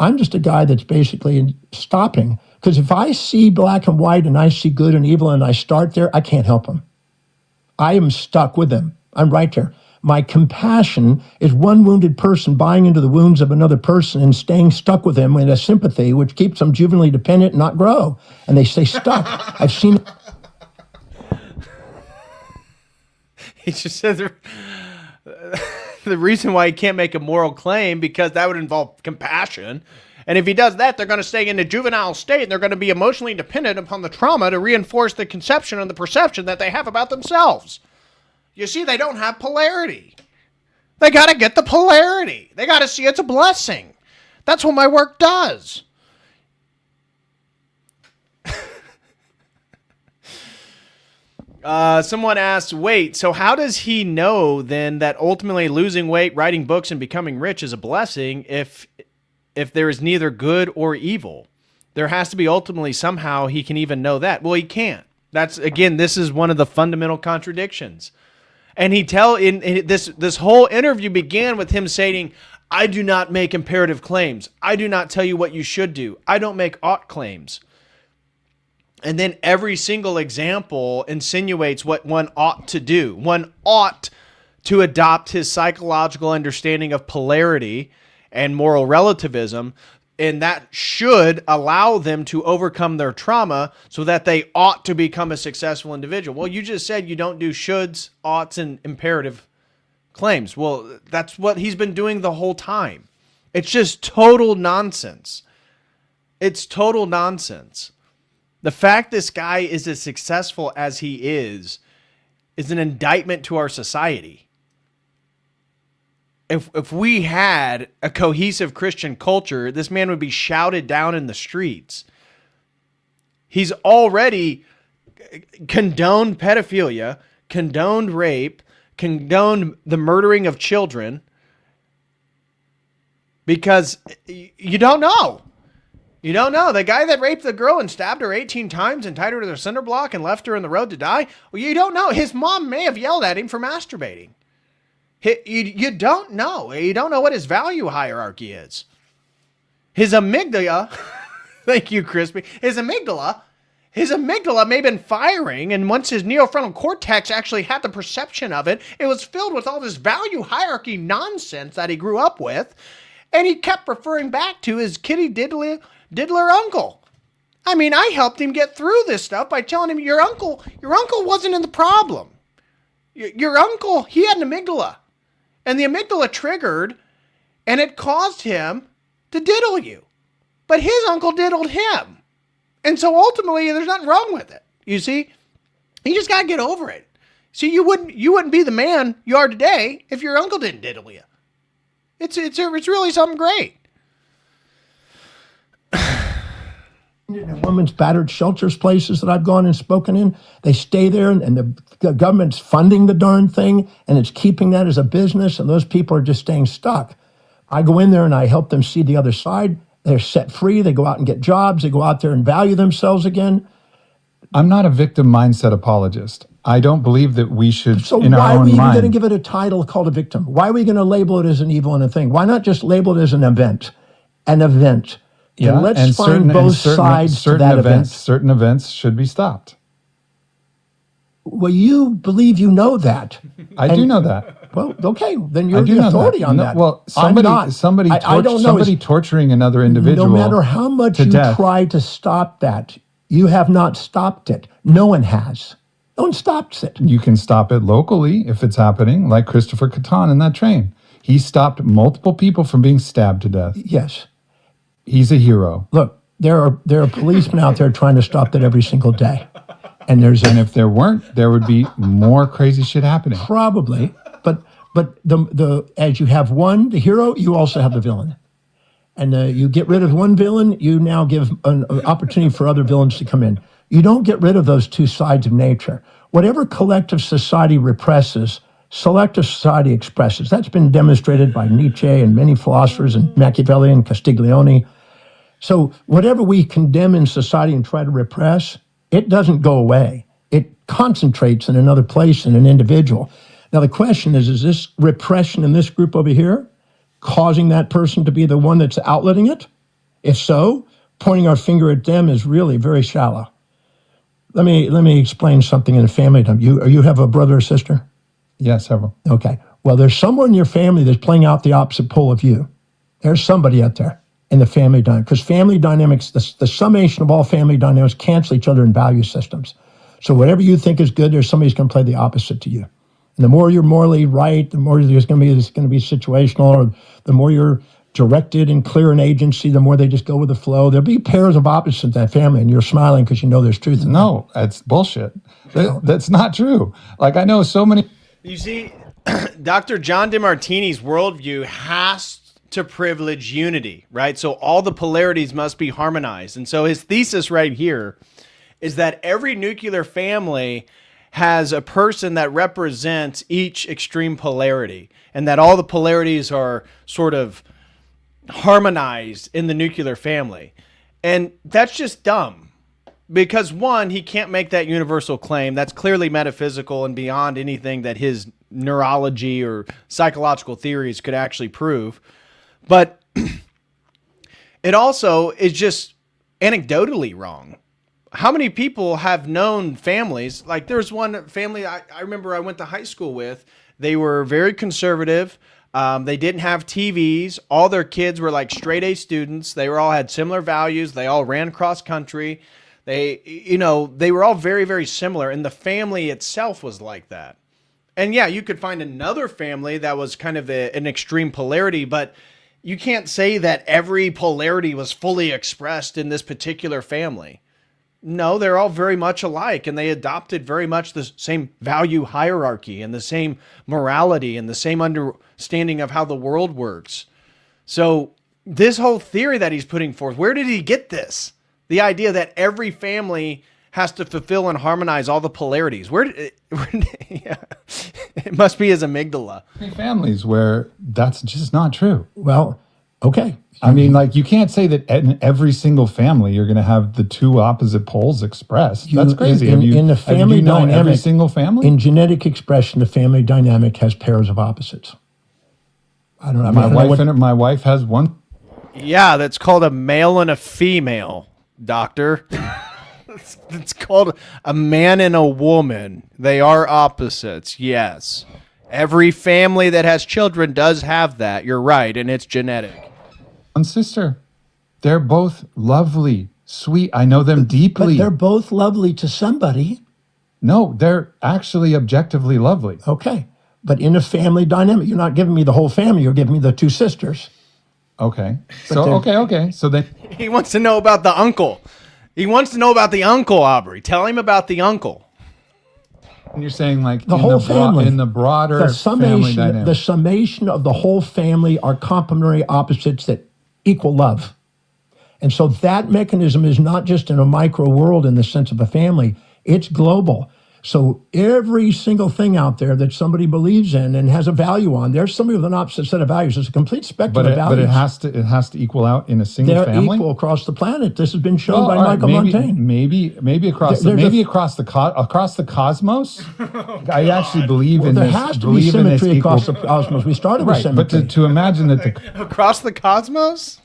I'm just a guy that's basically stopping, because if I see black and white and I see good and evil and I start there, I can't help them. I am stuck with them. I'm right there. My compassion is one wounded person buying into the wounds of another person and staying stuck with them in a sympathy, which keeps them juvenilely dependent and not grow. And they stay stuck. I've seen... He just said the reason why he can't make a moral claim, because that would involve compassion. And if he does that, they're going to stay in a juvenile state, and they're going to be emotionally dependent upon the trauma to reinforce the conception and the perception that they have about themselves. You see, they don't have polarity. They got to get the polarity. They got to see it's a blessing. That's what my work does. Someone asked, wait, so how does he know then that ultimately losing weight, writing books, and becoming rich is a blessing if there is neither good or evil? There has to be ultimately somehow he can even know that. Well, he can't. This is one of the fundamental contradictions. And this whole interview began with him saying, I do not make imperative claims. I do not tell you what you should do. I don't make ought claims. And then every single example insinuates what one ought to do. One ought to adopt his psychological understanding of polarity and moral relativism, and that should allow them to overcome their trauma so that they ought to become a successful individual. Well, you just said you don't do shoulds, oughts, and imperative claims. Well, that's what he's been doing the whole time. It's just total nonsense. It's total nonsense. The fact this guy is as successful as he is an indictment to our society. If we had a cohesive Christian culture, this man would be shouted down in the streets. He's already condoned pedophilia, condoned rape, condoned the murdering of children, because you don't know. You don't know. The guy that raped the girl and stabbed her 18 times and tied her to the cinder block and left her in the road to die, well, you don't know. His mom may have yelled at him for masturbating. You don't know. You don't know what his value hierarchy is. His amygdala, thank you, Crispy. His amygdala may have been firing, and once his neofrontal cortex actually had the perception of it, it was filled with all this value hierarchy nonsense that he grew up with, and he kept referring back to his kitty diddler uncle. I mean, I helped him get through this stuff by telling him your uncle wasn't in the problem. Your uncle, he had an amygdala. and the amygdala triggered, and it caused him to diddle you. But his uncle diddled him. And so ultimately, there's nothing wrong with it. You see? You just got to get over it. See, you wouldn't be the man you are today if your uncle didn't diddle you. It's really something great. In women's battered shelters places that I've gone and spoken in, they stay there, and the government's funding the darn thing, and it's keeping that as a business, and those people are just staying stuck. I go in there and I help them see the other side. They're set free. They go out and get jobs. They go out there and value themselves again. I'm not a victim mindset apologist. I don't believe that we should, So in our why are own we even mind. going to give it a title called a victim? Why are we going to label it as an evil and a thing? Why not just label it as an event? An event. Yeah, and let's find both sides to that event. Certain events should be stopped. Well, you believe you know that. I do know that. Well, okay, then I you're do the know authority that. on No, that. well, I'm not. somebody I don't know. torturing another individual. No matter how much to you death. try to stop that, you have not stopped it. No one has. No one stops it. You can stop it locally if it's happening, like Christopher Catan in that train. He stopped multiple people from being stabbed to death. Yes. He's a hero. Look, there are policemen out there trying to stop that every single day. And And if there weren't, there would be more crazy shit happening. probably, but the as you have one, the hero, you also have the villain. And you get rid of one villain, you now give an opportunity for other villains to come in. You don't get rid of those two sides of nature. Whatever collective society represses, selective society expresses. That's been demonstrated by Nietzsche and many philosophers and Machiavelli and Castiglione. So whatever we condemn in society and try to repress, it doesn't go away. It concentrates in another place in an individual. Now the question is this repression in this group over here causing that person to be the one that's outletting it? If so, pointing our finger at them is really very shallow. Let me explain something in a family time. You have a brother or sister? Yeah, several. Okay. Well, there's someone in your family that's playing out the opposite pole of you. There's somebody out there in the family dynamic, because family dynamics, the summation of all family dynamics cancel each other in value systems. So whatever you think is good, there's somebody who's going to play the opposite to you. And the more you're morally right, the more it's going to be situational, or the more you're directed and clear in agency, the more they just go with the flow. There'll be pairs of opposites in that family, and you're smiling because you know there's truth in that. No, that's bullshit. That's not true. Like, I know so many. You see, Dr. John Demartini's worldview has to privilege unity, right? So all the polarities must be harmonized. And so his thesis right here is that every nuclear family has a person that represents each extreme polarity, and that all the polarities are sort of harmonized in the nuclear family. And that's just dumb. Because one, he can't make that universal claim. That's clearly metaphysical and beyond anything that his neurology or psychological theories could actually prove. But it also is just anecdotally wrong. How many people have known families? Like, there's one family I remember I went to high school with. They were very conservative. They didn't have TVs. All their kids were like straight A students. They all had similar values. They all ran cross country. They were all very, very similar. And the family itself was like that. And yeah, you could find another family that was kind of an extreme polarity, but you can't say that every polarity was fully expressed in this particular family. No, they're all very much alike, and they adopted very much the same value hierarchy and the same morality and the same understanding of how the world works. So this whole theory that he's putting forth, where did he get this? The idea that every family has to fulfill and harmonize all the polarities. Yeah. It must be his amygdala. Families where that's just not true. Well, okay. I mean, like, you can't say that in every single family you're going to have the two opposite poles expressed. That's crazy. In the family dynamic, every single family? In genetic expression, the family dynamic has pairs of opposites. I don't know. My wife has one. Yeah, that's called a male and a female, doctor. It's called a man and a woman. They are opposites, yes. Every family that has children does have that. You're right, and it's genetic. One sister. They're both lovely, sweet. I know them deeply. But they're both lovely to somebody. No, they're actually objectively lovely. Okay. But in a family dynamic, you're not giving me the whole family, you're giving me the two sisters. Okay. So, okay. So then, He wants to know about the uncle. He wants to know about the uncle, Aubrey. Tell him about the uncle. you're saying like The whole family. in the broader family dynamic. The summation of the whole family are complementary opposites that equal love. And so that mechanism is not just in a micro world in the sense of a family, it's global. So every single thing out there that somebody believes in and has a value on, there's somebody with an opposite set of values. There's a complete spectrum of values. But it has to equal out in a single They're family. equal across the planet. This has been shown by Michael Montaigne. Maybe across across the cosmos. I actually believe in there this. has to be symmetry across the cosmos. We started with Right, symmetry. but to imagine that the Across the cosmos?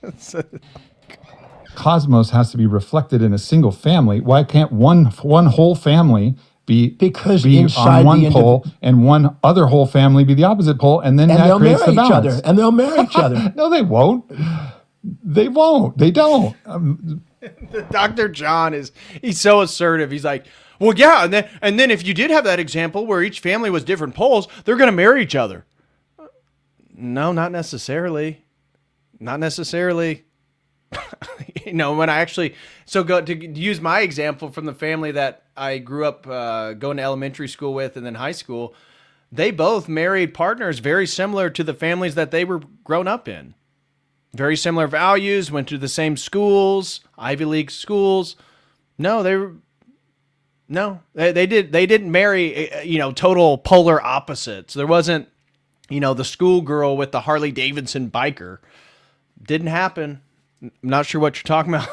cosmos has to be reflected in a single family. Why can't one whole family be inside on one the pole and one other whole family be the opposite pole, and then and that they'll creates marry the each balance? other. And they'll marry each other. No, they won't. They won't. They don't. Dr. John he's so assertive. He's like, well, yeah, and then if you did have that example where each family was different poles, they're going to marry each other. No, not necessarily. Not necessarily. When I actually, go to use my example from the family that I grew up going to elementary school with and then high school, they both married partners very similar to the families that they were grown up in. Very similar values, went to the same schools, Ivy League schools. They didn't marry, total polar opposites. There wasn't, the schoolgirl with the Harley Davidson biker. Didn't happen. I'm not sure what you're talking about.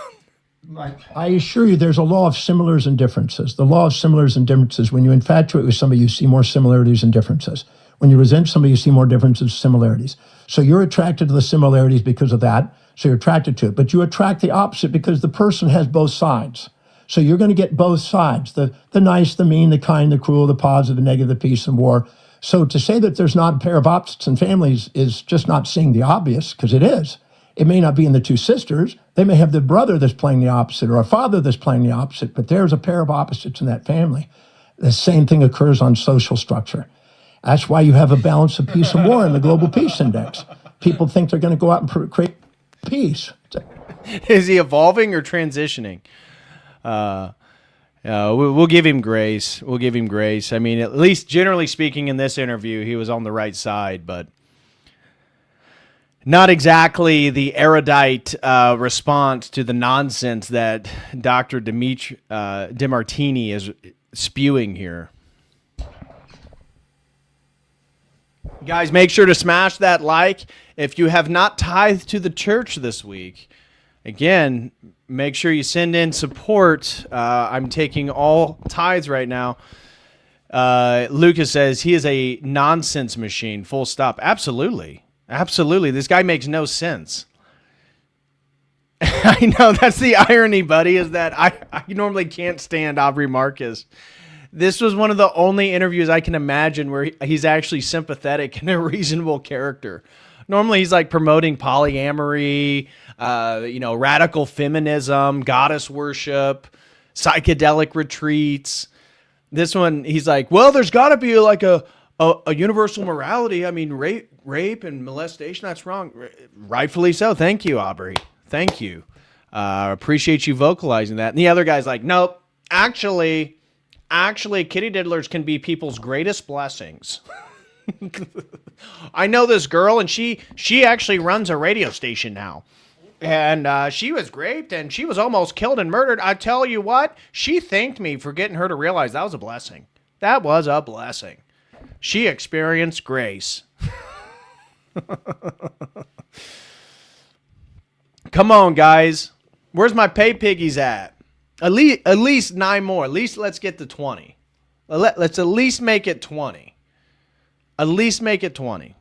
I assure you there's a law of similars and differences. The law of similars and differences, when you infatuate with somebody, you see more similarities and differences. When you resent somebody, you see more differences and similarities. So you're attracted to the similarities because of that. So you're attracted to it. But you attract the opposite because the person has both sides. So you're going to get both sides, the nice, the mean, the kind, the cruel, the positive, the negative, the peace and war. So to say that there's not a pair of opposites in families is just not seeing the obvious, because it is. It may not be in the two sisters. They may have the brother that's playing the opposite or a father that's playing the opposite, but there's a pair of opposites in that family. The same thing occurs on social structure. That's why you have a balance of peace and war in the Global Peace Index. People think they're going to go out and create peace. Is he evolving or transitioning? We'll give him grace. We'll give him grace. I mean, at least generally speaking in this interview, he was on the right side, but not exactly the erudite response to the nonsense that Dr. Demartini is spewing here. Guys, make sure to smash that like. If you have not tithed to the church this week, again, make sure you send in support. I'm taking all tithes right now. Lucas says he is a nonsense machine, full stop. Absolutely. Absolutely. This guy makes no sense. I know, that's the irony, buddy, is that I normally can't stand Aubrey Marcus. This was one of the only interviews I can imagine where he's actually sympathetic and a reasonable character. Normally he's like promoting polyamory, radical feminism, goddess worship, psychedelic retreats. This one, he's like, well, there's got to be like a universal morality. I mean, rape and molestation, that's wrong. Rightfully so. Thank you, Aubrey. Thank you. Appreciate you vocalizing that. And the other guy's like, nope, actually, kitty diddlers can be people's greatest blessings. I know this girl, and she actually runs a radio station now. And she was raped, and she was almost killed and murdered. I tell you what, she thanked me for getting her to realize that was a blessing. That was a blessing. She experienced grace. Come on, guys. Where's my pay piggies at? At least 9 more. At least let's get to 20. Let's at least make it 20. At least make it 20.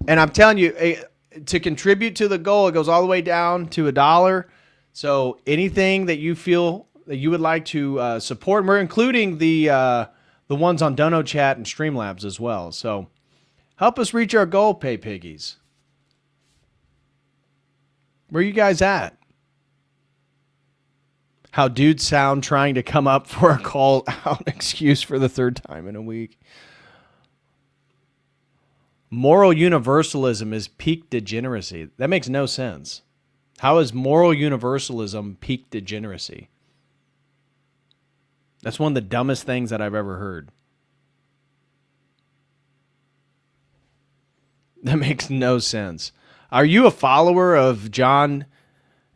And I'm telling you, to contribute to the goal, it goes all the way down to $1. So anything that you feel that you would like to support, and we're including the ones on Dono Chat and Streamlabs as well. So help us reach our goal, pay piggies. Where are you guys at? How dudes sound trying to come up for a call out excuse for the third time in a week. Moral universalism is peak degeneracy. That makes no sense. How is moral universalism peak degeneracy? That's one of the dumbest things that I've ever heard. That makes no sense. Are you a follower of John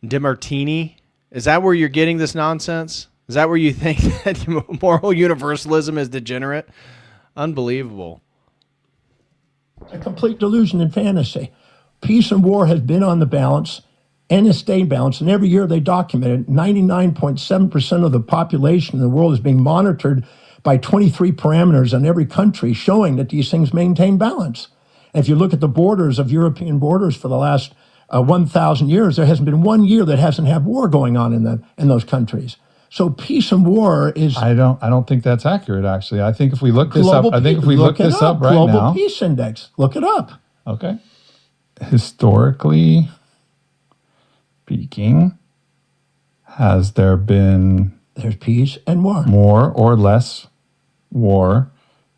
Demartini? Is that where you're getting this nonsense? Is that where you think that moral universalism is degenerate? Unbelievable. A complete delusion and fantasy. Peace and war has been on the balance and has stayed balanced, and every year they document it. 99.7% of the population in the world is being monitored by 23 parameters in every country, showing that these things maintain balance. And if you look at the borders of European borders for the last 1,000 years, there hasn't been 1 year that hasn't had war going on in those countries. So peace and war is. I don't think that's accurate. Actually, I think if we look this up, I think if we look this up right now, Global Peace Index. Look it up. Okay. Historically speaking, has there been There's peace and war. more or less war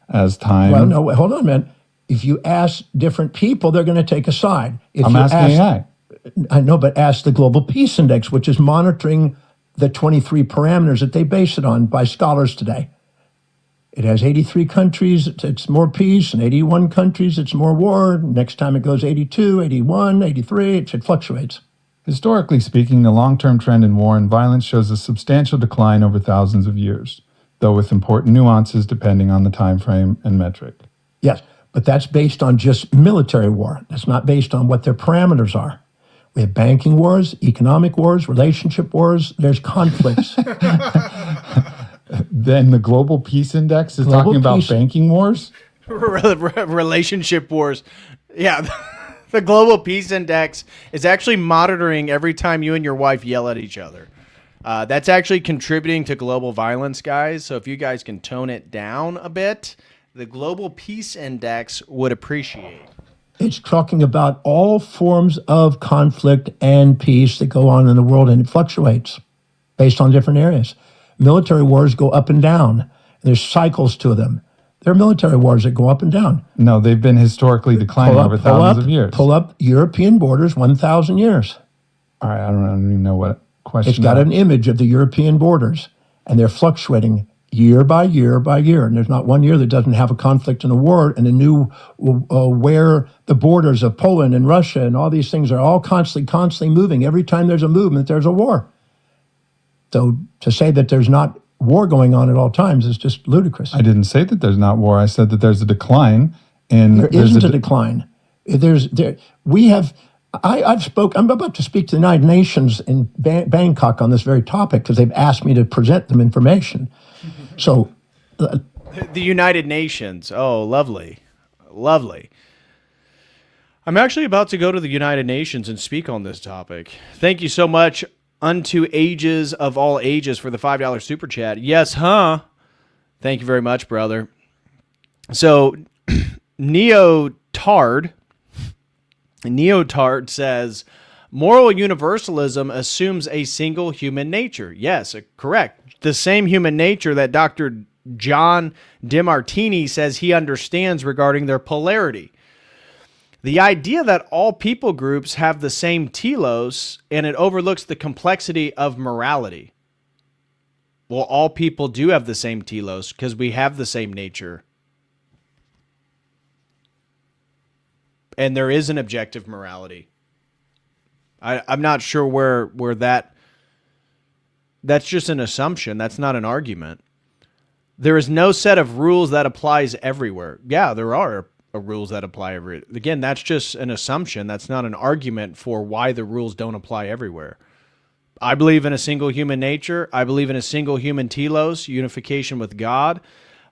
as time? Well, no, wait, hold on a minute. If you ask different people, they're going to take a side. If I'm you asking AI. I know, but ask the Global Peace Index, which is monitoring the 23 parameters that they base it on by scholars today. It has 83 countries, it's more peace, and 81 countries, it's more war. Next time it goes 82, 81, 83, it fluctuates. Historically speaking, the long-term trend in war and violence shows a substantial decline over thousands of years, though with important nuances depending on the time frame and metric. Yes, but that's based on just military war. That's not based on what their parameters are. We have banking wars, economic wars, relationship wars. There's conflicts. Then the Global Peace Index is Global talking about peace- banking wars? Relationship wars. Yeah. The Global Peace Index is actually monitoring every time you and your wife yell at each other. That's actually contributing to global violence, guys. So if you guys can tone it down a bit, the Global Peace Index would appreciate. It's talking about all forms of conflict and peace that go on in the world, and it fluctuates based on different areas. Military wars go up and down. There's cycles to them. There are military wars that go up and down. No, they've been historically declining over thousands of years. Pull up European borders, 1,000 years. All right, I don't even know what question. It's got an image of the European borders, and they're fluctuating year by year by year. And there's not 1 year that doesn't have a conflict and a war, and a new where the borders of Poland and Russia and all these things are all constantly moving. Every time there's a movement, there's a war. So to say that there's not war going on at all times is just ludicrous. I didn't say that there's not war. I said that there's a decline. There isn't a decline. I'm about to speak to the United Nations in Bangkok on this very topic because they've asked me to present them information. So, The United Nations. Oh, lovely. Lovely. I'm actually about to go to the United Nations and speak on this topic. Thank you so much, Unto Ages of All Ages, for the $5 super chat. Yes, huh? Thank you very much, brother. So, Neotard says, moral universalism assumes a single human nature. Yes, correct. The same human nature that Dr. John Demartini says he understands regarding their polarity. The idea that all people groups have the same telos and it overlooks the complexity of morality. Well, all people do have the same telos because we have the same nature. And there is an objective morality. I'm not sure where that's just an assumption. That's not an argument. There is no set of rules that applies everywhere. Yeah, there are rules that apply everywhere. Again, that's just an assumption. That's not an argument for why the rules don't apply everywhere. I believe in a single human nature. I believe in a single human telos, unification with God.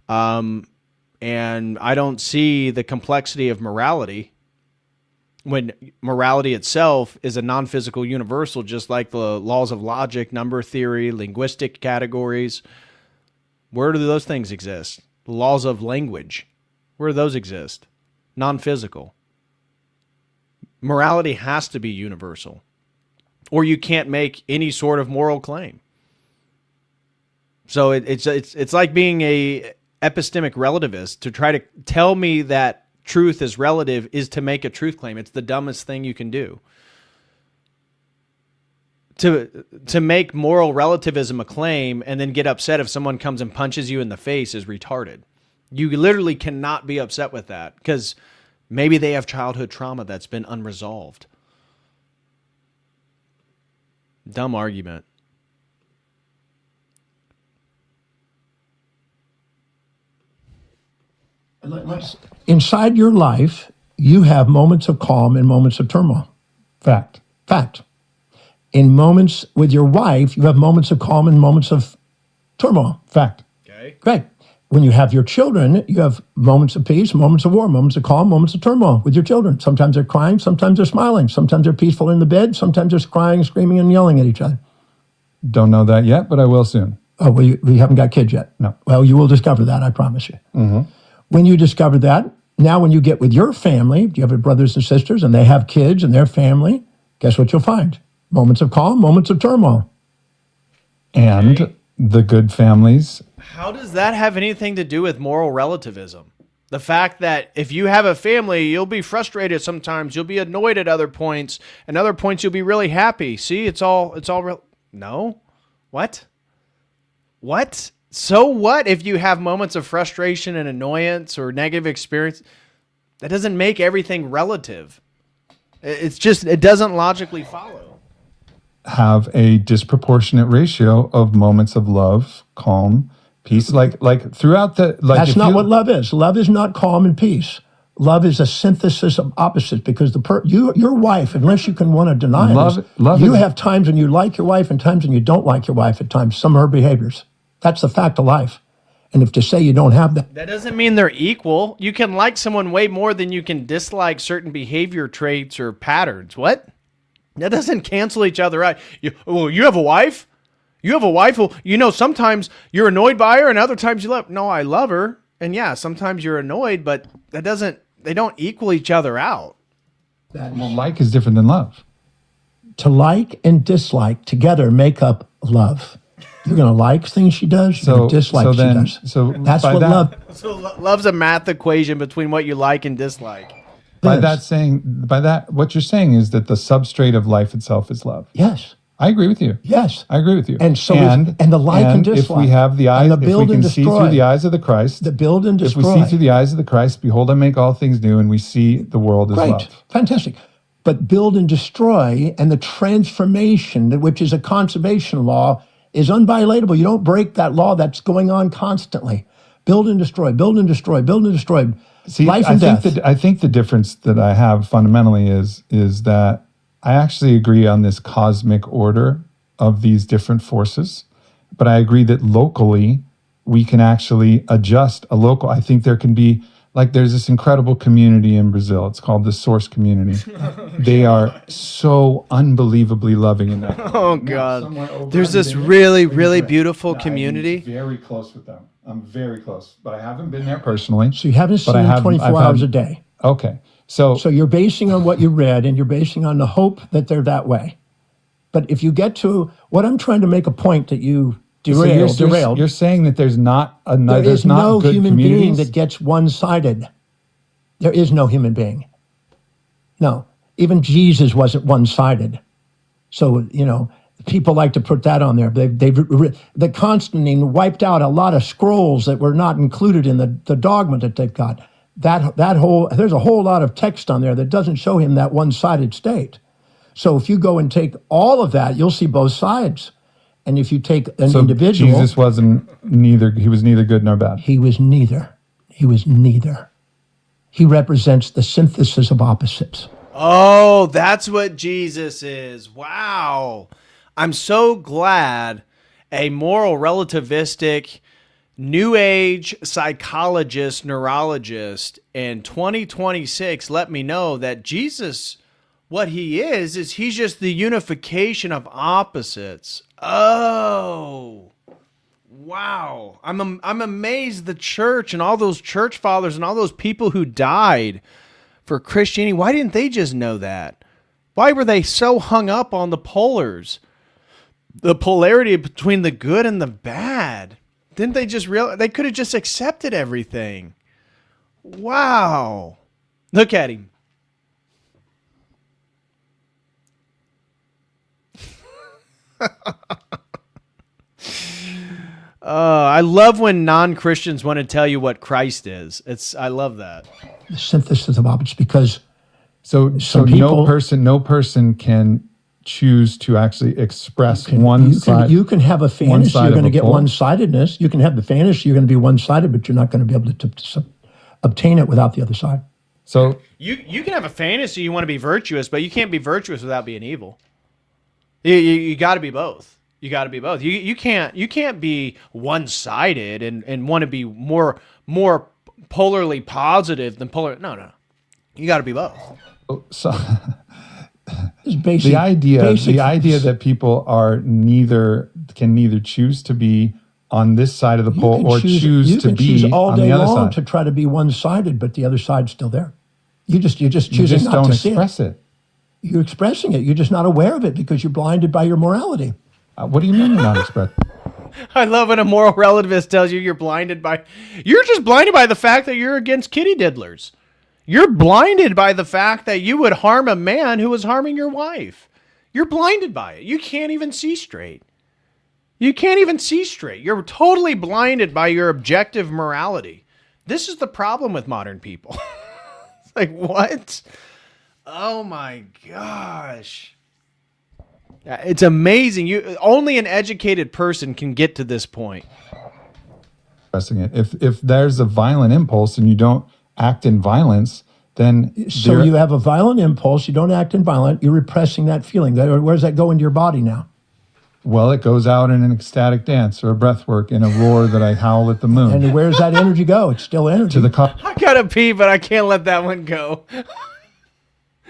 And I don't see the complexity of morality when morality itself is a non-physical universal, just like the laws of logic, number theory, linguistic categories. Where do those things exist? The laws of language, where do those exist? Non-physical. Morality has to be universal, or you can't make any sort of moral claim. So it's like being a epistemic relativist. To try to tell me that truth is relative is to make a truth claim. It's the dumbest thing you can do. To make moral relativism a claim and then get upset if someone comes and punches you in the face is retarded. You literally cannot be upset with that because maybe they have childhood trauma that's been unresolved. Dumb argument. Inside your life, you have moments of calm and moments of turmoil. Fact. Fact. In moments with your wife, you have moments of calm and moments of turmoil. Fact. Okay. Great. When you have your children, you have moments of peace, moments of war, moments of calm, moments of turmoil with your children. Sometimes they're crying, sometimes they're smiling, sometimes they're peaceful in the bed, sometimes they're crying, screaming, and yelling at each other. Don't know that yet, but I will soon. Oh, well, we haven't got kids yet? No. Well, you will discover that, I promise you. Mm-hmm. When you discover that, now when you get with your family, you have brothers and sisters, and they have kids and their family, guess what you'll find? Moments of calm, moments of turmoil. And the good families. How does that have anything to do with moral relativism? The fact that if you have a family, you'll be frustrated sometimes, you'll be annoyed at other points, and other points you'll be really happy. See, it's all real. No? What? What? So what if you have moments of frustration and annoyance or negative experience? That doesn't make everything relative. It's just, it doesn't logically follow. Have a disproportionate ratio of moments of love, calm, peace, like throughout the. That's not what love is. Love is not calm and peace. Love is a synthesis of opposites because your wife, unless you can want to deny you have times when you like your wife and times when you don't like your wife at times, some of her behaviors. That's the fact of life. And if to say you don't have that. That doesn't mean they're equal. You can like someone way more than you can dislike certain behavior traits or patterns. What? That doesn't cancel each other out. You have a wife? You have a wife? Well, sometimes you're annoyed by her and other times you love. No, I love her. And yeah, sometimes you're annoyed, but they don't equal each other out. Well, like is different than love. To like and dislike together make up love. You're going to like things she does, you're going to dislike she does. So that's what love. So love's a math equation between what you like and dislike. By that, what you're saying is that the substrate of life itself is love. Yes. I agree with you. Yes. I agree with you. And so the like and dislike. If we have the eyes, if we can see through the eyes of the Christ, the build and destroy. If we see through the eyes of the Christ, behold, I make all things new, and we see the world as love. Fantastic. But build and destroy and the transformation, which is a conservation law, is unviolatable. You don't break that law that's going on constantly. Build and destroy, build and destroy, build and destroy. See, life and death. I think the difference that I have fundamentally is that I actually agree on this cosmic order of these different forces, but I agree that locally we can actually adjust a local. I think there can be, like there's this incredible community in Brazil. It's called the Source Community. They are so unbelievably loving in that. Oh God. There's this really, really beautiful community. I'm very close with them. I'm very close, but I haven't been there personally. So you haven't seen them 24 hours a day. Okay. So you're basing on what you read and you're basing on the hope that they're that way. But if you get to what I'm trying to make a point that you derailed. You're saying that there's not there is no good human communities? being that gets one-sided. There is no human being. No, even Jesus wasn't one-sided. So, people like to put that on there. The Constantine wiped out a lot of scrolls that were not included in the dogma that they've got. There's a whole lot of text on there that doesn't show him that one-sided state. So if you go and take all of that, you'll see both sides. And if you take an individual... Jesus wasn't neither, he was neither good nor bad. He was neither. He was neither. He represents the synthesis of opposites. Oh, that's what Jesus is. Wow. I'm so glad a moral relativistic New Age psychologist, neurologist in 2026 let me know that Jesus, what he is he's just the unification of opposites. Oh, wow. I'm amazed the church and all those church fathers and all those people who died for Christianity, why didn't they just know that? Why were they so hung up on the polars? The polarity between the good and the bad. Didn't they just realize they could have just accepted everything? Wow. Look at him. I love when non-Christians want to tell you what Christ is. I love that. The synthesis of opposites, because So people- no person can choose to actually express you can have a fantasy side you're of going to a get pole. one-sidedness. You can have the fantasy you're going to be one-sided, but you're not going to be able to obtain it without the other side. So You can have a fantasy you want to be virtuous, but you can't be virtuous without being evil. You got to be both. You got to be both. You can't be one-sided and want to be more polarly positive than polar. No. You got to be both. so It's basic, the idea that people can neither choose to be on this side of the pole or choose to be all on day the other long side. to try to be one-sided, but the other side's still there. You're just You choosing just not don't to see express it. You're expressing it. You're just not aware of it because you're blinded by your morality. What do you mean you're not expressing? I love when a moral relativist tells you you're just blinded by the fact that you're against kitty diddlers. You're blinded by the fact that you would harm a man who was harming your wife. You're blinded by it. You can't even see straight. You're totally blinded by your objective morality. This is the problem with modern people. It's like, what? Oh my gosh. It's amazing. Only an educated person can get to this point. Expressing it. If there's a violent impulse and you don't act in violence, then So you have a violent impulse. You don't act in violent. You're repressing that feeling. Where does that go into your body now? well, it goes out in an ecstatic dance or a breath work in a roar that I howl at the moon. And where does that energy go? It's still energy. To the I gotta pee, but I can't let that one go.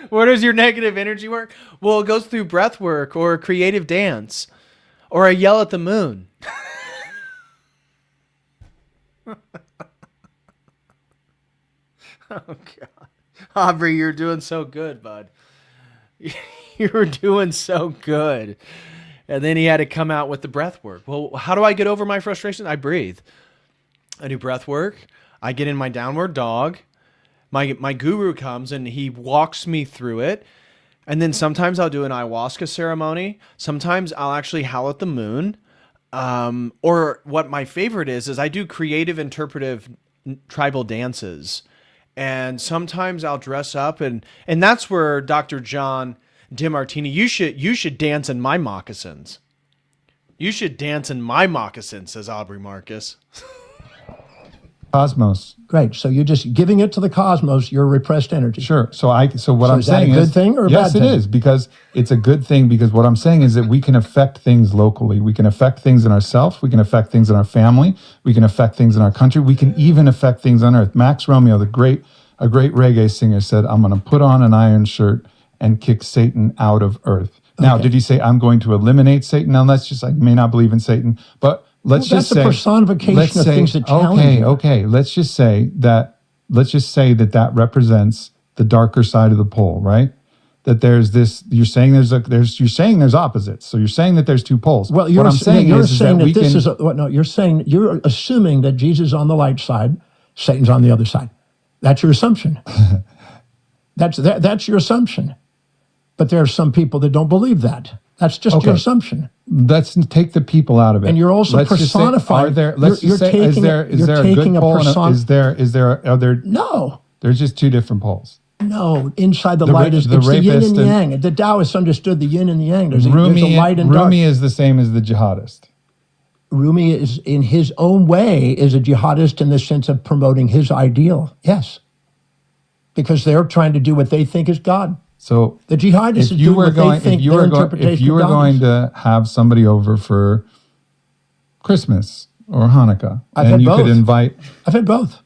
Where does your negative energy work? Well, it goes through breath work or creative dance or a yell at the moon. Oh, God. Aubrey, you're doing so good, bud. You were doing so good. And then he had to come out with the breath work. Well, how do I get over my frustration? I breathe. I do breath work. I get in my downward dog. My guru comes and he walks me through it. And then sometimes I'll do an ayahuasca ceremony. Sometimes I'll actually howl at the moon. Or what my favorite is I do creative interpretive tribal dances. And sometimes I'll dress up and that's where Dr. John Demartini, you should dance in my moccasins. You should dance in my moccasins, says Aubrey Marcus. cosmos. Great. So you're just giving it to the cosmos, your repressed energy. Sure. So I'm is saying that a good thing or a yes, bad it thing? is, because it's a good thing, because what I'm saying is that we can affect things locally. We can affect things in ourselves. We can affect things in our family. We can affect things in our country. We can even affect things on earth. Max Romeo, a great reggae singer, said, "I'm going to put on an iron shirt and kick Satan out of earth." Now, Okay. did he say, "I'm going to eliminate Satan"? Now, let's just, I may not believe in Satan, but let's just say. That's a personification of things that challenge you. Okay. Let's just say that represents the darker side of the pole, right? That there's this, you're saying there's opposites. So you're saying that there's two poles. Well, what I'm saying is that we this can, is you're assuming that Jesus is on the light side, Satan's on the other side. That's your assumption. That's your assumption. But there are some people that don't believe that. That's just your assumption. let's take the people out of it. And you're also Let's just say, personifying. Are there? Let's You're just say, taking is there a taking good a pole? person- Is there? Are there? No. There's just two different poles. No, inside the The light is the it's the yin rapist and the and- yang. The Taoists understood the yin and the yang. There's a light and dark. Rumi is the same as the jihadist. Rumi is, in his own way, is a jihadist in the sense of promoting his ideal. Yes, because they're trying to do what they think is God. So The jihadists is doing what they think their interpretation if you were of God going is. to have somebody over for Christmas or Hanukkah, I've and had you both. could invite, I've had both.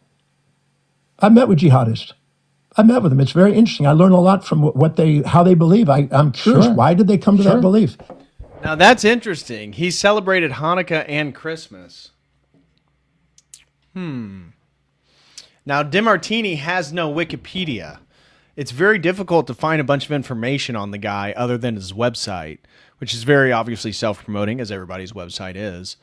I've met with jihadists. I've met with them. It's very interesting. I learn a lot from how they believe. I'm curious. Sure. Why did they come to Sure. that belief? Now that's interesting. He celebrated Hanukkah and Christmas. Now Demartini has no Wikipedia. it's very difficult to find a bunch of information on the guy other than his website, which is very obviously self-promoting, as everybody's website is.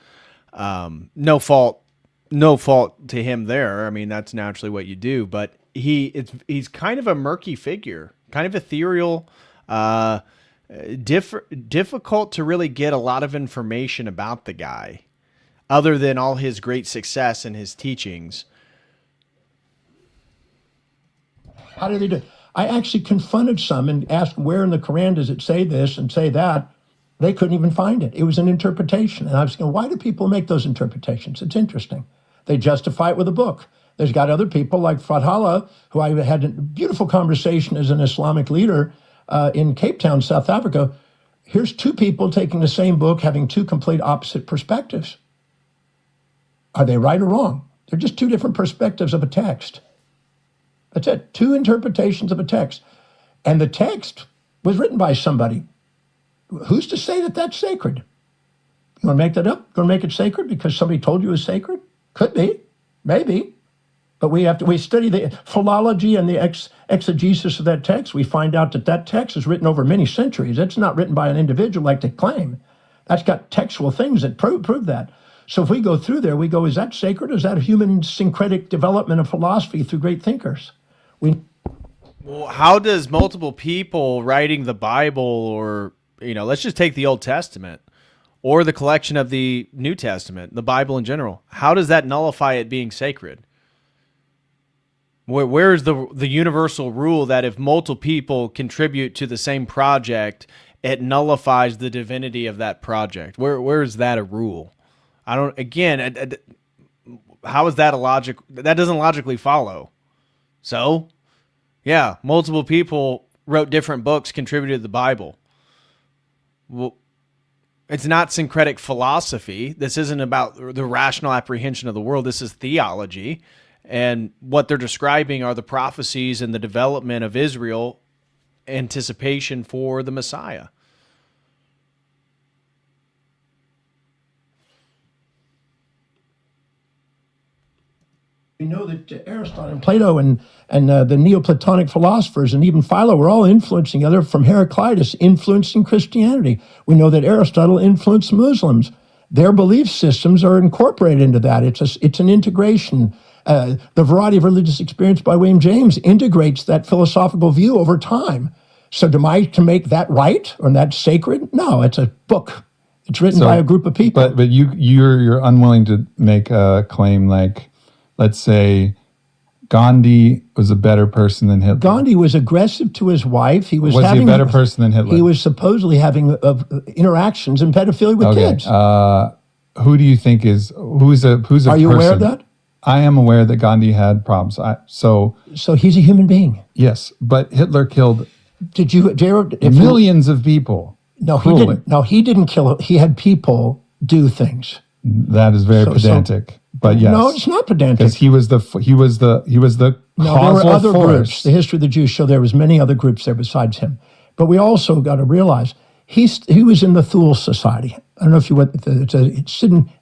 No fault to him there. I mean, that's naturally what you do, but he's kind of a murky figure, kind of ethereal, difficult to really get a lot of information about the guy other than all his great success and his teachings. How do they do it? I actually confronted some and asked, where in the Quran does it say this and say that? They couldn't even find it. It was an interpretation. And I was going, why do people make those interpretations? It's interesting. They justify it with a book. There's got other people like Fadhala, who I had a beautiful conversation as an Islamic leader in Cape Town, South Africa. Here's two people taking the same book, having two complete opposite perspectives. Are they right or wrong? They're just two different perspectives of a text. That's it, two interpretations of a text. And the text was written by somebody. Who's to say that that's sacred? You want to make that up? You want to make it sacred because somebody told you it was sacred? Could be, maybe. But we study the philology and the exegesis of that text. We find out that that text is written over many centuries. It's not written by an individual like they claim. That's got textual things that prove that. So if we go through there, we go, is that sacred? Or is that a human syncretic development of philosophy through great thinkers? Well, how does multiple people writing the Bible, or, let's just take the Old Testament or the collection of the New Testament, the Bible in general, how does that nullify it being sacred? Where is the universal rule that if multiple people contribute to the same project, it nullifies the divinity of that project? Where is that a rule? How is that a logic? That doesn't logically follow. So, yeah, multiple people wrote different books, contributed to the Bible. Well, it's not syncretic philosophy. This isn't about the rational apprehension of the world. This is theology. And what they're describing are the prophecies and the development of Israel, anticipation for the Messiah. We know that Aristotle and Plato and the Neoplatonic philosophers and even Philo were all influencing other, from Heraclitus, influencing Christianity. We know that Aristotle influenced Muslims. Their belief systems are incorporated into that. It's an integration. The Variety of Religious Experience by William James integrates that philosophical view over time. So am I to make that right or that sacred? No, it's a book. It's written by a group of people. But you're unwilling to make a claim like, let's say Gandhi was a better person than Hitler. Gandhi was aggressive to his wife. Was he a better person than Hitler? He was supposedly having interactions and pedophilia with kids. Who do you think who's a person? Are you aware of that? I am aware that Gandhi had problems. So he's a human being. Yes, but Hitler killed millions of people. No, he didn't. No, he didn't kill. He had people do things. That is very pedantic. But yes, no, it's not pedantic. Because he was the no, there were other groups. The history of the Jews show there was many other groups there besides him. But we also got to realize he was in the Thule Society. I don't know if you went. It's a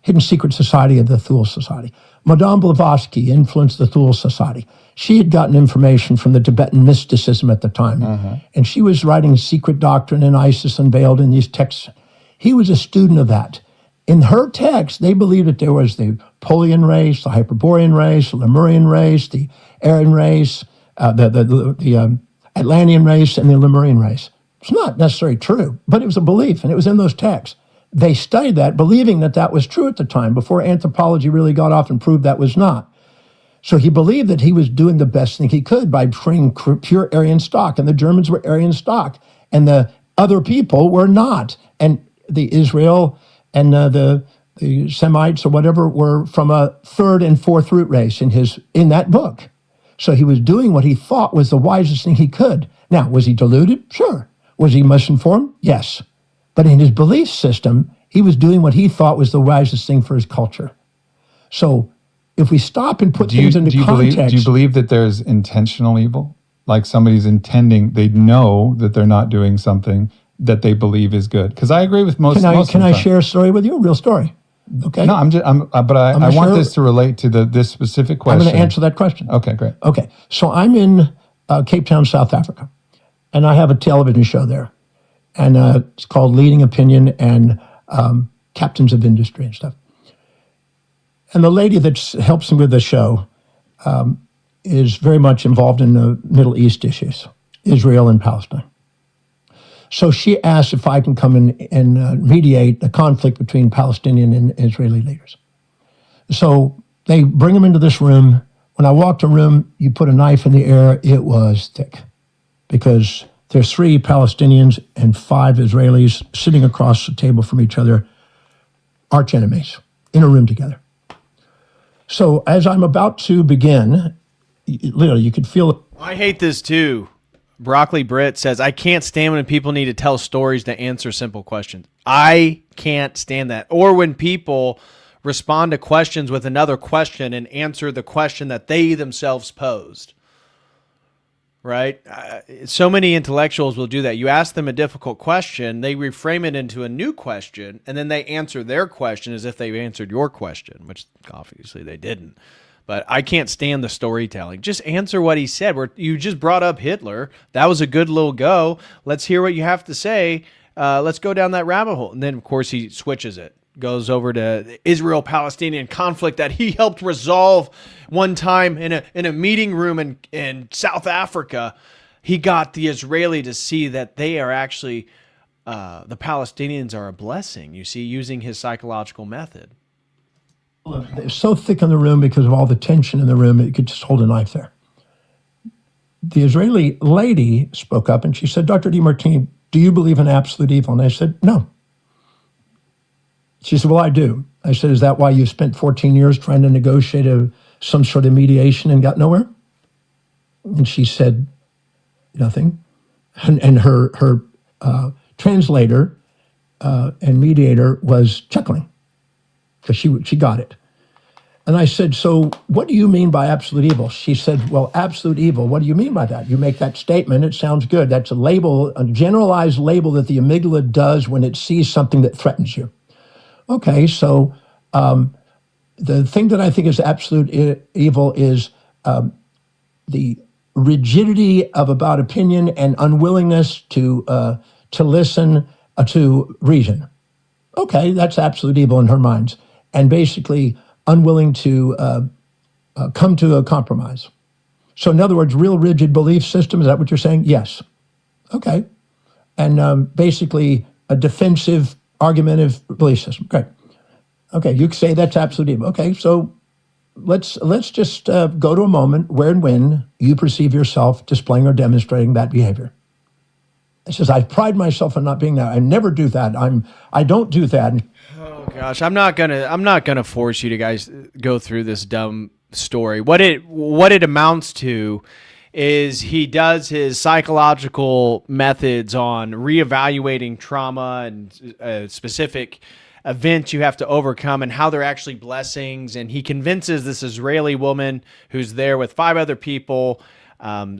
hidden secret society of the Thule Society. Madame Blavatsky influenced the Thule Society. She had gotten information from the Tibetan mysticism at the time, and she was writing secret doctrine and Isis unveiled in these texts. He was a student of that. In her text, they believed that there was the Polian race, the Hyperborean race, the Lemurian race, the Aryan race, the Atlantean race, and the Lemurian race. It's not necessarily true, but it was a belief, and it was in those texts. They studied that, believing that that was true at the time, before anthropology really got off and proved that was not. So he believed that he was doing the best thing he could by bringing pure Aryan stock, and the Germans were Aryan stock, and the other people were not. And the Israel and the Semites or whatever were from a third and fourth root race in that book. So he was doing what he thought was the wisest thing he could. Now, was he deluded? Sure. Was he misinformed? Yes. But in his belief system, he was doing what he thought was the wisest thing for his culture. So if we stop and put things into context... Do you believe that there's intentional evil? Like somebody's intending, they know that they're not doing something that they believe is good? Because I agree with most. Can I share a story with you? A real story? Okay. No, I want this to relate to this specific question. I'm going to answer that question. Okay, great. Okay, so I'm in Cape Town, South Africa. And I have a television show there. And it's called Leading Opinion and Captains of Industry and stuff. And the lady that helps me with the show is very much involved in the Middle East issues, Israel and Palestine. So she asked if I can come in and mediate the conflict between Palestinian and Israeli leaders. So they bring them into this room. When I walked the room, you put a knife in the air, it was thick. Because there's 3 Palestinians and 5 Israelis sitting across the table from each other, arch enemies, in a room together. So as I'm about to begin, literally you could feel it. I hate this too. Broccoli Britt says, I can't stand when people need to tell stories to answer simple questions. I can't stand that. Or when people respond to questions with another question and answer the question that they themselves posed. Right? So many intellectuals will do that. You ask them a difficult question, they reframe it into a new question, and then they answer their question as if they answered your question, which obviously they didn't. But I can't stand the storytelling. Just answer what he said. You just brought up Hitler. That was a good little go. Let's hear what you have to say. Let's go down that rabbit hole. And then, of course, he switches it. Goes over to the Israel-Palestinian conflict that he helped resolve one time in a meeting room in South Africa. He got the Israeli to see that they are actually, the Palestinians are a blessing, you see, using his psychological method. It was so thick in the room because of all the tension in the room, you could just hold a knife there. The Israeli lady spoke up and she said, Dr. Demartini, do you believe in absolute evil? And I said, no. She said, well, I do. I said, is that why you spent 14 years trying to negotiate some sort of mediation and got nowhere? And she said, nothing. And her translator and mediator was chuckling because she got it. And I said, so what do you mean by absolute evil? She said, well, absolute evil, what do you mean by that? You make that statement, it sounds good. That's a label, a generalized label that the amygdala does when it sees something that threatens you. Okay, so the thing that I think is absolute evil is the rigidity of about opinion and unwillingness to listen to reason. Okay, that's absolute evil in her minds. And basically unwilling to come to a compromise. So in other words, real rigid belief system, is that what you're saying? Yes. Okay. And basically a defensive, argumentative belief system. Great. Okay, you say that's absolute evil. Okay, so let's just go to a moment where and when you perceive yourself displaying or demonstrating that behavior. It says, I pride myself on not being that. I never do that. I don't do that. Oh gosh, I'm not gonna force you to guys go through this dumb story. What it amounts to is he does his psychological methods on reevaluating trauma and specific events you have to overcome and how they're actually blessings. And he convinces this Israeli woman who's there with 5 other people,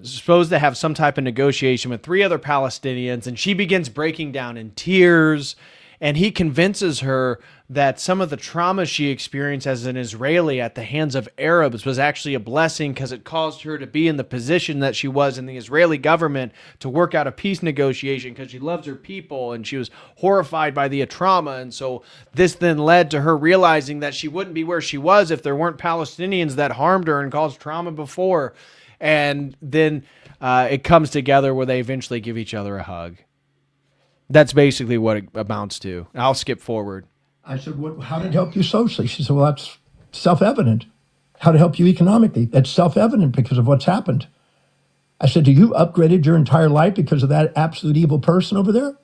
supposed to have some type of negotiation with 3 other Palestinians, and she begins breaking down in tears. And he convinces her that some of the trauma she experienced as an Israeli at the hands of Arabs was actually a blessing because it caused her to be in the position that she was in the Israeli government to work out a peace negotiation because she loves her people and she was horrified by the trauma. And so this then led to her realizing that she wouldn't be where she was if there weren't Palestinians that harmed her and caused trauma before. And then it comes together where they eventually give each other a hug. That's basically what it amounts to. I'll skip forward. I said, how did it help you socially? She said, well, that's self-evident. How to help you economically? That's self-evident because of what's happened. I said, you upgraded your entire life because of that absolute evil person over there?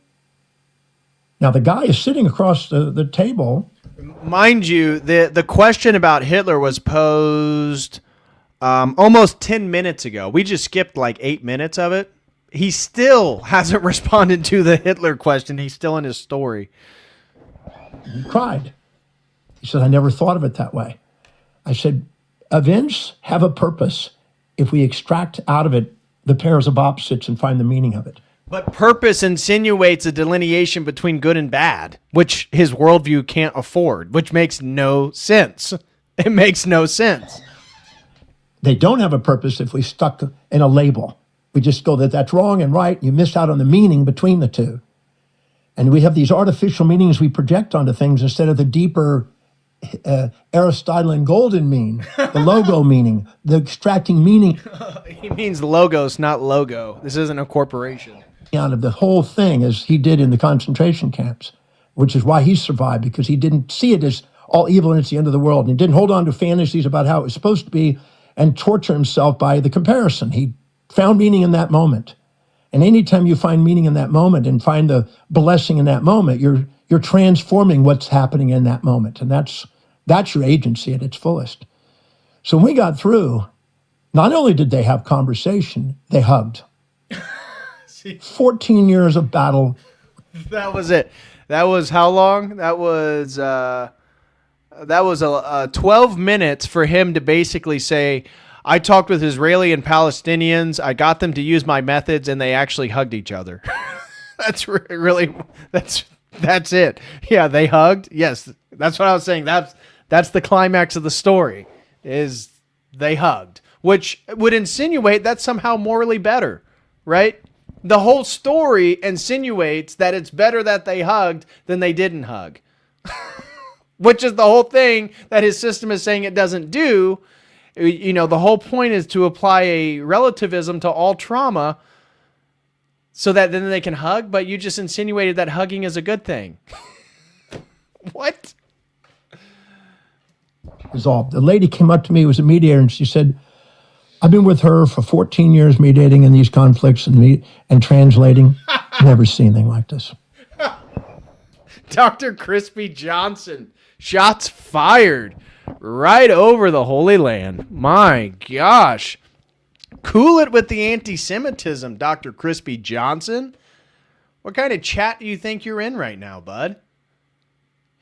Now, the guy is sitting across the table. Mind you, the question about Hitler was posed almost 10 minutes ago. We just skipped like 8 minutes of it. He still hasn't responded to the Hitler question. He's still in his story. He cried. He said, I never thought of it that way. I said, events have a purpose if we extract out of it the pairs of opposites and find the meaning of it. But purpose insinuates a delineation between good and bad, which his worldview can't afford, which makes no sense. It makes no sense. They don't have a purpose if we stuck in a label. We just go that that's wrong and right. You miss out on the meaning between the two. And we have these artificial meanings we project onto things instead of the deeper Aristotelian golden meaning, the logo meaning, the extracting meaning. He means logos, not logo. This isn't a corporation. Out of the whole thing, as he did in the concentration camps, which is why he survived, because he didn't see it as all evil and it's the end of the world. And he didn't hold on to fantasies about how it was supposed to be and torture himself by the comparison. He found meaning in that moment. And anytime you find meaning in that moment and find the blessing in that moment, you're transforming what's happening in that moment. And that's your agency at its fullest. So when we got through, not only did they have conversation, they hugged. 14 years of battle. That was it. That was how long? That was 12 minutes for him to basically say, I talked with Israeli and Palestinians. I got them to use my methods, and they actually hugged each other. That's it. Yeah, they hugged. Yes, that's what I was saying. That's the climax of the story, is they hugged, which would insinuate that's somehow morally better, right? The whole story insinuates that it's better that they hugged than they didn't hug, which is the whole thing that his system is saying it doesn't do. You know, the whole point is to apply a relativism to all trauma so that then they can hug, but you just insinuated that hugging is a good thing. What? Resolved. The lady came up to me, was a mediator, and she said, I've been with her for 14 years mediating in these conflicts and translating. Never seen anything like this. Dr. Crispy Johnson, shots fired right over the Holy Land. My gosh. Cool it with the anti-Semitism, Dr. Crispy Johnson. What kind of chat do you think you're in right now, bud?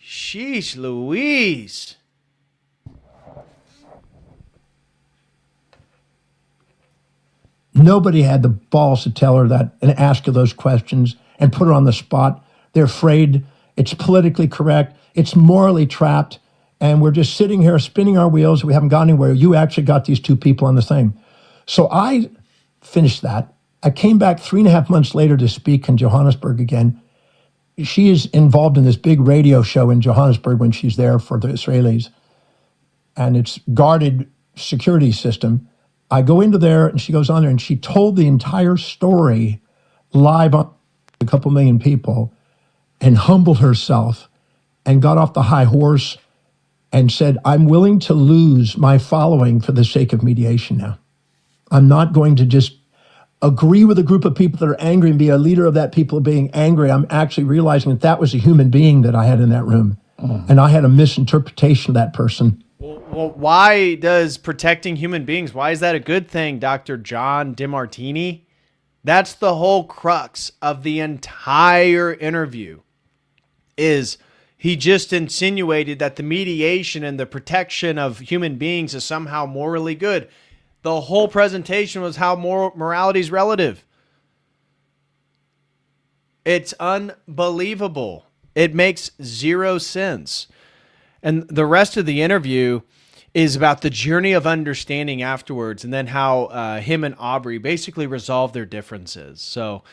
Sheesh Louise. Nobody had the balls to tell her that and ask her those questions and put her on the spot. They're afraid. It's politically correct. It's morally trapped. And we're just sitting here spinning our wheels. We haven't gone anywhere. You actually got these two people on the same. So I finished that. I came back 3.5 months later to speak in Johannesburg again. She is involved in this big radio show in Johannesburg when she's there for the Israelis. And it's guarded security system. I go into there and she goes on there and she told the entire story live on a couple million people and humbled herself and got off the high horse and said, I'm willing to lose my following for the sake of mediation now. I'm not going to just agree with a group of people that are angry and be a leader of that people being angry. I'm actually realizing that that was a human being that I had in that room. And I had a misinterpretation of that person. Well, why does protecting human beings, why is that a good thing, Dr. John Demartini? That's the whole crux of the entire interview, is he just insinuated that the mediation and the protection of human beings is somehow morally good. The whole presentation was how morality is relative. It's unbelievable. It makes zero sense. And the rest of the interview is about the journey of understanding afterwards, and then how him and Aubrey basically resolve their differences. So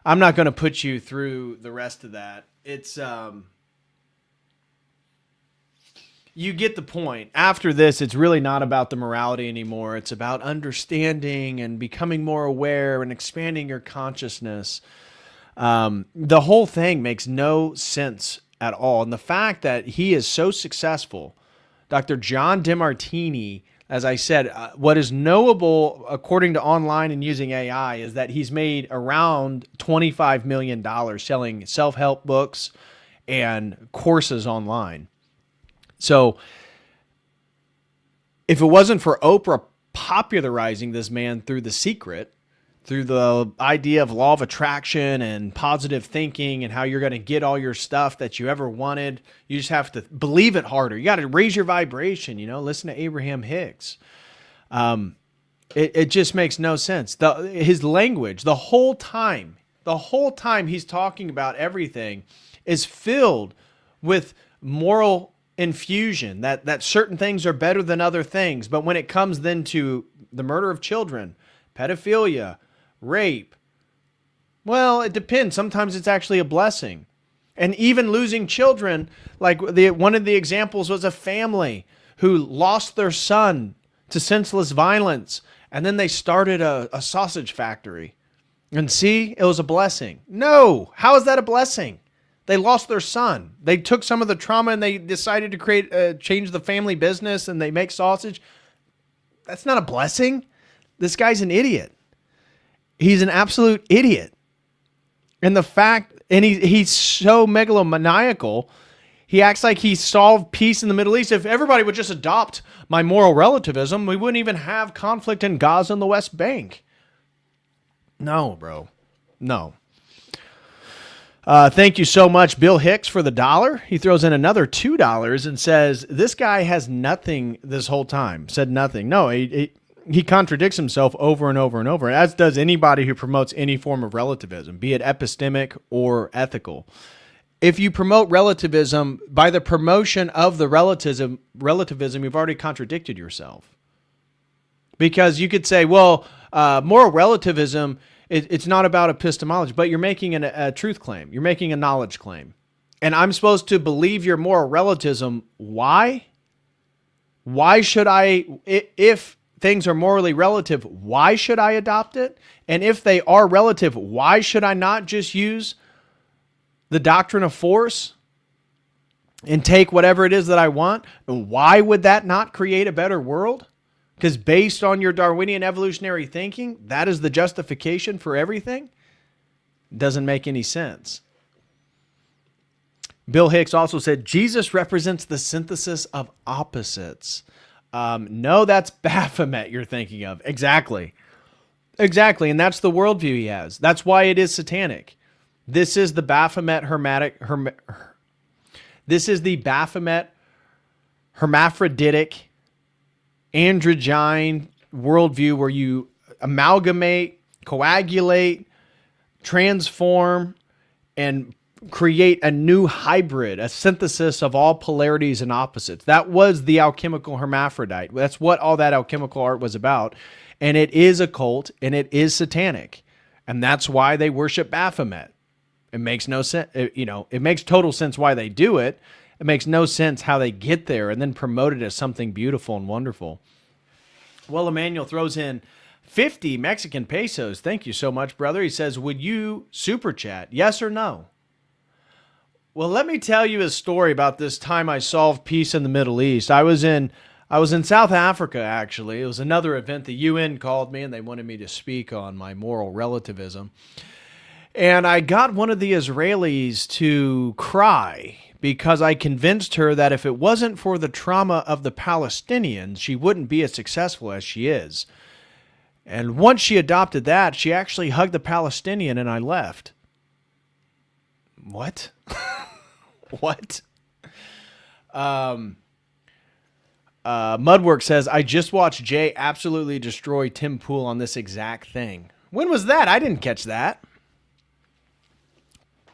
I'm not going to put you through the rest of that. It's you get the point. After this, it's really not about the morality anymore. It's about understanding and becoming more aware and expanding your consciousness. The whole thing makes no sense at all. And the fact that he is so successful, Dr. John Demartini, as I said, what is knowable according to online and using AI is that he's made around $25 million selling self-help books and courses online. So if it wasn't for Oprah popularizing this man through The Secret, through the idea of law of attraction and positive thinking and how you're going to get all your stuff that you ever wanted, you just have to believe it harder. You got to raise your vibration, listen to Abraham Hicks. It just makes no sense. His language, the whole time he's talking about everything is filled with moral infusion, that certain things are better than other things. But when it comes then to the murder of children, pedophilia, rape. Well, it depends. Sometimes it's actually a blessing. And even losing children, like one of the examples was a family who lost their son to senseless violence, and then they started a sausage factory. And see, it was a blessing. No, how is that a blessing? They lost their son. They took some of the trauma and they decided to change the family business and they make sausage. That's not a blessing. This guy's an idiot. He's an absolute idiot. And he's so megalomaniacal. He acts like he solved peace in the Middle East. If everybody would just adopt my moral relativism, we wouldn't even have conflict in Gaza and the West Bank. No, bro. No. Thank you so much, Bill Hicks, for the $1. He throws in another $2 and says, this guy has nothing this whole time. Said nothing. No, he contradicts himself over and over and over, as does anybody who promotes any form of relativism, be it epistemic or ethical. If you promote relativism, by the promotion of the relativism, you've already contradicted yourself. Because you could say, well, moral relativism, it's not about epistemology, but you're making a truth claim. You're making a knowledge claim. And I'm supposed to believe your moral relativism. Why? Why should I, if things are morally relative, why should I adopt it? And if they are relative, why should I not just use the doctrine of force and take whatever it is that I want? And why would that not create a better world? Because based on your Darwinian evolutionary thinking, that is the justification for everything? Doesn't make any sense. Bill Hicks also said, Jesus represents the synthesis of opposites. No, that's Baphomet you're thinking of. Exactly. Exactly, and that's the worldview he has. That's why it is satanic. This is the Baphomet hermaphroditic, androgyne worldview where you amalgamate, coagulate, transform, and create a new hybrid, a synthesis of all polarities and opposites. That was the alchemical hermaphrodite. That's what all that alchemical art was about. And it is a cult, and it is satanic. And that's why they worship Baphomet. It makes no sense. It makes total sense why they do it. It makes no sense how they get there and then promote it as something beautiful and wonderful. Well, Emmanuel throws in 50 Mexican pesos. Thank you so much, brother. He says, would you super chat? Yes or no? Well, let me tell you a story about this time I solved peace in the Middle East. I was in South Africa, actually. It was another event. The UN called me and they wanted me to speak on my moral relativism. And I got one of the Israelis to cry because I convinced her that if it wasn't for the trauma of the Palestinians, she wouldn't be as successful as she is. And once she adopted that, she actually hugged the Palestinian and I left. What? What? Mudwork says, I just watched Jay absolutely destroy Tim Pool on this exact thing. When was that? I didn't catch that.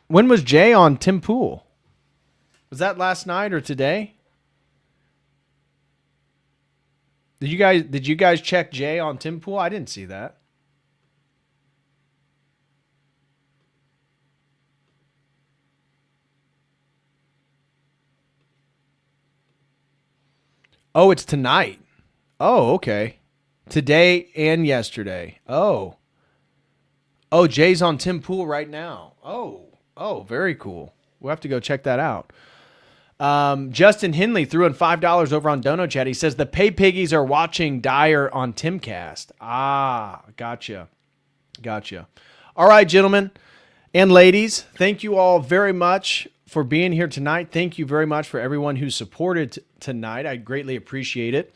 When was Jay on Tim Pool? Was that last night or today? Did you guys check Jay on Tim Pool? I didn't see that. Oh, it's tonight. Oh, okay. Today and yesterday. Oh, Jay's on Tim Pool right now. Oh, very cool. We'll have to go check that out. Justin Henley threw in $5 over on Dono Chat. He says the pay piggies are watching Dyer on Timcast. Ah, gotcha. All right, gentlemen and ladies, thank you all very much for being here tonight. Thank you very much for everyone who supported tonight. I greatly appreciate it.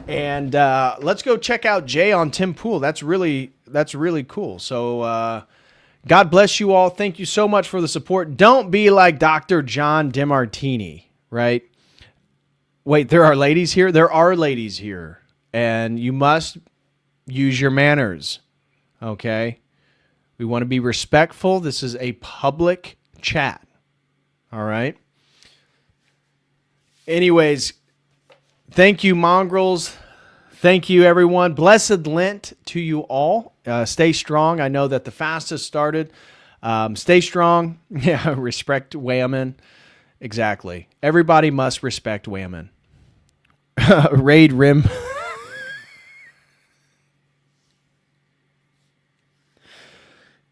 And let's go check out Jay on Tim Pool. That's really cool. So God bless you all. Thank you so much for the support. Don't be like Dr. John Demartini, right? Wait, there are ladies here? There are ladies here. And you must use your manners, okay? We want to be respectful. This is a public chat. All right. Anyways, thank you, mongrels. Thank you, everyone. Blessed Lent to you all. Stay strong. I know that the fast has started. Stay strong. Yeah, respect women. Exactly. Everybody must respect women. Raid Rim.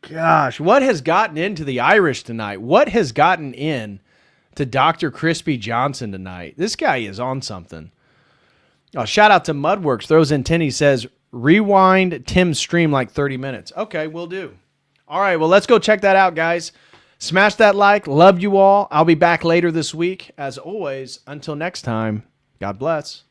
Gosh, what has gotten into the Irish tonight? What has gotten in to Dr. Crispy Johnson tonight? This guy is on something. Oh, shout out to Mudworks. Throws in 10. He says, rewind Tim's stream like 30 minutes. Okay, we'll do. All right, well, let's go check that out, guys. Smash that like. Love you all. I'll be back later this week. As always, until next time, God bless.